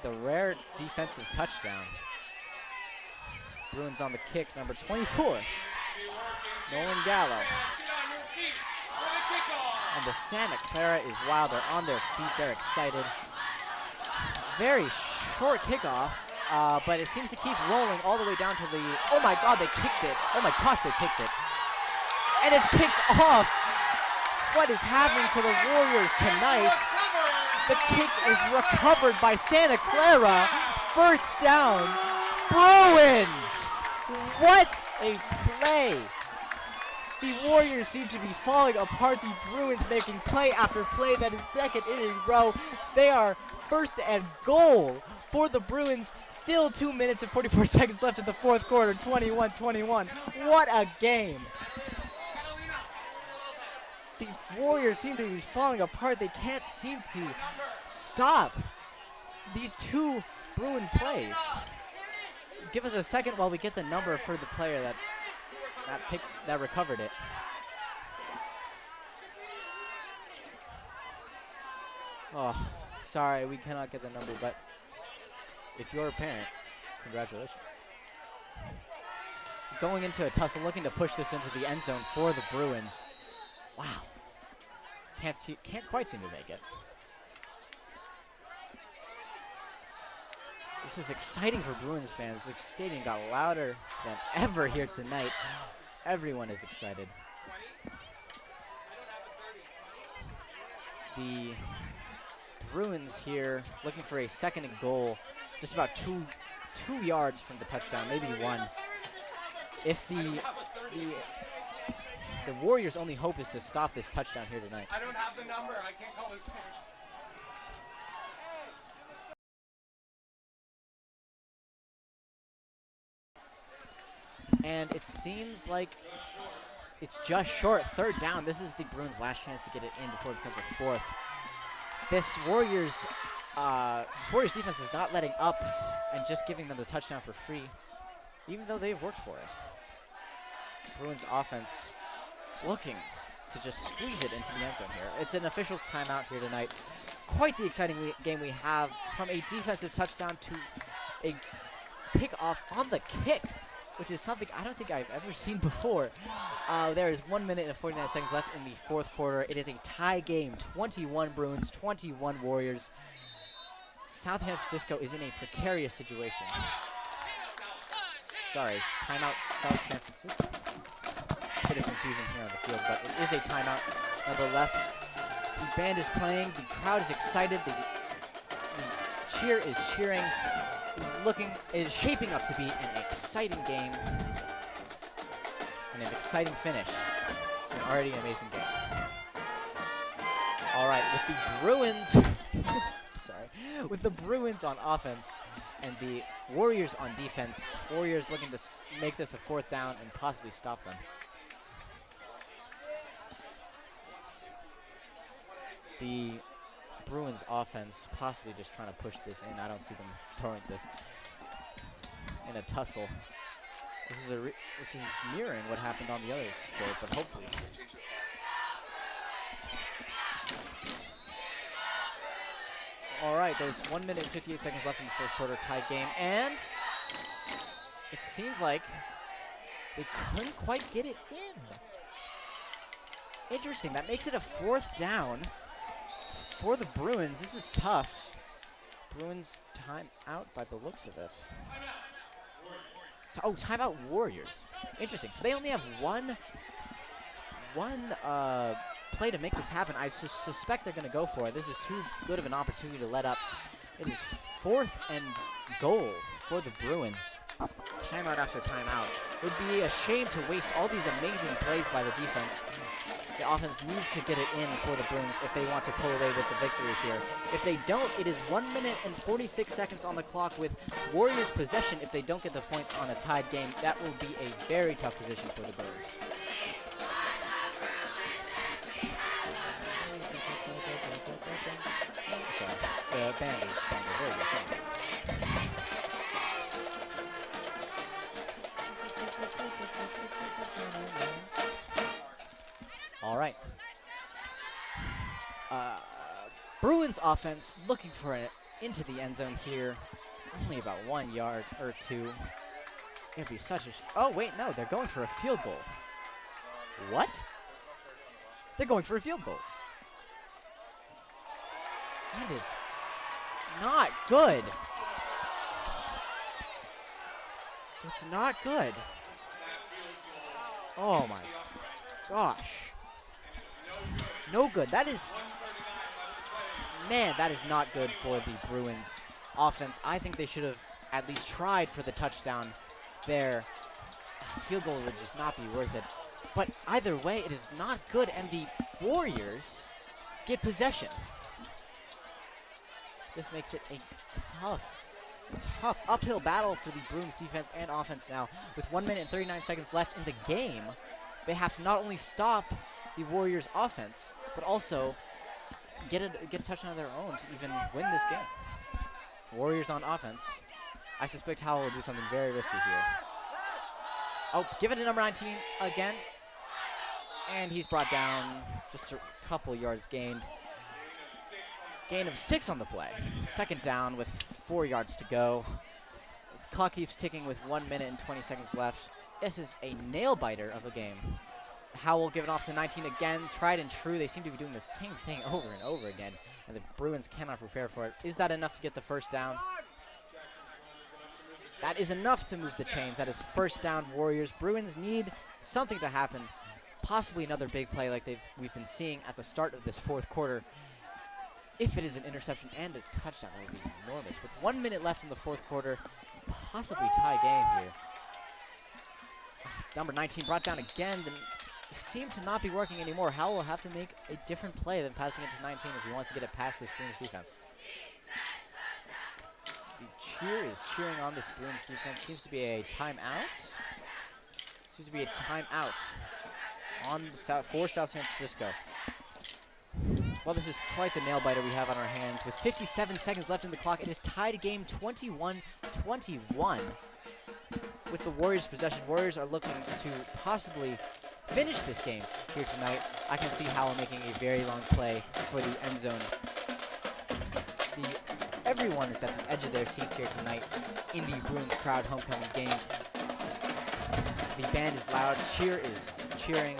The rare defensive touchdown. Bruins on the kick, number 24. Nolan Gallo. Get on your feet for the kickoff. And the Santa Clara is wild. They're on their feet. They're excited. Very short kickoff, but it seems to keep rolling all the way down to the... Oh my god, they kicked it. Oh my gosh, they kicked it. And it's picked off. What is happening to the Warriors tonight? The kick is recovered by Santa Clara. First down, Bruins. What a play. The Warriors seem to be falling apart. The Bruins making play after play. That is second in a row. They are first and goal for the Bruins. Still 2 minutes and 44 seconds left in the fourth quarter. 21-21. What a game. The Warriors seem to be falling apart. They can't seem to stop these two Bruin plays. Give us a second while we get the number for the player that recovered it. Oh, sorry, we cannot get the number, but if you're a parent, congratulations. Going into a tussle, looking to push this into the end zone for the Bruins. Wow. Can't quite seem to make it. This is exciting for Bruins fans. The stadium got louder than ever here tonight. Everyone is excited. The Bruins here looking for a second and goal, just about two yards from the touchdown, maybe one. If the Warriors' only hope is to stop this touchdown here tonight. I don't have the number. I can't call his name. And it seems like it's just short. Third down. This is the Bruins' last chance to get it in before it becomes a fourth. This Warriors defense is not letting up and just giving them the touchdown for free, even though they've worked for it. Bruins offense looking to just squeeze it into the end zone here. It's an official's timeout here tonight. Quite the exciting game we have, from a defensive touchdown to a pick off on the kick, which is something I don't think I've ever seen before. There is 1 minute and 49 seconds left in the fourth quarter. It is a tie game, 21 Bruins, 21 Warriors. South San Francisco is in a precarious situation. Sorry, timeout South San Francisco. Bit of confusion here on the field, but it is a timeout nonetheless. The band is playing, the crowd is excited, the cheer is cheering. It is shaping up to be an exciting game and an exciting finish to an already amazing game. All right, with the Bruins, with the Bruins on offense and the Warriors on defense, Warriors looking to make this a fourth down and possibly stop them. The Bruins offense possibly just trying to push this in. I don't see them throwing this in a tussle. This is mirroring what happened on the other square, but hopefully. All right, there's 1 minute and 58 seconds left in the fourth quarter, tie game, and it seems like they couldn't quite get it in. Interesting, that makes it a fourth down for the Bruins. This is tough. Bruins time out by the looks of it. Oh, timeout Warriors. Interesting. So they only have one play to make this happen. I suspect they're going to go for it. This is too good of an opportunity to let up. It is fourth and goal for the Bruins. Timeout after timeout. It would be a shame to waste all these amazing plays by the defense. The offense needs to get it in for the Bruins if they want to pull away with the victory here. If they don't, it is 1 minute and 46 seconds on the clock with Warriors possession. If they don't get the point on a tied game, that will be a very tough position for the Bruins. Sorry, the band is playing a very good song. All right. Bruins offense looking for it into the end zone here. Only about 1 yard or two. It'd be such a... oh, wait, no. They're going for a field goal. What? They're going for a field goal. That is not good. It's not good. Oh my gosh. No good. That is, man, that is not good for the Bruins offense. I think they should have at least tried for the touchdown there. Field goal would just not be worth it. But either way, it is not good, and the Warriors get possession. This makes it a tough uphill battle for the Bruins defense and offense now. With 1 minute and 39 seconds left in the game, they have to not only stop the Warriors offense, but also get a touchdown of their own to even win this game. Warriors on offense. I suspect Howell will do something very risky here. Oh, give it to number 19 again. And he's brought down, just a couple yards gained. Gain of 6 on the play. Second down with 4 yards to go. The clock keeps ticking with 1 minute and 20 seconds left. This is a nail-biter of a game. Howell giving off to 19 again. Tried and true. They seem to be doing the same thing over and over again, and the Bruins cannot prepare for it. Is that enough to get the first down? That is enough to move the chains. That is first down, Warriors. Bruins need something to happen. Possibly another big play like we've been seeing at the start of this fourth quarter. If it is an interception and a touchdown, that would be enormous. With 1 minute left in the fourth quarter, possibly tie game here. Number 19 brought down again. Then seem to not be working anymore. Howell will have to make a different play than passing it to 19 if he wants to get it past this Bruins defense. The cheer is cheering on this Bruins defense. Seems to be a timeout. Seems to be a timeout on the for South San Francisco. Well, this is quite the nail-biter we have on our hands. With 57 seconds left in the clock, it is tied game 21-21 with the Warriors' possession. Warriors are looking to possibly finish this game here tonight. I can see Howell making a very long play for the end zone. Everyone is at the edge of their seats here tonight in the Bruins crowd homecoming game. The band is loud, cheer is cheering.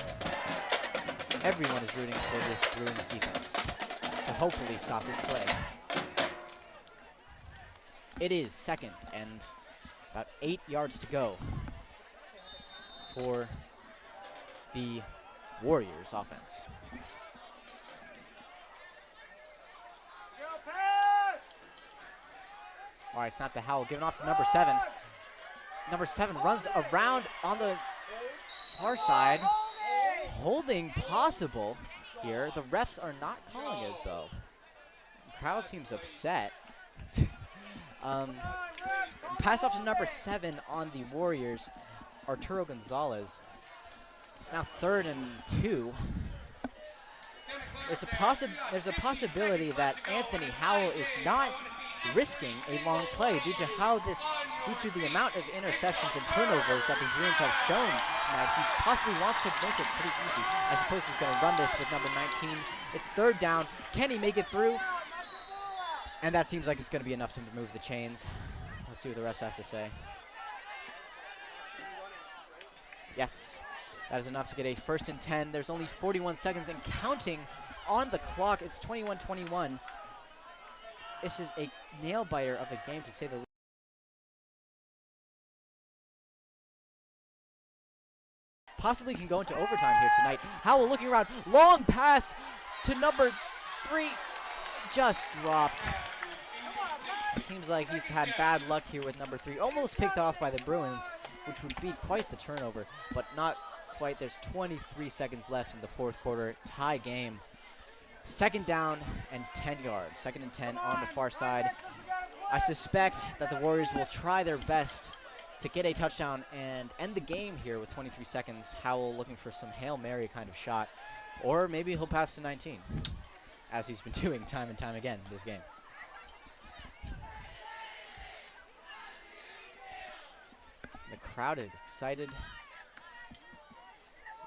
Everyone is rooting for this Bruins defense to hopefully stop this play. It is second and about 8 yards to go for the Warriors offense. All right, snap to Howell, given off to number 7. Number 7 runs around on the far side. Holding possible here. The refs are not calling it, though. The crowd seems upset. Pass off to number 7 on the Warriors, Arturo Gonzalez. It's now 3rd and 2. There's a possibility that Anthony Howell is not risking a long play due to the amount of interceptions and turnovers that the Bruins have shown tonight. He possibly wants to make it pretty easy. I suppose he's going to run this with number 19. It's 3rd down. Can he make it through? And that seems like it's going to be enough to move the chains. Let's see what the refs have to say. Yes, that is enough to get a 1st and 10. There's only 41 seconds and counting on the clock. It's 21-21. This is a nail-biter of a game, to say the least. Possibly can go into overtime here tonight. Howell looking around. Long pass to number 3. Just dropped. Seems like he's had bad luck here with number 3. Almost picked off by the Bruins, which would be quite the turnover, but not quite. There's 23 seconds left in the fourth quarter. Tie game. 2nd down and 10 yards. 2nd and 10 on the far side. I suspect that the Warriors will try their best to get a touchdown and end the game here with 23 seconds. Howell looking for some Hail Mary kind of shot. Or maybe he'll pass to 19, as he's been doing time and time again this game. The crowd is excited.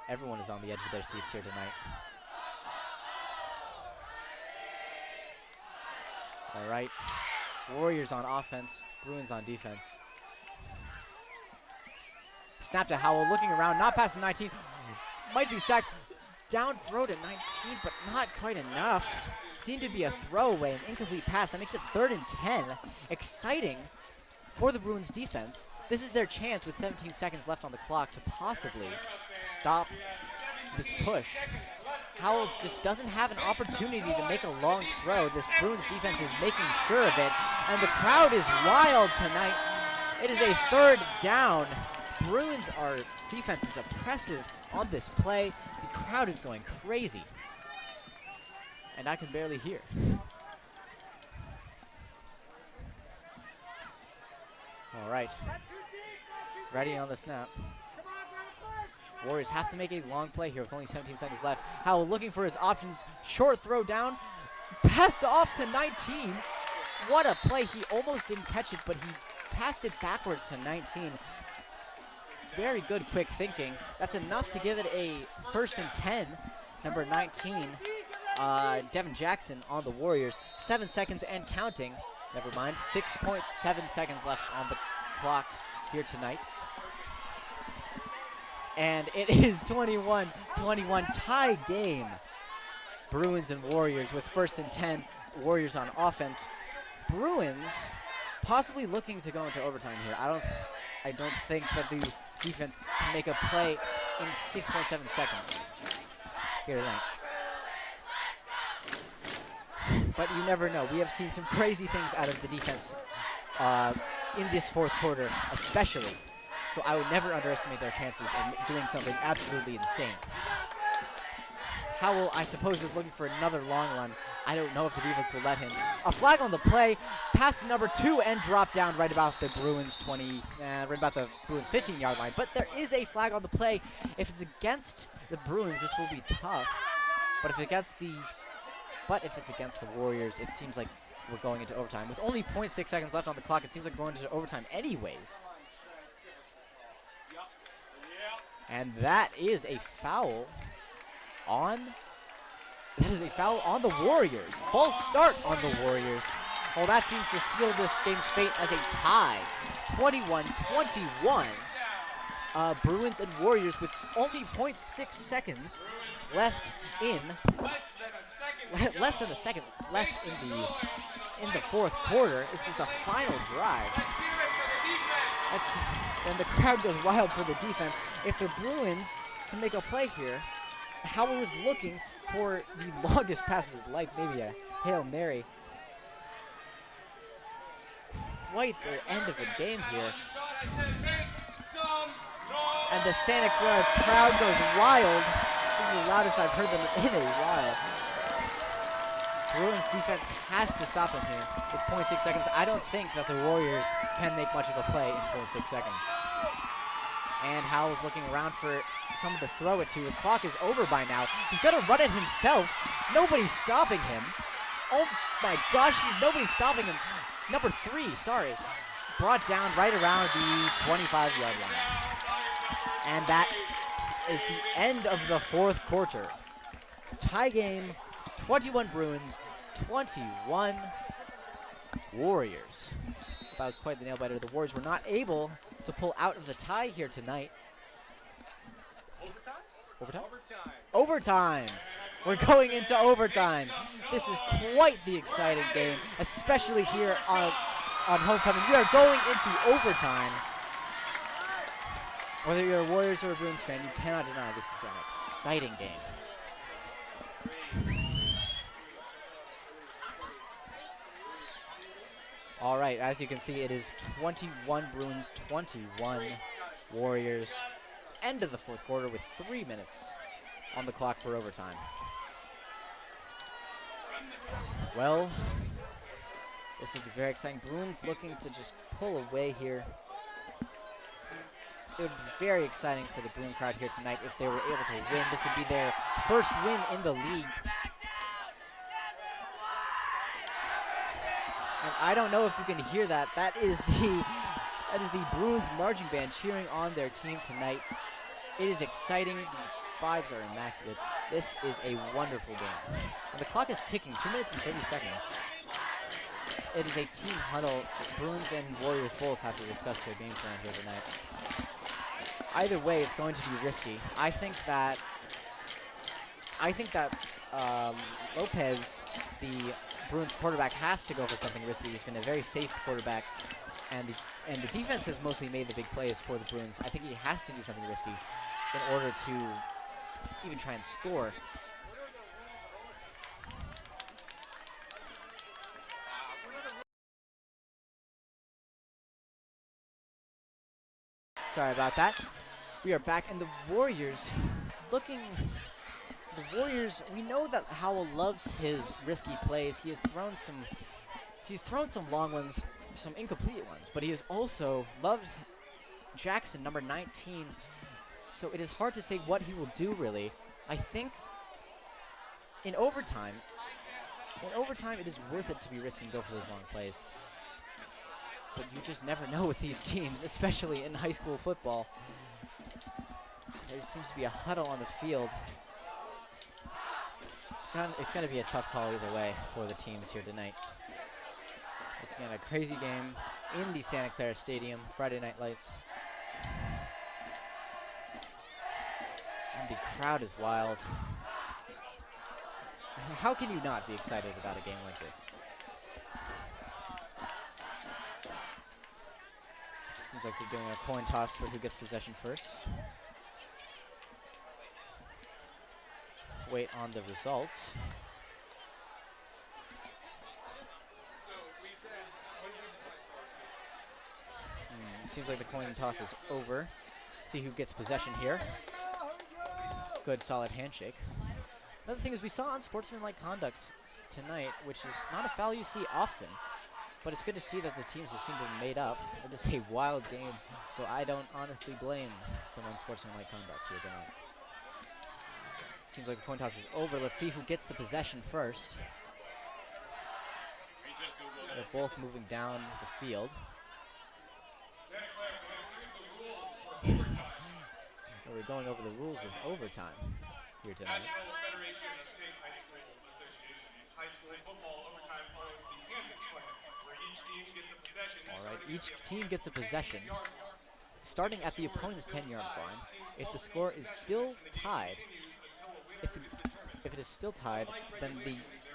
Everyone is on the edge of their seats here tonight. All right, Warriors on offense, Bruins on defense. Snap to Howell, looking around, not past the 19. might be sacked. Down throw to 19, but not quite enough. Seemed to be a throwaway, an incomplete pass. That makes it 3rd and 10. Exciting for the Bruins defense. This is their chance with 17 seconds left on the clock to possibly stop this push. Howell just doesn't have an opportunity to make a long throw. This Bruins defense is making sure of it, and the crowd is wild tonight. It is a 3rd down. Bruins, our defense is oppressive on this play. The crowd is going crazy, and I can barely hear. All right, ready on the snap. Warriors have to make a long play here with only 17 seconds left. Howell looking for his options. Short throw down. Passed off to 19. What a play. He almost didn't catch it, but he passed it backwards to 19. Very good quick thinking. That's enough to give it a 1st and 10. Number 19, Devin Jackson on the Warriors. 7 seconds and counting. Never mind. 6.7 seconds left on the clock here tonight. And it is 21-21 tie game. Bruins and Warriors with 1st and 10. Warriors on offense. Bruins possibly looking to go into overtime here. I don't think that the defense can make a play in 6.7 seconds here tonight. But you never know. We have seen some crazy things out of the defense in this 4th quarter, especially. So I would never underestimate their chances of doing something absolutely insane. Howell, I suppose, is looking for another long run. I don't know if the defense will let him. A flag on the play, pass to number 2, and drop down right about the Bruins 15-yard line. But there is a flag on the play. If it's against the Bruins, this will be tough. But if it's against the Warriors, it seems like we're going into overtime. With only 0.6 seconds left on the clock, it seems like we're going into overtime anyways. And that is a foul on the Warriors. False start on the Warriors. Well, that seems to seal this game's fate as a tie. 21-21. Bruins and Warriors with only 0.6 seconds left in less than a second left in the 4th quarter. This is the final drive. And the crowd goes wild for the defense. If the Bruins can make a play here, Howell is looking for the longest pass of his life, maybe a Hail Mary. Quite the end of the game here. And the Santa Clara crowd goes wild. This is the loudest I've heard them in a while. Bruins defense has to stop him here with 0.6 seconds. I don't think that the Warriors can make much of a play in 0.6 seconds. And Howell's looking around for someone to throw it to. The clock is over by now. He's going to run it himself. Nobody's stopping him. Oh my gosh, nobody's stopping him. Number 3, sorry. Brought down right around the 25-yard line. And that is the end of the 4th quarter. Tie game, 21 Bruins, 21 Warriors. That was quite the nail-biter. The Warriors were not able to pull out of the tie here tonight. Overtime. We're going into overtime. This is quite the exciting game, especially here on homecoming. We are going into overtime. Whether you're a Warriors or a Bruins fan, you cannot deny this is an exciting game. All right, as you can see, it is 21 Bruins, 21 Warriors. End of the 4th quarter with 3 minutes on the clock for overtime. Well, this will be very exciting. Bruins looking to just pull away here. It would be very exciting for the Bruin crowd here tonight if they were able to win. This would be their first win in the league. And I don't know if you can hear that. That is the Bruins marching band cheering on their team tonight. It is exciting. The vibes are immaculate. This is a wonderful game. And the clock is ticking. 2 minutes and 30 seconds. It is a team huddle. Bruins and Warriors both have to discuss their game plan here tonight. Either way, it's going to be risky. I think that I think that Lopez, the Bruins quarterback, has to go for something risky. He's been a very safe quarterback, and the defense has mostly made the big plays for the Bruins. I think he has to do something risky in order to even try and score. Sorry about that. We are back, and the Warriors looking. The Warriors. We know that Howell loves his risky plays. He has thrown some. He's thrown some long ones, some incomplete ones, but he has also loved Jackson, number 19. So it is hard to say what he will do, really. I think in overtime, it is worth it to be risky and go for those long plays. But you just never know with these teams, especially in high school football. There seems to be a huddle on the field. It's going to be a tough call either way for the teams here tonight. Looking at a crazy game in the Santa Clara Stadium, Friday Night Lights. And the crowd is wild. How can you not be excited about a game like this? Seems like they're doing a coin toss for who gets possession first. Wait on the results. It seems like the coin toss is over. See who gets possession here. Good, solid handshake. Another thing is we saw unsportsmanlike conduct tonight, which is not a foul you see often. But it's good to see that the teams have seemed to have made up. It is a wild game, so I don't honestly blame some unsportsmanlike conduct here tonight. Seems like the coin toss is over. Let's see who gets the possession first. They're both moving down the field. We're going over the rules of overtime here tonight. National Federation of State High School Associations. High school football overtime follows the Kansas plan, where each team gets a possession. All right, each team gets a possession starting at the opponent's 10-yard line. If the score is still tied, if it is still tied, then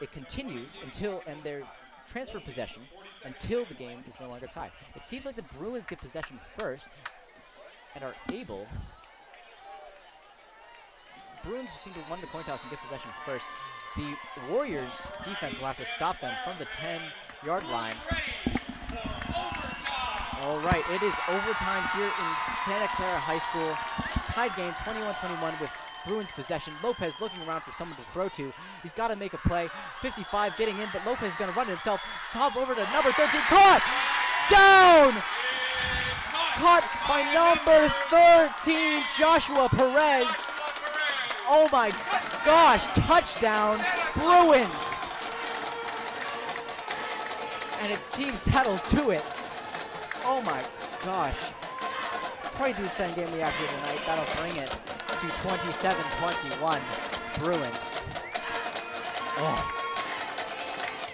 it continues until their transfer possession until the game is no longer tied. It seems like the Bruins get possession first and are able. Bruins seem to win the coin toss and get possession first. The Warriors defense will have to stop them from the 10-yard line. All right, it is overtime here in Santa Clara High School. Tied game 21-21 with Bruins possession. Lopez looking around for someone to throw to. He's got to make a play. 55 getting in, but Lopez is going to run it himself. Top over to number 13. Caught! Down! Caught by number 13, Joshua Perez. Oh my gosh, touchdown, Bruins. And it seems that'll do it. Oh my gosh. Probably the exciting game we have here tonight. That'll bring it to 27-21 Bruins. Oh.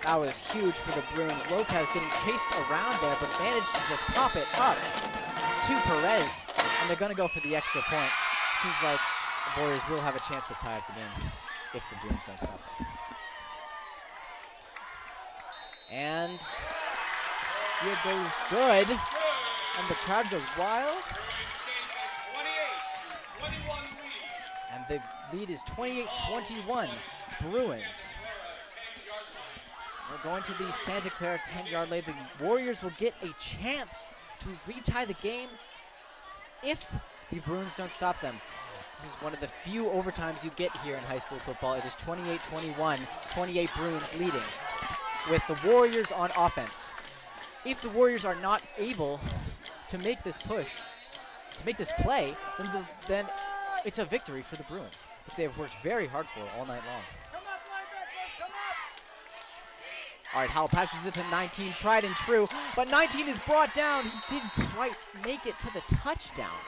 That was huge for the Bruins. Lopez getting chased around there, but managed to just pop it up to Perez. And they're going to go for the extra point. Seems like the Warriors will have a chance to tie up the game if the Bruins don't stop them. And field goes good. And the crowd goes wild. And the lead is 28-21 Bruins. We're going to the Santa Clara 10-yard line. The Warriors will get a chance to retie the game if the Bruins don't stop them. This is one of the few overtimes you get here in high school football. It is 28-21, 28 Bruins leading with the Warriors on offense. If the Warriors are not able to make this push, to make this play, then it's a victory for the Bruins, which they have worked very hard for all night long. All right, Howell passes it to 19, tried and true, but 19 is brought down. He didn't quite make it to the touchdown.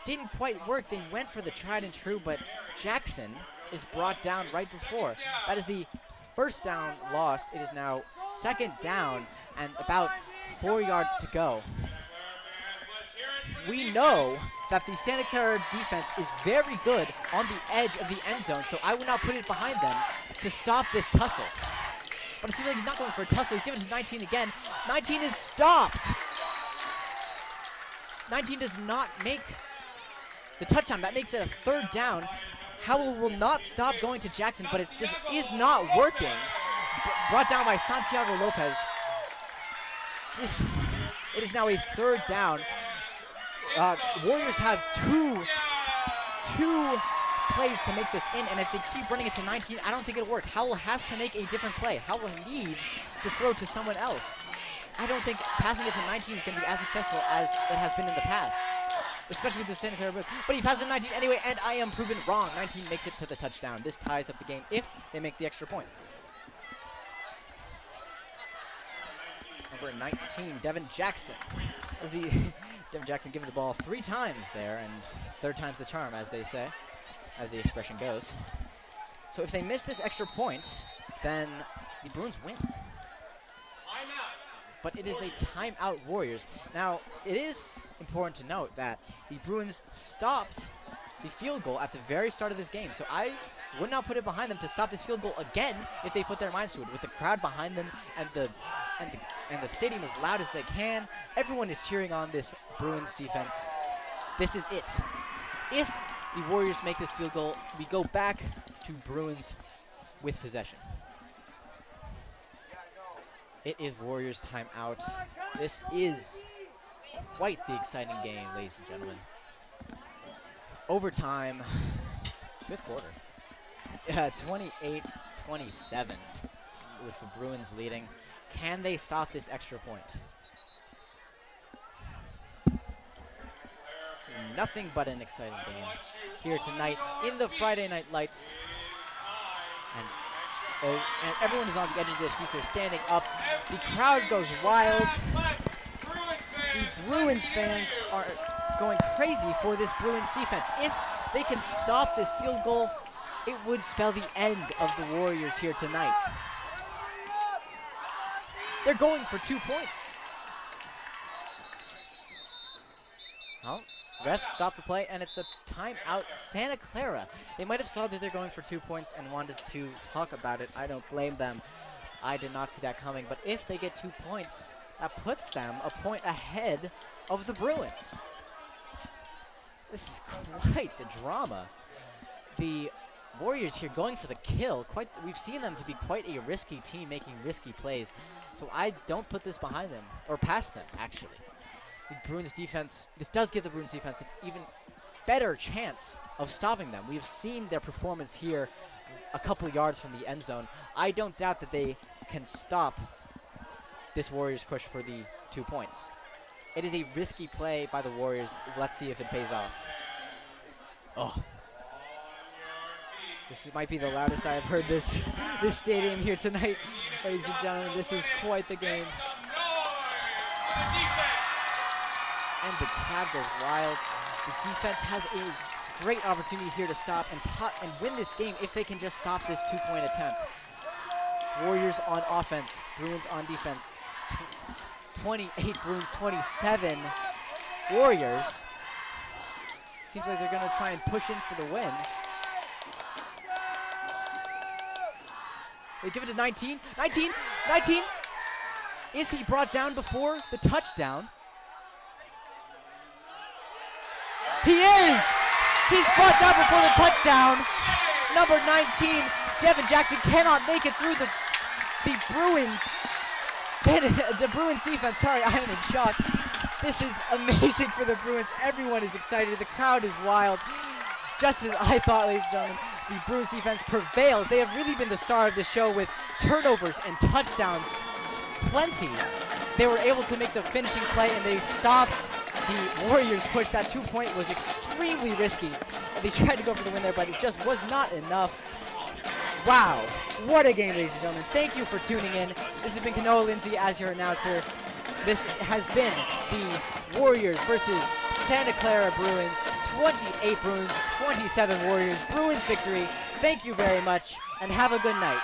Didn't quite work. They went for the tried and true, but Jackson is brought down right before. That is the first down lost. It is now second down and about 4 yards to go. Let's hear it we know that the Santa Clara defense is very good on the edge of the end zone, so I would not put it behind them to stop this tussle. But it seems like he's not going for a tussle. He's giving it to 19 again. 19 is stopped. 19 does not make the touchdown. That makes it a 3rd down. Howell will not stop going to Jackson, but it just is not working. Brought down by Santiago Lopez. It is now a 3rd down. Warriors have two plays to make this in, and if they keep running it to 19, I don't think it'll work. Howell has to make a different play. Howell needs to throw to someone else. I don't think passing it to 19 is going to be as successful as it has been in the past, especially with the Santa Clara Blitz. But he passes 19 anyway, and I am proven wrong. 19 makes it to the touchdown. This ties up the game if they make the extra point. Number 19, Devin Jackson. Was the Devin Jackson given the ball 3 times there, and 3rd time's the charm, as they say, as the expression goes. So if they miss this extra point, then the Bruins win. But it is a timeout Warriors. Now, it is important to note that the Bruins stopped the field goal at the very start of this game. So I would not put it behind them to stop this field goal again if they put their minds to it. With the crowd behind them and the stadium as loud as they can, everyone is cheering on this Bruins defense. This is it. If the Warriors make this field goal, we go back to Bruins with possession. It is Warriors timeout. This is quite the exciting game, ladies and gentlemen. Overtime, 5th quarter. 28-27 with the Bruins leading. Can they stop this extra point? Nothing but an exciting game here tonight in the Friday Night Lights. And everyone is on the edge of their seats. They're standing up. The crowd goes wild. The Bruins fans are going crazy for this Bruins defense. If they can stop this field goal, it would spell the end of the Warriors here tonight. They're going for 2 points. Well, refs stop the play, and it's a timeout. Santa Clara. They might have saw that they're going for 2 points and wanted to talk about it. I don't blame them. I did not see that coming. But if they get 2 points, that puts them a point ahead of the Bruins. This is quite the drama. The Warriors here going for the kill. We've seen them to be quite a risky team, making risky plays. So I don't put this behind them, or past them, actually. The Bruins defense, this does give the Bruins defense an even better chance of stopping them. We have seen their performance here a couple yards from the end zone. I don't doubt that they can stop this Warriors push for the 2 points. It is a risky play by the Warriors. Let's see if it pays off. Oh. Might be the loudest I have heard this stadium here tonight. Ladies and gentlemen, this is quite the game. And the crowd goes wild. The defense has a great opportunity here to stop and win this game if they can just stop this 2-point attempt. Warriors on offense, Bruins on defense. 28 Bruins, 27 Warriors. Seems like they're going to try and push in for the win. They give it to 19. 19! 19! Is he brought down before the touchdown? He is! He's brought down before the touchdown. Number 19, Devin Jackson cannot make it through the Bruins. The Bruins defense, sorry, I am in shock. This is amazing for the Bruins. Everyone is excited. The crowd is wild. Just as I thought, ladies and gentlemen, the Bruins defense prevails. They have really been the star of this show with turnovers and touchdowns. Plenty. They were able to make the finishing play, and they stopped the Warriors' push. That 2-point was extremely risky. And they tried to go for the win there, but it just was not enough. Wow. What a game, ladies and gentlemen. Thank you for tuning in. This has been Kanoa Lindsay as your announcer. This has been the Warriors versus Santa Clara Bruins. 28 Bruins, 27 Warriors. Bruins victory. Thank you very much, and have a good night.